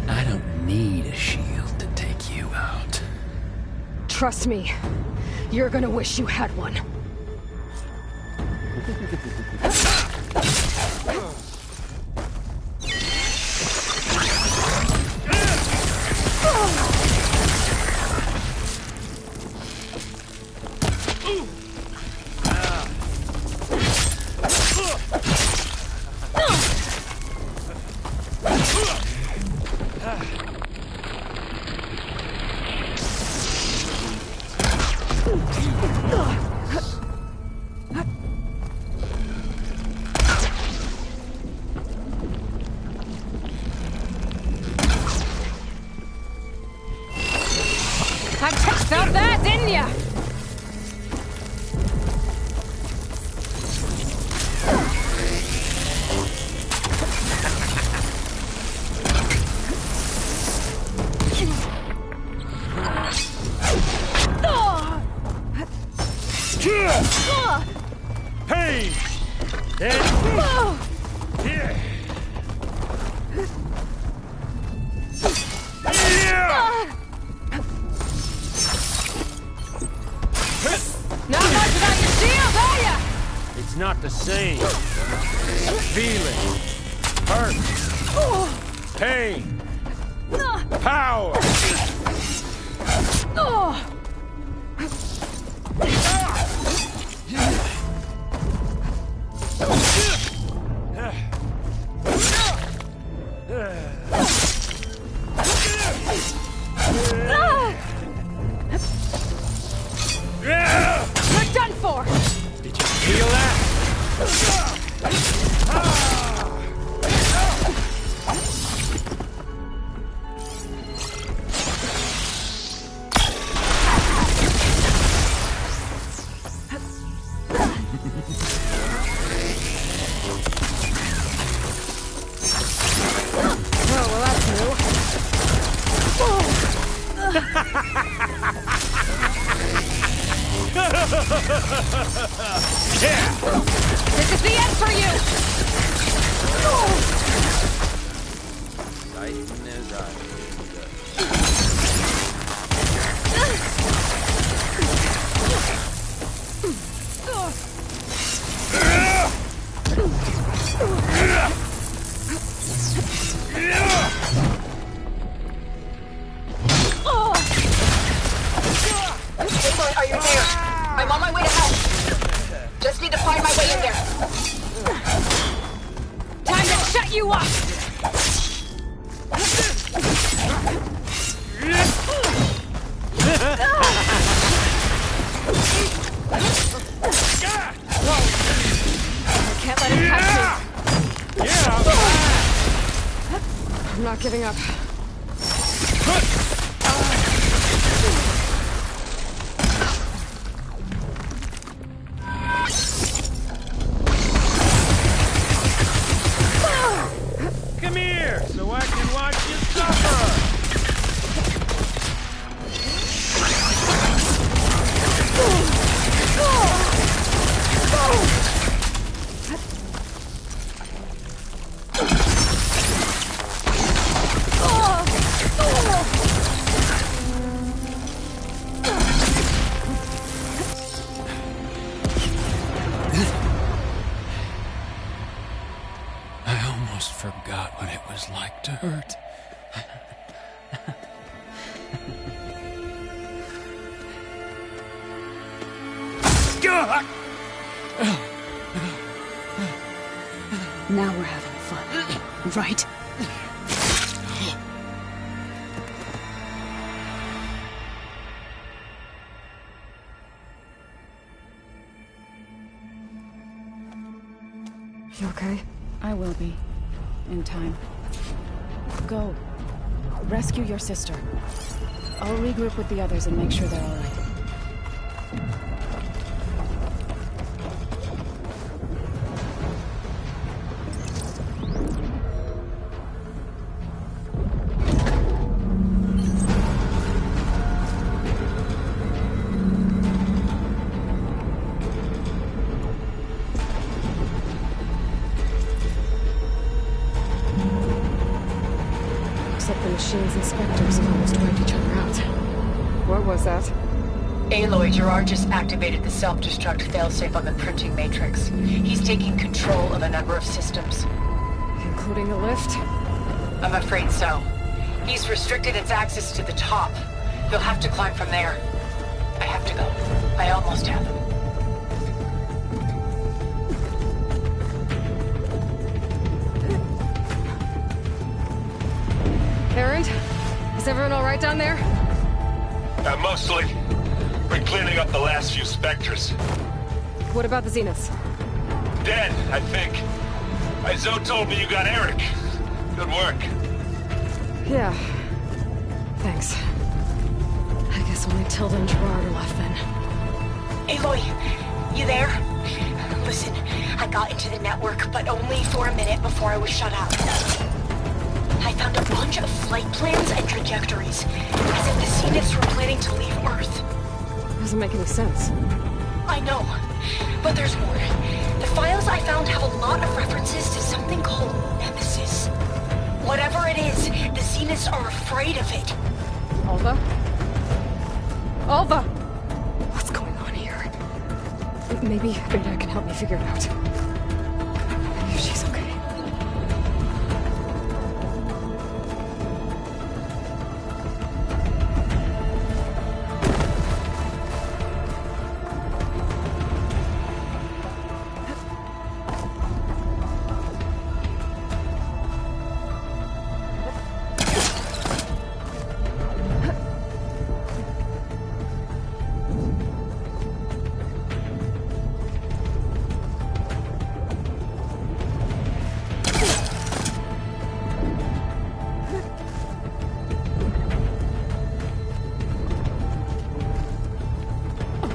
I don't need a shield to take you out. Trust me, you're gonna wish you had one. Felt that, didn't ya? Pain! Not much about your shield, are ya? It's not the same. Feeling. Hurt. Pain. Power. You're done for! Did you feel that? Oh, well, that's new. This is the end for you! Tighten his eyes. Aloy, are you there? I'm on my way to help. Just need to find my way in there. Time to shut you up! I can't let him catch me. I'm not giving up. Come here, so I can watch you suffer! I almost forgot what it was like to hurt. Now we're having fun, right? You okay? I will be. In time. Go. Rescue your sister. I'll regroup with the others and make sure they're all right. Except the machines and specters have almost wiped each other out. What was that? Aloy, Gerard just activated the self-destruct failsafe on the printing matrix. He's taking control of a number of systems. Including the lift? I'm afraid so. He's restricted its access to the top. You'll have to climb from there. I have to go. I almost have him. Erend? Is everyone all right down there? Mostly. We're cleaning up the last few specters. What about the Zeniths? Dead, I think. Zoe told me you got Eric. Good work. Yeah. Thanks. I guess only Tilda and Gerard are left then. Aloy, you there? Listen, I got into the network, but only for a minute before I was shut out. I found a bunch of flight plans and trajectories, as if the Zeniths were planning to leave Earth. Doesn't make any sense. I know, but there's more. The files I found have a lot of references to something called Nemesis. Whatever it is, the Zeniths are afraid of it. Alva? Alva! What's going on here? Maybe Beta can help me figure it out. If she's okay.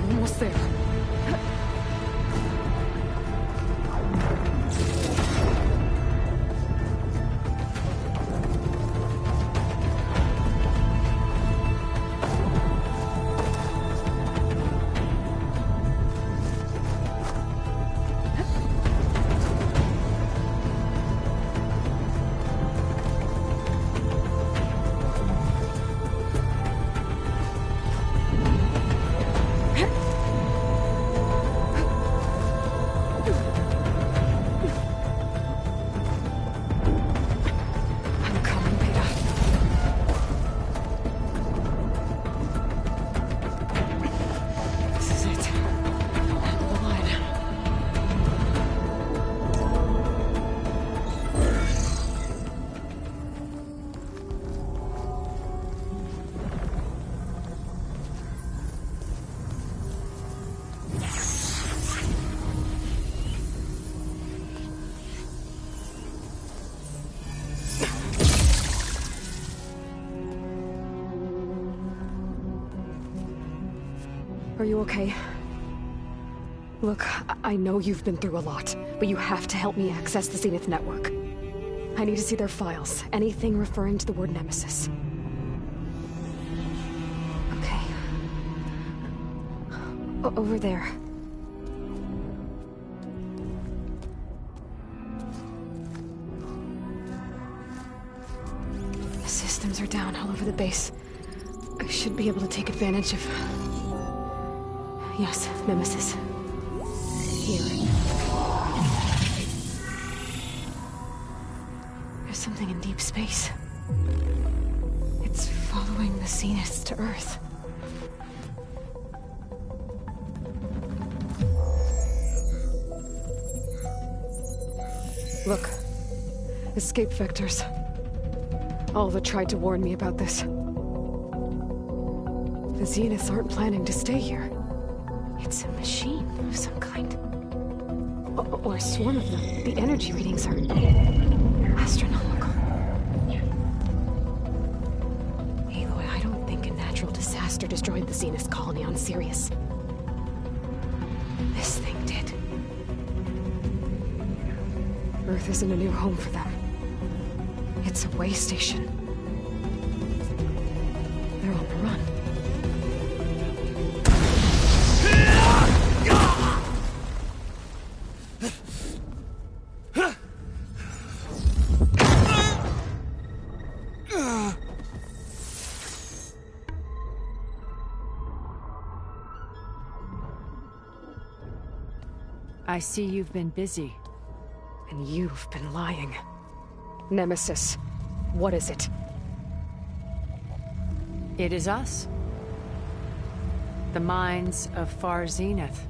Almost there. you okay? Look, I know you've been through a lot, but you have to help me access the Zenith network. I need to see their files, anything referring to the word Nemesis. Okay. Over there. The systems are down all over the base. I should be able to take advantage of... Yes, Nemesis. Here. There's something in deep space. It's following the Zeniths to Earth. Look. Escape vectors. Alva tried to warn me about this. The Zeniths aren't planning to stay here. It's a machine of some kind. Or a swarm of them. The energy readings are astronomical. Aloy, I don't think a natural disaster destroyed the Zenith colony on Sirius. This thing did. Earth isn't a new home for them. It's a way station. They're on the run. I see you've been busy. And you've been lying. Nemesis, what is it? It is us. The minds of Far Zenith.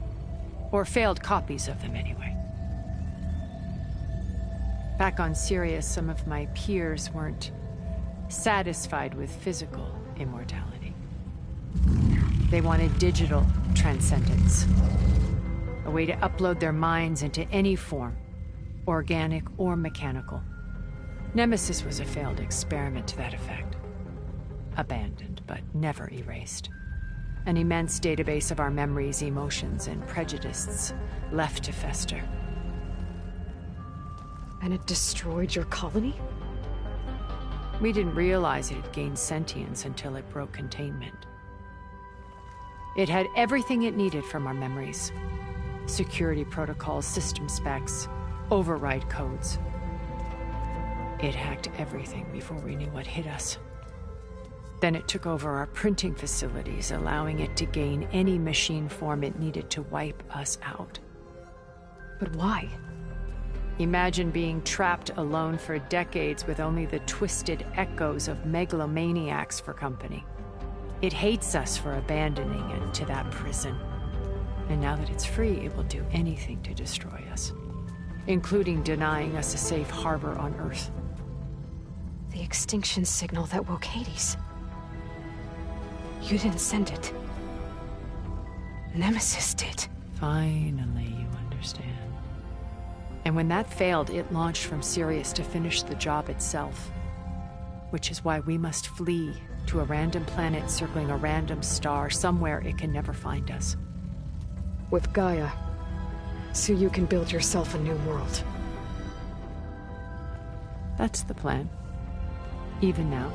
Or failed copies of them, anyway. Back on Sirius, some of my peers weren't satisfied with physical immortality. They wanted digital transcendence. A way to upload their minds into any form, organic or mechanical. Nemesis was a failed experiment to that effect. Abandoned, but never erased. An immense database of our memories, emotions, and prejudices left to fester. And it destroyed your colony? We didn't realize it had gained sentience until it broke containment. It had everything it needed from our memories. Security protocols, system specs, override codes. It hacked everything before we knew what hit us. Then it took over our printing facilities, allowing it to gain any machine form it needed to wipe us out. But why? Imagine being trapped alone for decades with only the twisted echoes of megalomaniacs for company. It hates us for abandoning it to that prison. And now that it's free, it will do anything to destroy us, including denying us a safe harbor on Earth. The extinction signal that woke Hades. You didn't send it. Nemesis did. Finally, you understand. And when that failed, it launched from Sirius to finish the job itself. Which is why we must flee to a random planet circling a random star, somewhere it can never find us. With Gaia, so you can build yourself a new world. That's the plan. Even now.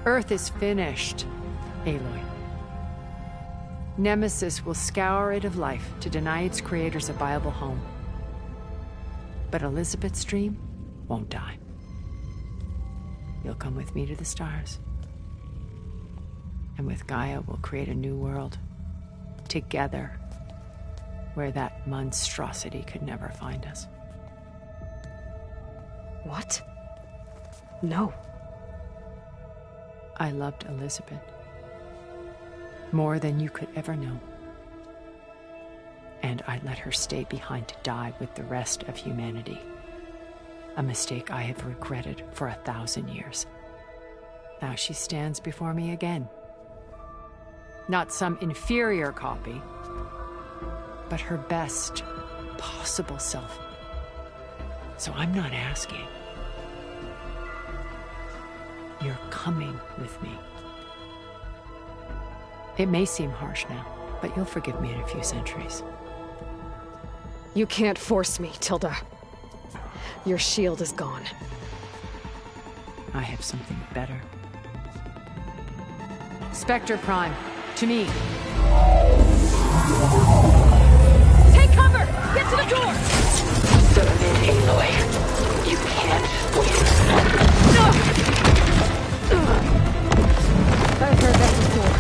Earth is finished, Aloy. Nemesis will scour it of life to deny its creators a viable home. But Elizabeth's dream won't die. You'll come with me to the stars. And with Gaia, we'll create a new world. Together, where that monstrosity could never find us. What? No. I loved Elizabeth. More than you could ever know. And I let her stay behind to die with the rest of humanity. A mistake I have regretted for 1,000 years. Now she stands before me again. Not some inferior copy, but her best possible self. So I'm not asking. You're coming with me. It may seem harsh now, but you'll forgive me in a few centuries. You can't force me, Tilda. Your shield is gone. I have something better. Spectre Prime, to me. Take cover! Get to the door! Submit, Aloy. You can't win. I've heard that before.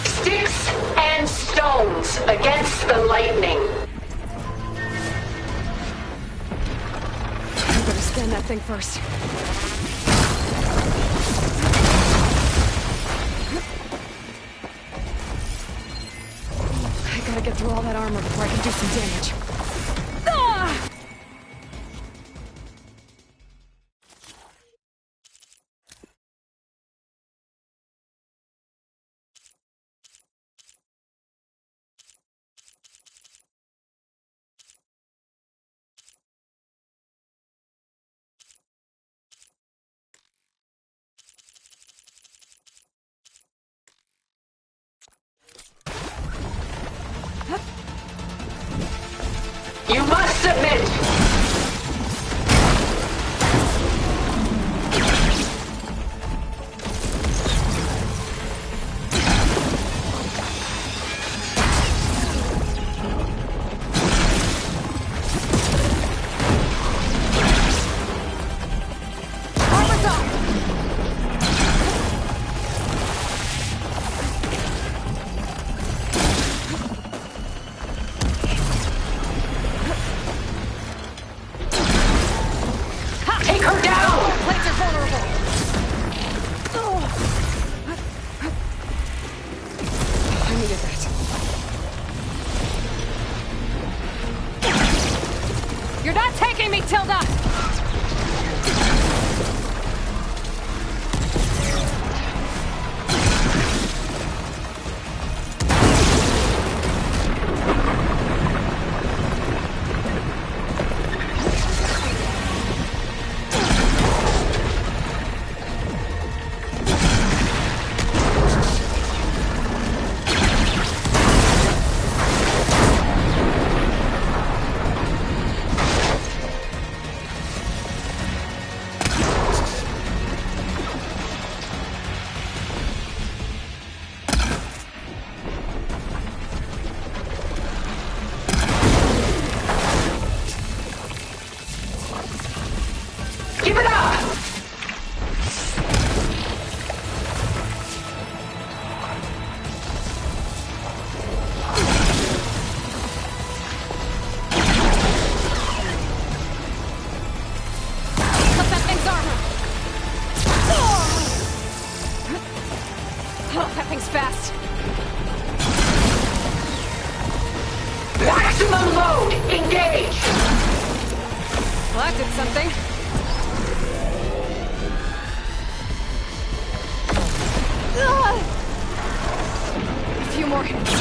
Sticks and stones against the lightning. I better scan that thing first. I gotta get through all that armor before I can do some damage. Ah! You must submit! Take her down! Plates are vulnerable! I needed that. You're not taking me, Tilda! Give it up! Cut that thing's armor! Oh, that thing's fast. Maximum load! Engage! Well, that did something. A few more hits.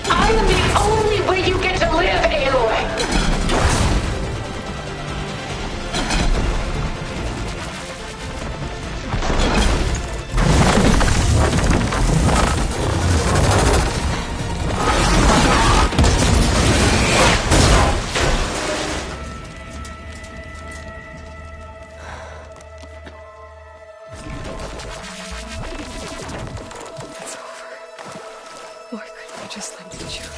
I am the only way you get to live, Aloy! It's over. Why couldn't you just let me choose?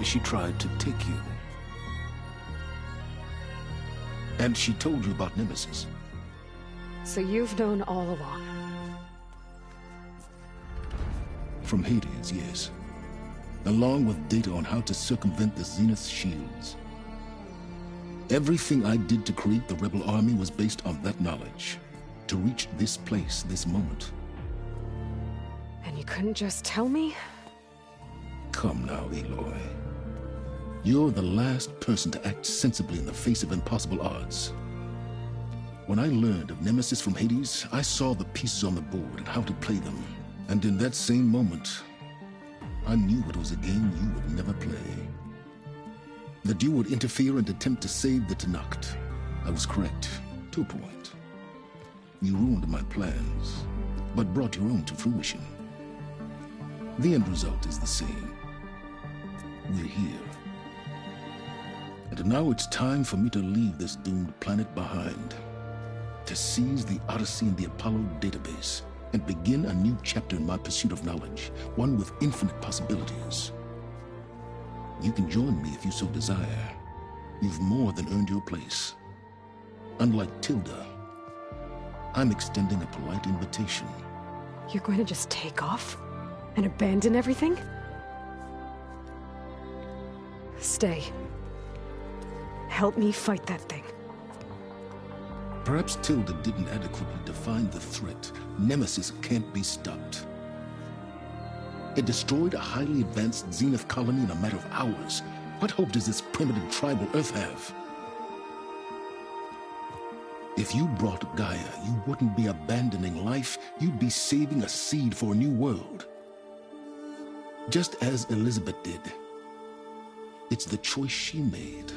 She tried to take you. And she told you about Nemesis. So you've known all along. From Hades, yes. Along with data on how to circumvent the Zenith shields. Everything I did to create the Rebel Army was based on that knowledge. To reach this place, this moment. And you couldn't just tell me? Come now, Aloy. You're the last person to act sensibly in the face of impossible odds. When I learned of Nemesis from Hades, I saw the pieces on the board and how to play them. And in that same moment, I knew it was a game you would never play. That you would interfere and attempt to save the Tenakth. I was correct, to a point. You ruined my plans, but brought your own to fruition. The end result is the same. We're here. And now it's time for me to leave this doomed planet behind. To seize the Odyssey and the Apollo database, and begin a new chapter in my pursuit of knowledge, one with infinite possibilities. You can join me if you so desire. You've more than earned your place. Unlike Tilda, I'm extending a polite invitation. You're going to just take off? And abandon everything? Stay. Help me fight that thing. Perhaps Tilda didn't adequately define the threat. Nemesis can't be stopped. It destroyed a highly advanced Zenith colony in a matter of hours. What hope does this primitive tribal Earth have? If you brought Gaia, you wouldn't be abandoning life, you'd be saving a seed for a new world. Just as Elizabeth did. It's the choice she made.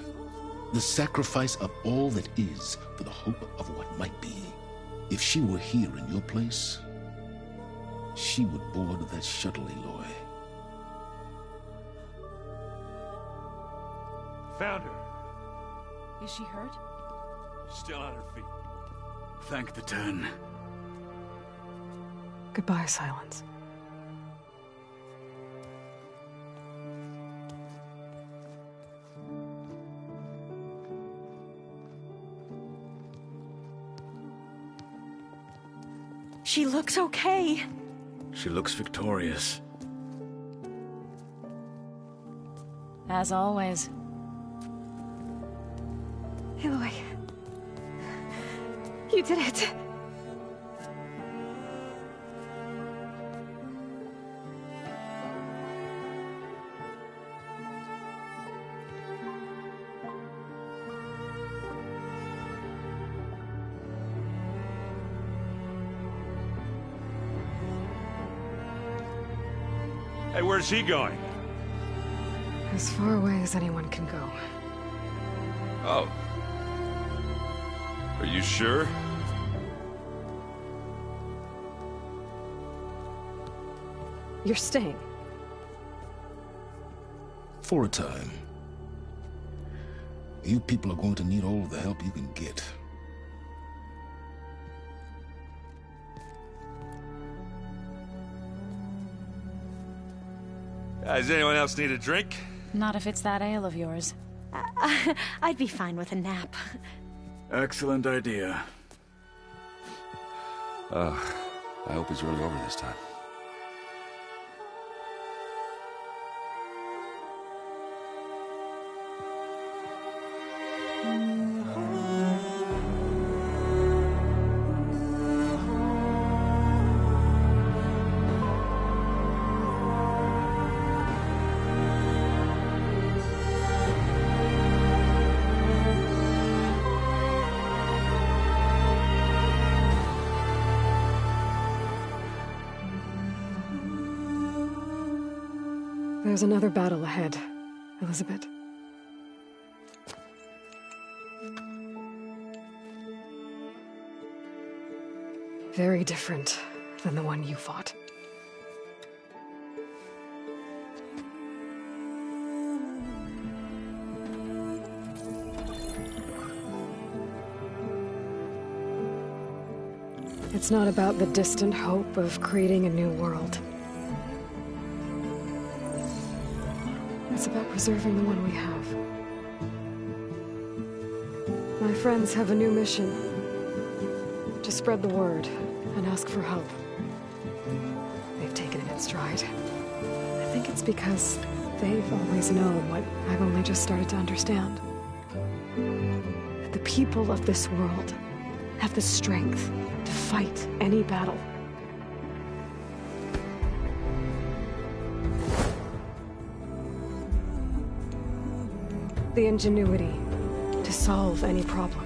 The sacrifice of all that is for the hope of what might be. If she were here in your place, she would board that shuttle, Aloy. Found her. Is she hurt? Still on her feet. Thank the Ten. Goodbye, Silence. She looks okay. She looks victorious. As always. Aloy. You did it. Hey, where's he going? As far away as anyone can go. Oh. Are you sure? You're staying. For a time. You people are going to need all of the help you can get. Does anyone else need a drink? Not if it's that ale of yours. I'd be fine with a nap. Excellent idea. I hope it's really over this time. There's another battle ahead, Elizabeth. Very different than the one you fought. It's not about the distant hope of creating a new world. It's about preserving the one we have. My friends have a new mission. To spread the word and ask for help. They've taken it in stride. I think it's because they've always known what I've only just started to understand. That the people of this world have the strength to fight any battle. The ingenuity to solve any problem.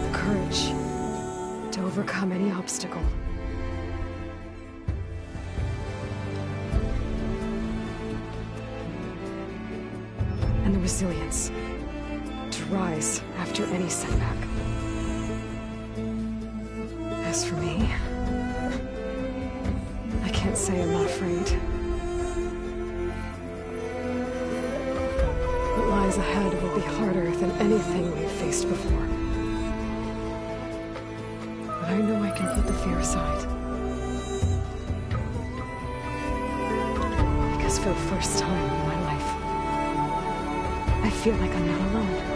The courage to overcome any obstacle. And the resilience to rise after any setback. As for me, I can't say I'm not afraid. What lies ahead will be harder than anything we've faced before. But I know I can put the fear aside. Because for the first time in my life, I feel like I'm not alone.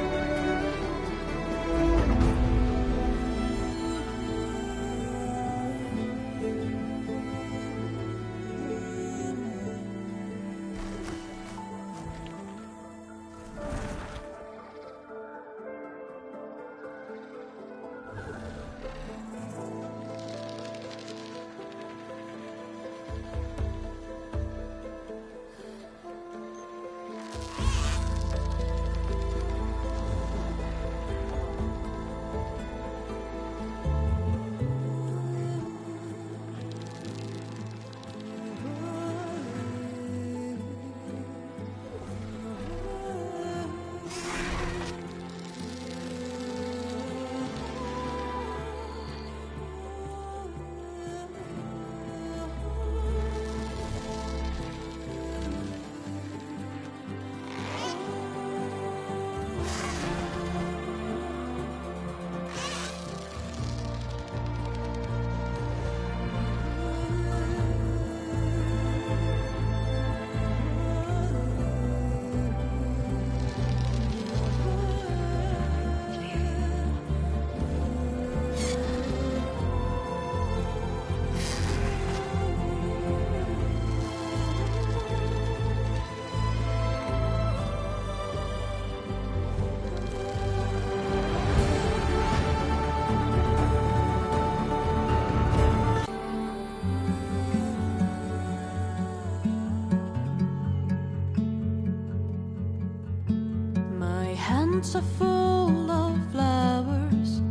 Are full of flowers,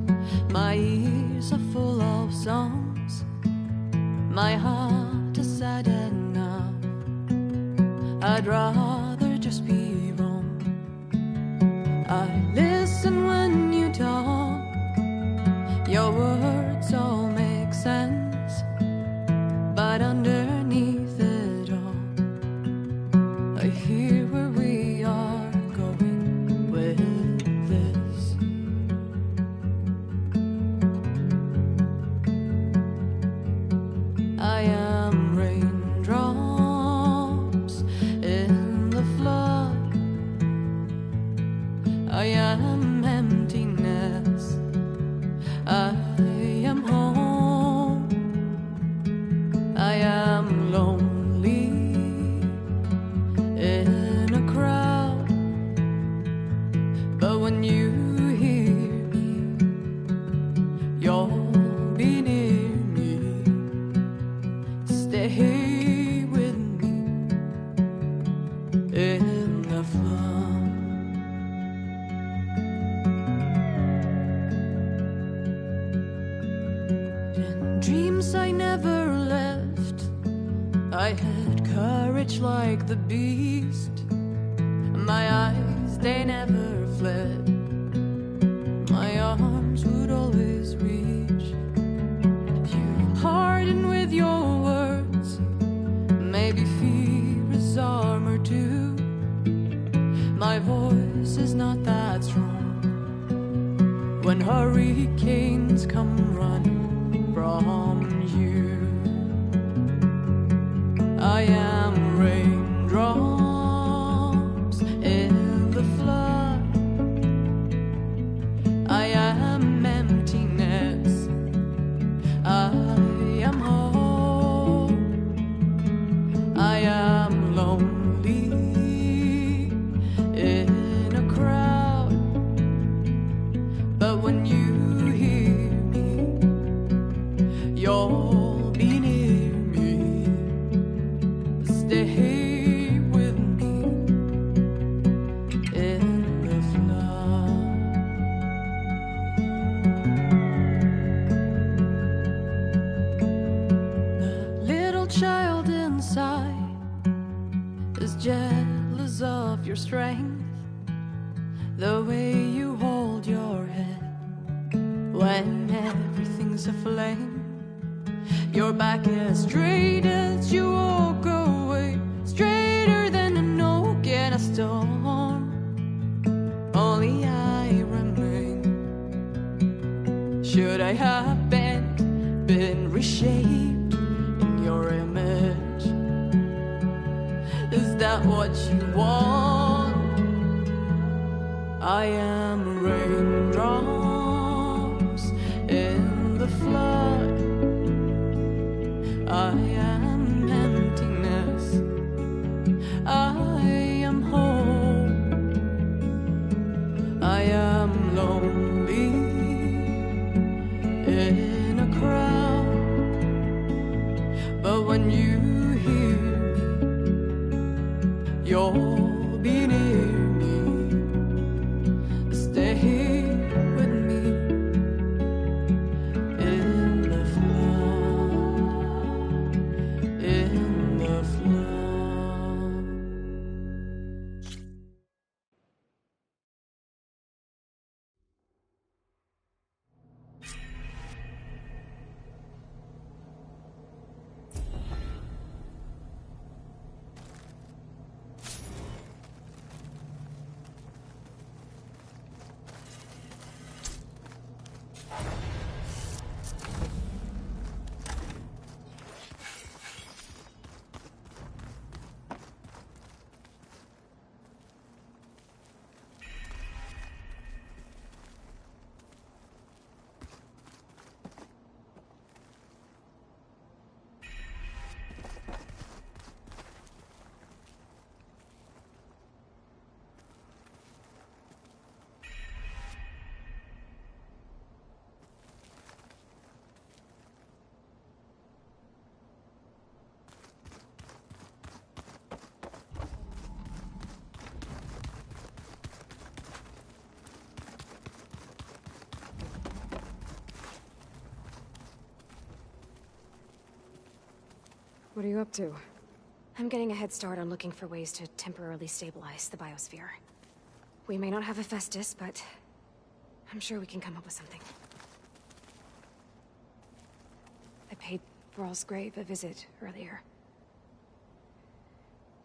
my ears are full of songs, my heart is sad enough, I'd rather just be wrong. I listen when you talk, your words all make sense, but underneath it all, I hear where we are going with this. I am raindrops in the flood. I am emptiness. I am home. I am lonely in a crowd. But when you hear me, you'll be near me. Stay with me in the flood. In dreams I never left, I had courage like the beast. My eyes, they never fled. My arms would always reach. You harden with your words. Maybe fear is armor too. My voice is not that strong when hurricanes come running from you. I am raindrops in the flood. I am emptiness. I am hope. I am lonely in a crowd. But when you hear me, you'll be near me. Stay with me in the flood. The little child inside is jealous of your strength, the way you hold your head when everything's aflame. Your back as straight as you walk away, straighter than an oak in a storm. Only I remain. Should I have been reshaped in your image? Is that what you want? I am raindrops in the flood. I am emptiness. I am hope. I am lonely in a crowd. But when you hear me, you'll be near me. Stay with me in the flood, in the flood. What are you up to? I'm getting a head start on looking for ways to temporarily stabilize the biosphere. We may not have Hephaestus, but I'm sure we can come up with something. I paid Varl's grave a visit earlier.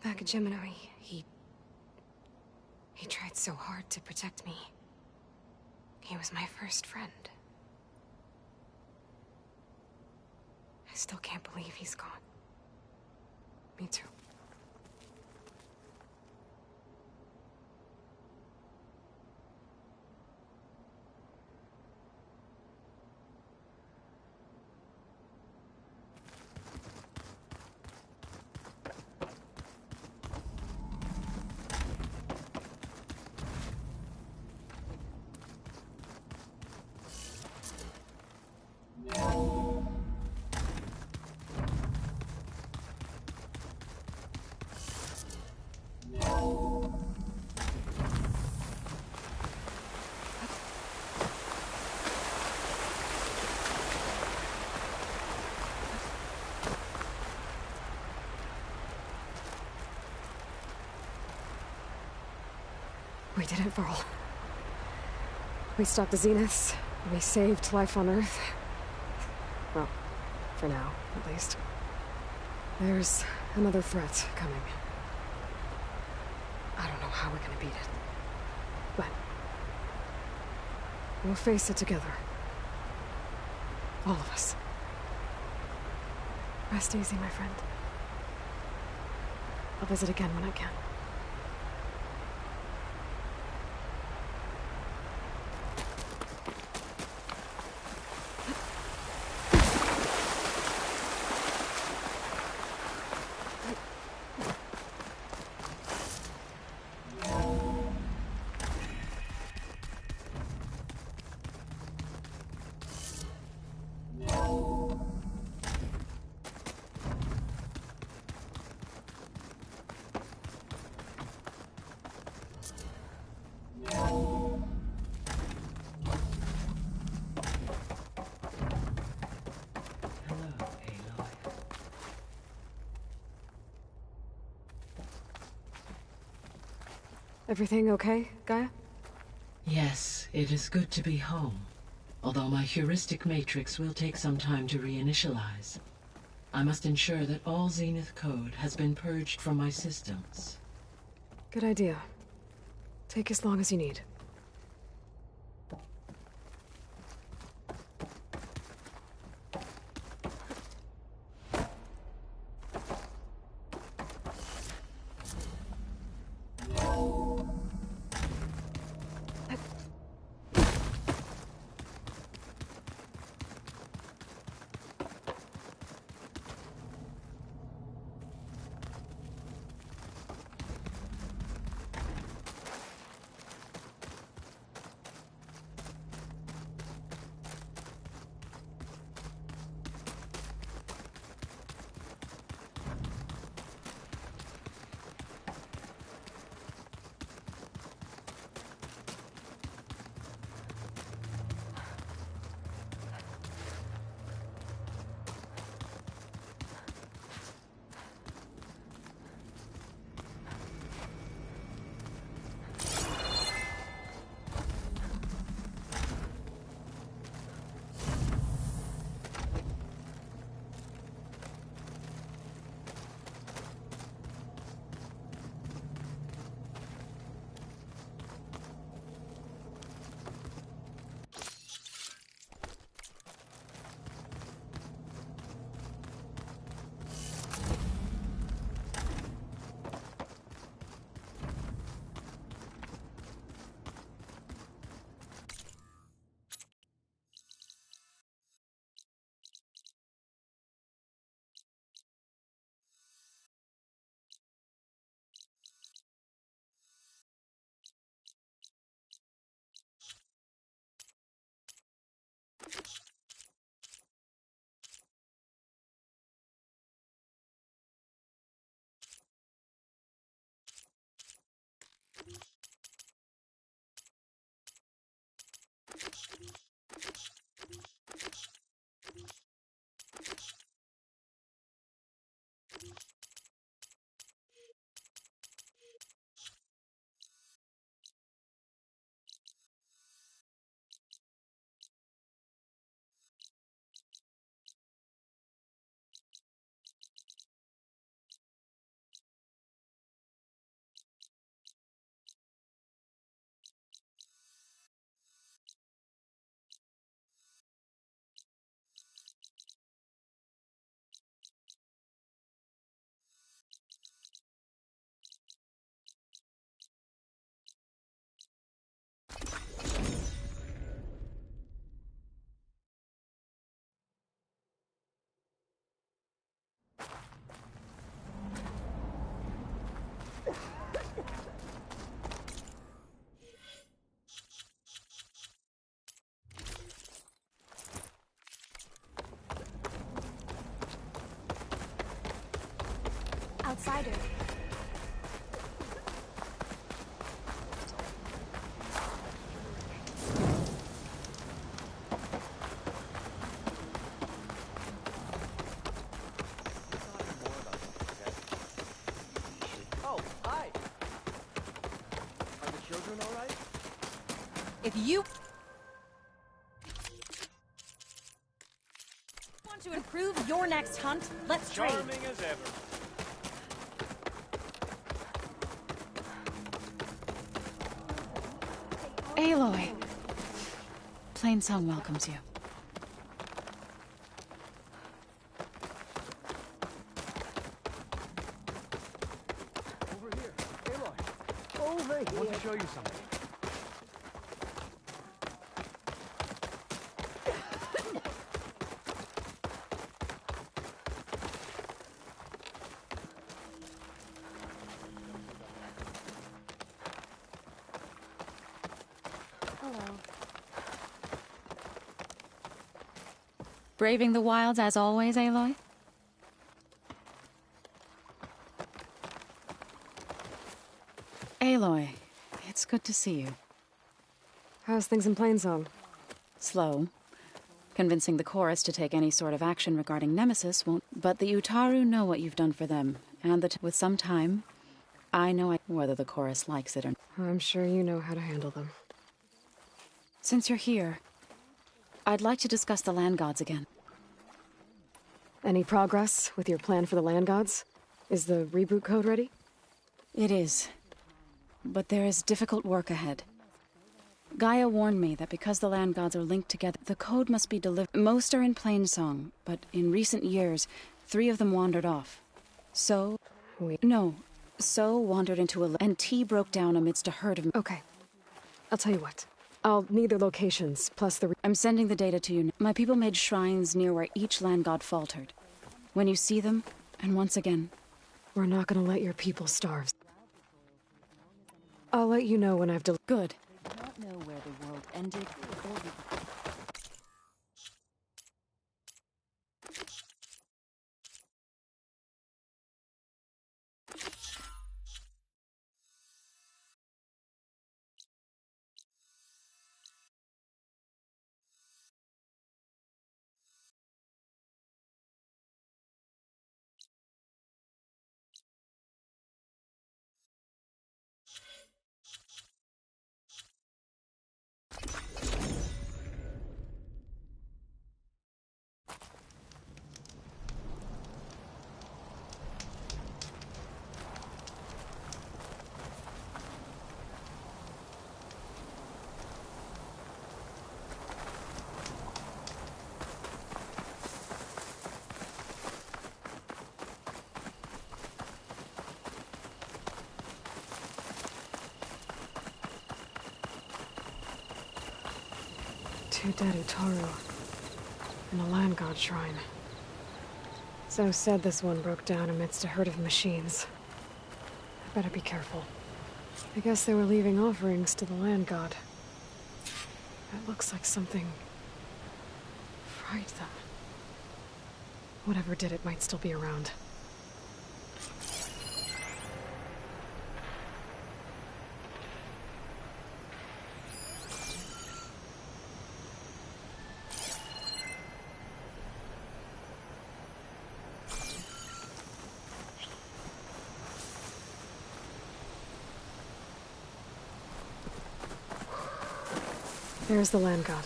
Back at Gemini, he tried so hard to protect me. He was my first friend. I still can't believe he's gone. Me too. We did it, Varl. We stopped the Zeniths. We saved life on Earth. Well, for now, at least. There's another threat coming. I don't know how we're gonna beat it. But We'll face it together. All of us. Rest easy, my friend. I'll visit again when I can. Everything okay, Gaia? Yes, it is good to be home. Although my heuristic matrix will take some time to reinitialize. I must ensure that all Zenith code has been purged from my systems. Good idea. Take as long as you need. Outsider. Oh, hi. Are the children all right? If you want to improve your next hunt, let's trade. Charming as ever. Aloy! Plainsong welcomes you. Over here. Aloy. Over here. I want to show you something. Braving the wilds as always, Aloy? Aloy, it's good to see you. How's things in Plainsong? Slow. Convincing the chorus to take any sort of action regarding Nemesis won't... But the Utaru know what you've done for them, and that with some time, I know whether the chorus likes it or not. I'm sure you know how to handle them. Since you're here, I'd like to discuss the Land Gods again. Any progress with your plan for the Land Gods? Is the reboot code ready? It is. But there is difficult work ahead. Gaia warned me that because the Land Gods are linked together, the code must be delivered. Most are in Plainsong, but in recent years, 3 of them wandered off. So... So wandered into a... And T broke down amidst a herd of... Okay. I'll tell you what. I'll need their locations, plus the... I'm sending the data to you. My people made shrines near where each land god faltered. When you see them, and once again... We're not gonna let your people starve. I'll let you know when I've Good. I don't know where the world ended or began. Two dead Utaru. And a land god shrine. So said this one broke down amidst a herd of machines. I better be careful. I guess they were leaving offerings to the land god. That looks like something... fried them. Whatever did it might still be around. There's the land god.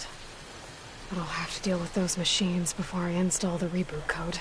But I'll have to deal with those machines before I install the reboot code.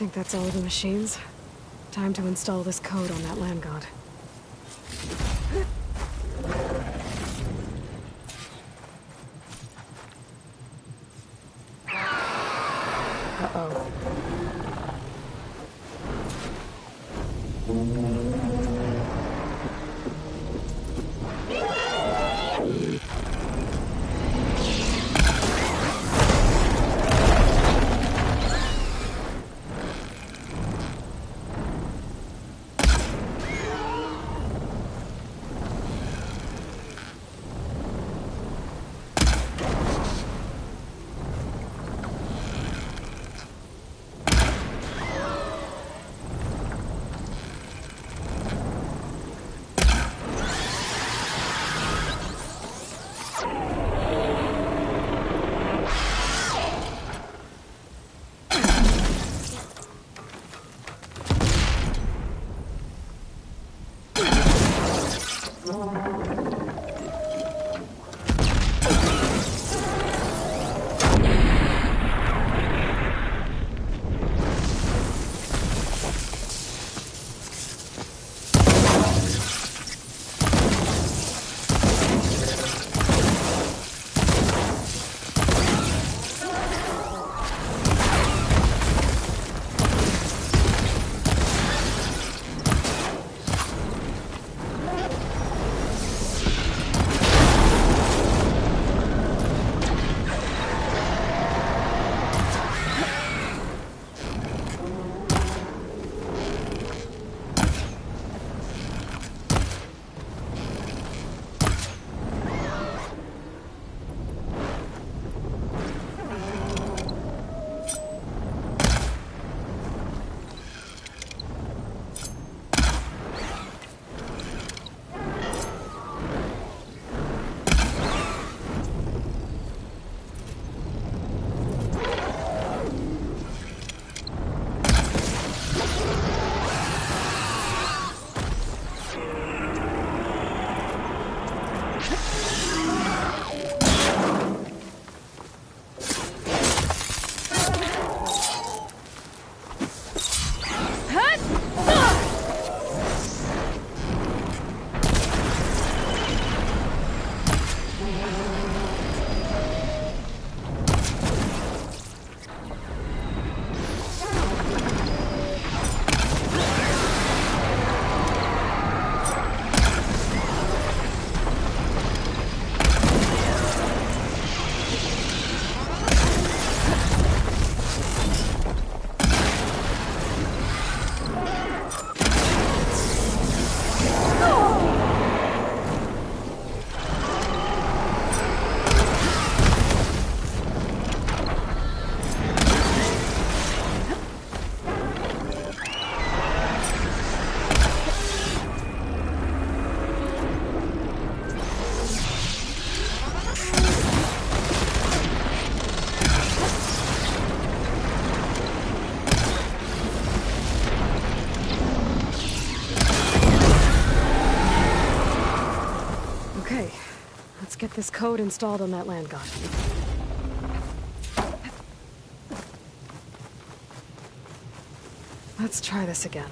think that's all of the machines. Time to install this code on that land god. Uh-oh. Get this code installed on that land god. Let's try this again.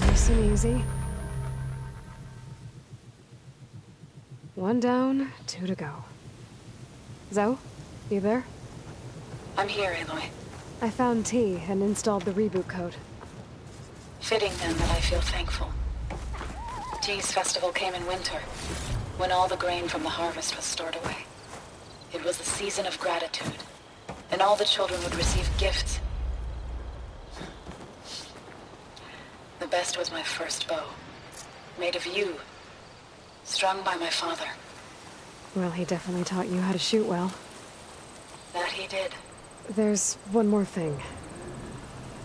Nice and easy. 1 down, 2 to go. Zoe, you there? I'm here, Aloy. I found T and installed the reboot code. Fitting then that I feel thankful. T's festival came in winter, when all the grain from the harvest was stored away. It was a season of gratitude, and all the children would receive gifts. The best was my first bow, made of yew, strung by my father. Well, he definitely taught you how to shoot well. That he did. There's one more thing.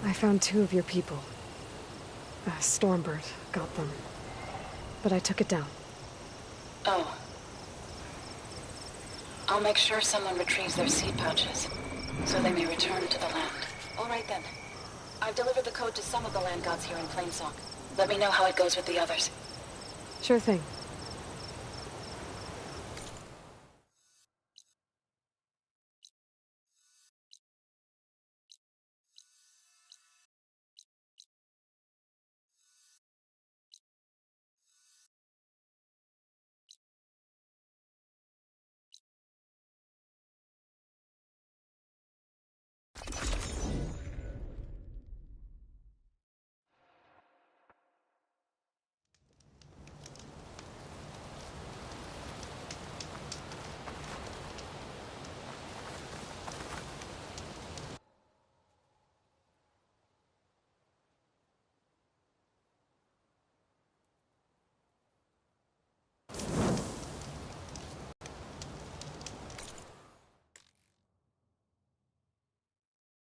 I found 2 of your people. Stormbird got them. But I took it down. Oh. I'll make sure someone retrieves their seed pouches, so they may return to the land. All right then. I've delivered the code to some of the land gods here in Plainsong. Let me know how it goes with the others. Sure thing.